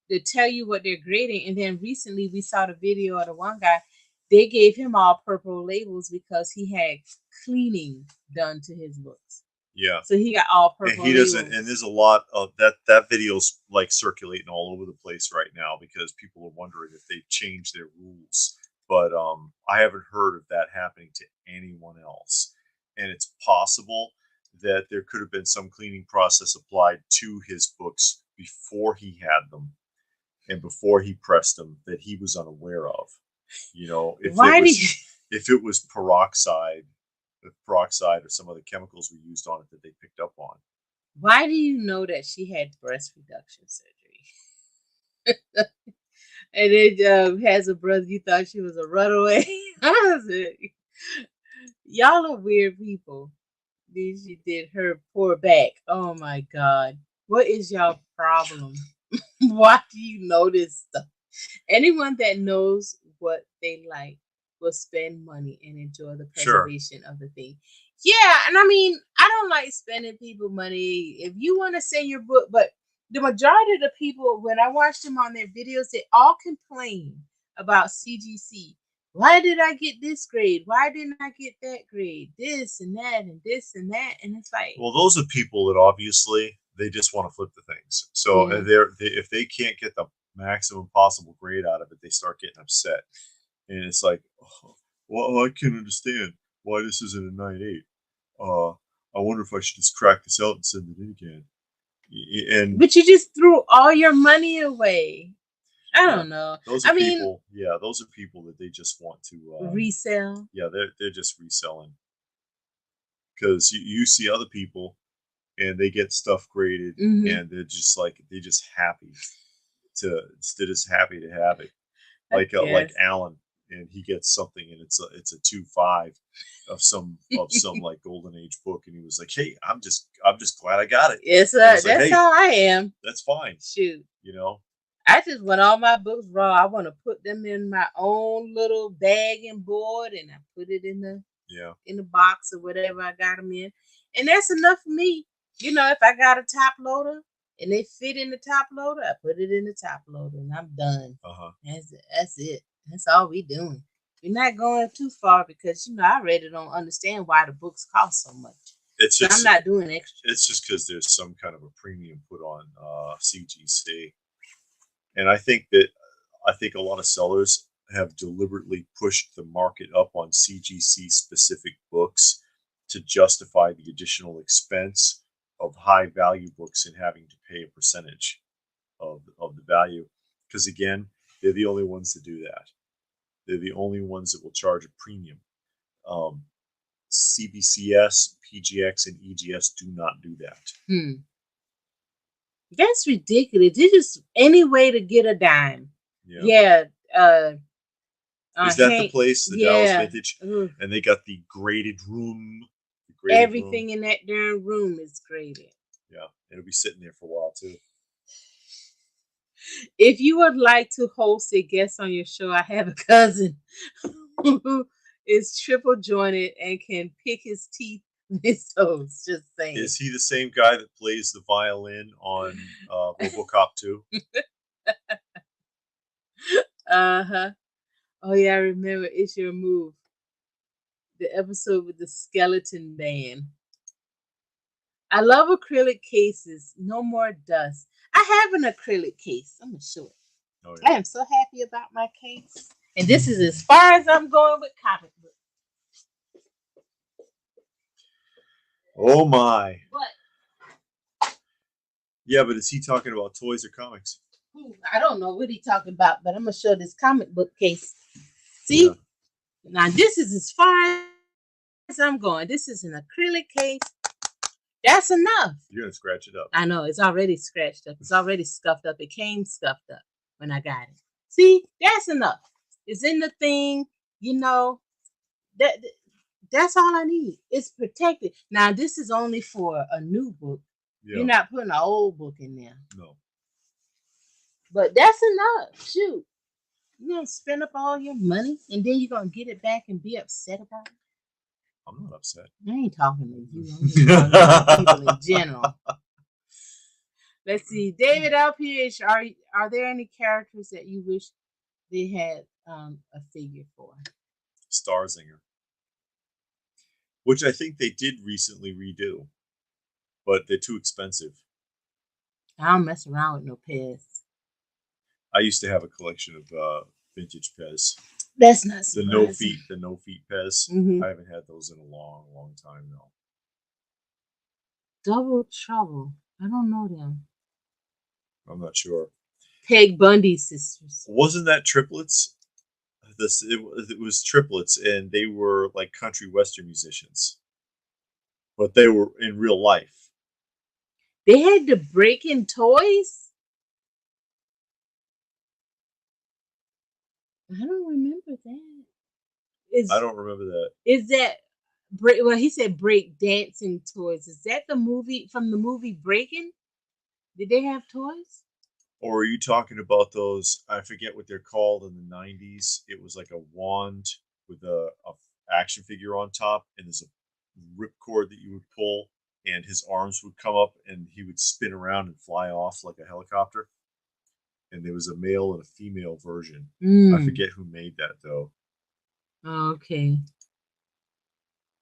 to tell you what they're grading. And then recently we saw the video of the one guy. They gave him all purple labels because he had cleaning done to his books. Yeah. So he got all purple. And he doesn't. And there's a lot of that video's like circulating all over the place right now because people are wondering if they've changed their rules. But I haven't heard of that happening to anyone else. And it's possible that there could have been some cleaning process applied to his books before he had them and before he pressed them that he was unaware of. If it was peroxide or some other chemicals were used on it that they picked up on. Why do you know that she had breast reduction surgery? And it has a brother. You thought she was a runaway? Y'all are weird people. Then she did her poor back. Oh my God. What is y'all problem? Why do you know this stuff? Anyone that knows what they like will spend money and enjoy the preservation of the thing. Yeah, and I mean, I don't like spending people money. If you want to send your book, but the majority of the people, when I watch them on their videos, they all complain about CGC. Why did I get this grade? Why didn't I get that grade? This and that and this and that. And it's like, well, those are people that obviously they just want to flip the things. So if they can't get the maximum possible grade out of it, they start getting upset. And it's like, oh, well, I can't understand why this isn't a 9.8. I wonder if I should just crack this out and send it in again. But you just threw all your money away. I don't know. Those are people that they just want to resell. Yeah, they're just reselling. Because you see other people and they get stuff graded and they're just happy they're just happy to have it. Like Alan, and he gets something and it's a 2.5 of some like golden age book, and he was like, "Hey, I'm just glad I got it." Yes, that's like, hey, how I am. That's fine. Shoot, I just want all my books raw. I want to put them in my own little bag and board, and I put it in the box or whatever I got them in, and that's enough for me. If I got a top loader and they fit in the top loader, I put it in the top loader, and I'm done. That's it. That's all we doing. We're not going too far because I really don't understand why the books cost so much. It's just, I'm not doing extra. It's just because there's some kind of a premium put on CGC, and I think a lot of sellers have deliberately pushed the market up on CGC specific books to justify the additional expense of high value books and having to pay a percentage of the value. Because again, they're the only ones that do that. They're the only ones that will charge a premium. CBCS, PGX, and EGS do not do that. That's ridiculous. This is any way to get a dime. Yeah. Is that the Hank, place, the Dallas Vintage? And they got the graded room. Everything in that darn room is graded. Yeah, it'll be sitting there for a while too. If you would like to host a guest on your show, I have a cousin who is triple jointed and can pick his teeth with his toes. Just saying. Is he the same guy that plays the violin on RoboCop 2? Oh yeah, I remember. It's Your Move. The episode with the skeleton band. I love acrylic cases. No more dust. I have an acrylic case. I'm gonna show it. Oh, yeah. I am so happy about my case. And this is as far as I'm going with comic books. Oh my. What? Yeah, but is he talking about toys or comics? I don't know what he's talking about, but I'm gonna show this comic book case. See? Yeah. Now this is as far as I'm going. This is an acrylic case. That's enough. You're gonna scratch it up. I know, it's already scratched up. It's already scuffed up. It came scuffed up when I got it. See, that's enough. It's in the thing, you know. That's all I need. It's protected. Now, this is only for a new book. Yeah. You're not putting an old book in there. No. But that's enough. Shoot. You're gonna spend up all your money and then you're gonna get it back and be upset about it. I'm not upset. I ain't talking to you. I'm just talking about people in general. Let's see. David LPH, are there any characters that you wish they had a figure for? Starzinger. Which I think they did recently redo. But they're too expensive. I don't mess around with no Pez. I used to have a collection of vintage Pez. That's not surprising. The no feet Pez. Mm-hmm. I haven't had those in a long, long time now. Double Trouble. I don't know them. I'm not sure. Peg Bundy sisters. Wasn't that triplets? It was triplets, and they were like country western musicians, but they were in real life. They had the break-in toys. I don't remember that. I don't remember that. Is that well? He said break dancing toys. Is that the movie from the movie Breaking? Did they have toys? Or are you talking about those? I forget what they're called in the 90s. It was like a wand with a action figure on top, and there's a ripcord that you would pull, and his arms would come up, and he would spin around and fly off like a helicopter. And there was a male and a female version. I forget who made that, though. Okay.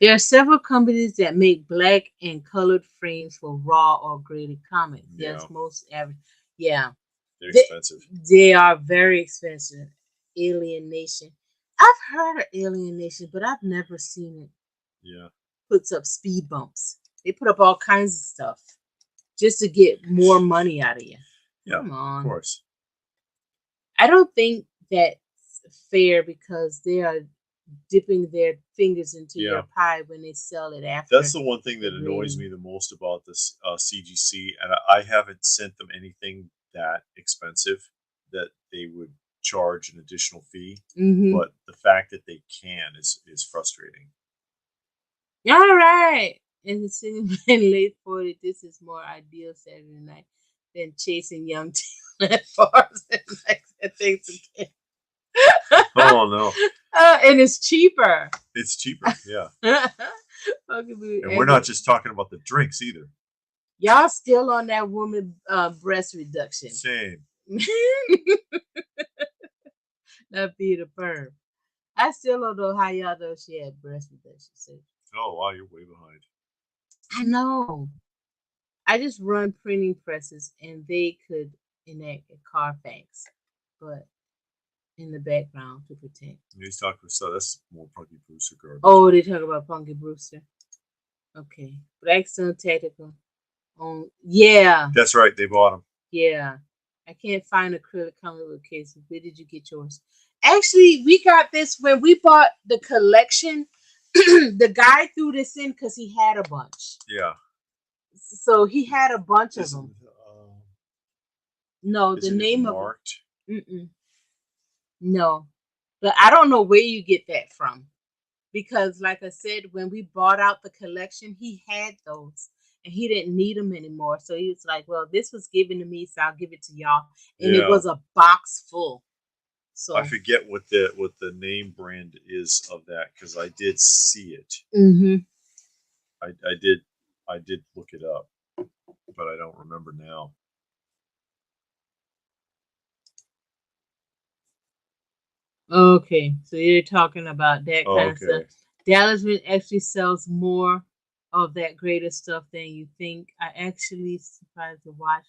There are several companies that make black and colored frames for raw or graded comics. Yeah. Yes, most average. Yeah. They're expensive. They are very expensive. Alien Nation. I've heard of Alien Nation, but I've never seen it. Yeah. Puts up speed bumps. They put up all kinds of stuff just to get more money out of you. Yeah, come on. Of course. I don't think that's fair because they are dipping their fingers into your pie when they sell it after. That's the one thing that annoys me the most about this CGC, and I haven't sent them anything that expensive that they would charge an additional fee. Mm-hmm. But the fact that they can is frustrating. All right. In the cinema in late 40s, this is more ideal Saturday night than chasing young at bars and things again. Oh no! And it's cheaper. It's cheaper, yeah. And we're not just talking about the drinks either. Y'all still on that woman breast reduction? Same. Not being a perm. I still don't know how y'all know she had breast reduction. Oh wow, you're way behind. I know. I just run printing presses, and they could enact a Carfax, but in the background to protect. He's talking so that's more Punky Brewster garbage. Oh, they talk about Punky Brewster. Okay, Blackstone Tactical. Yeah, that's right. They bought them. Yeah, I can't find acrylic comic book cases. Where did you get yours? Actually, we got this when we bought the collection The guy threw this in because he had a bunch. Yeah. So he had a bunch of Is it, them. No, the isn't it name of marked? it. No, but I don't know where you get that from. Because, like I said, when we bought out the collection, he had those and he didn't need them anymore. So he was like, well, this was given to me, so I'll give it to y'all. And it Yeah. was a box full. So I forget what the name brand is of that because I did see it. I did look it up, but I don't remember now. Okay, so you're talking about that Oh, kind of stuff. okay. Dallas actually sells more of that greater stuff than you think. I actually surprised to watch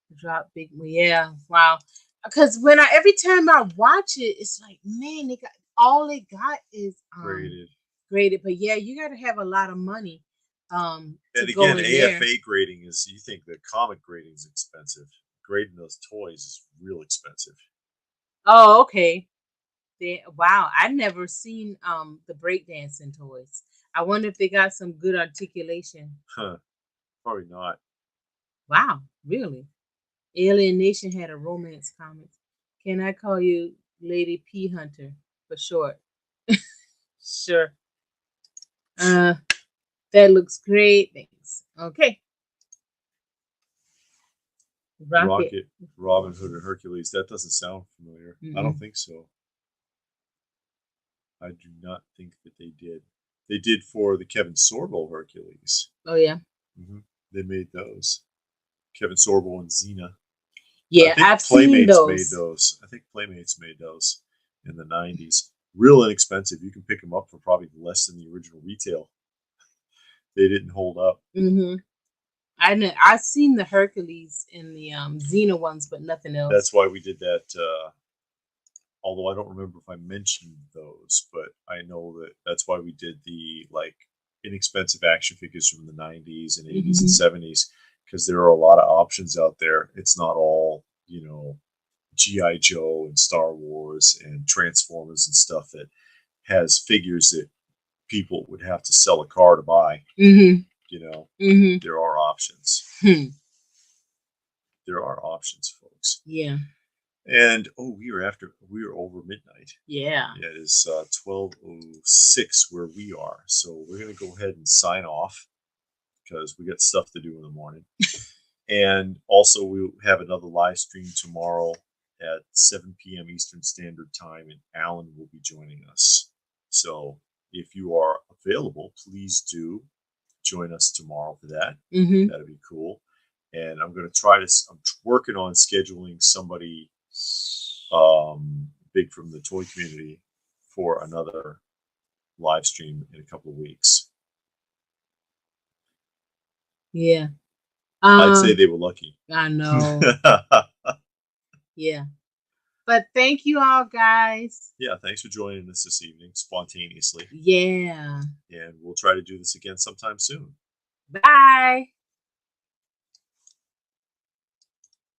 the drop big. Yeah, wow. Because every time I watch it, it's like, man, they got all they got is Graded. graded. But yeah, you got to have a lot of money to And go again, in there. AFA grading is, you think the comic grading is expensive. Grading those toys is real expensive. Oh, okay. Wow, I never seen the breakdancing toys. I wonder if they got some good articulation. Huh. Probably not. Wow, really? Alien Nation had a romance comic. Can I call you Lady P Hunter for short? Sure. That looks great. Thanks. Okay. Rocket, Robin Hood, and Hercules. That doesn't sound familiar. I don't Mm-mm. think so. I do not think that they did. They did for the Kevin Sorbo Hercules. Oh yeah. They made those. Kevin Sorbo and Xena. Yeah, I think I've seen Playmates made those. those. I think Playmates made those in the 90s. Real inexpensive. You can pick them up for probably less than the original retail. They didn't hold up. I've seen the Hercules and the Xena ones, but nothing else. That's why we did that. Although I don't remember if I mentioned those, but I know that's why we did the like inexpensive action figures from the 90s and 80s and 70s, because there are a lot of options out there. It's not all, G.I. Joe and Star Wars and Transformers and stuff that has figures that people would have to sell a car to buy. There are options. There are options, folks. Yeah. And we are over midnight. Yeah. It is 12:06 where we are. So we're going to go ahead and sign off because we got stuff to do in the morning. And also we'll have another live stream tomorrow at 7 p.m. Eastern Standard Time, and Alan will be joining us. So if you are available, please do join us tomorrow for that. That'd be cool. And I'm going to try to. I'm working on scheduling somebody big from the toy community for another live stream in a couple of weeks. Yeah. I'd say they were lucky. I know. Yeah. But thank you all, guys. Yeah, thanks for joining us this evening spontaneously. Yeah. And we'll try to do this again sometime soon. Bye.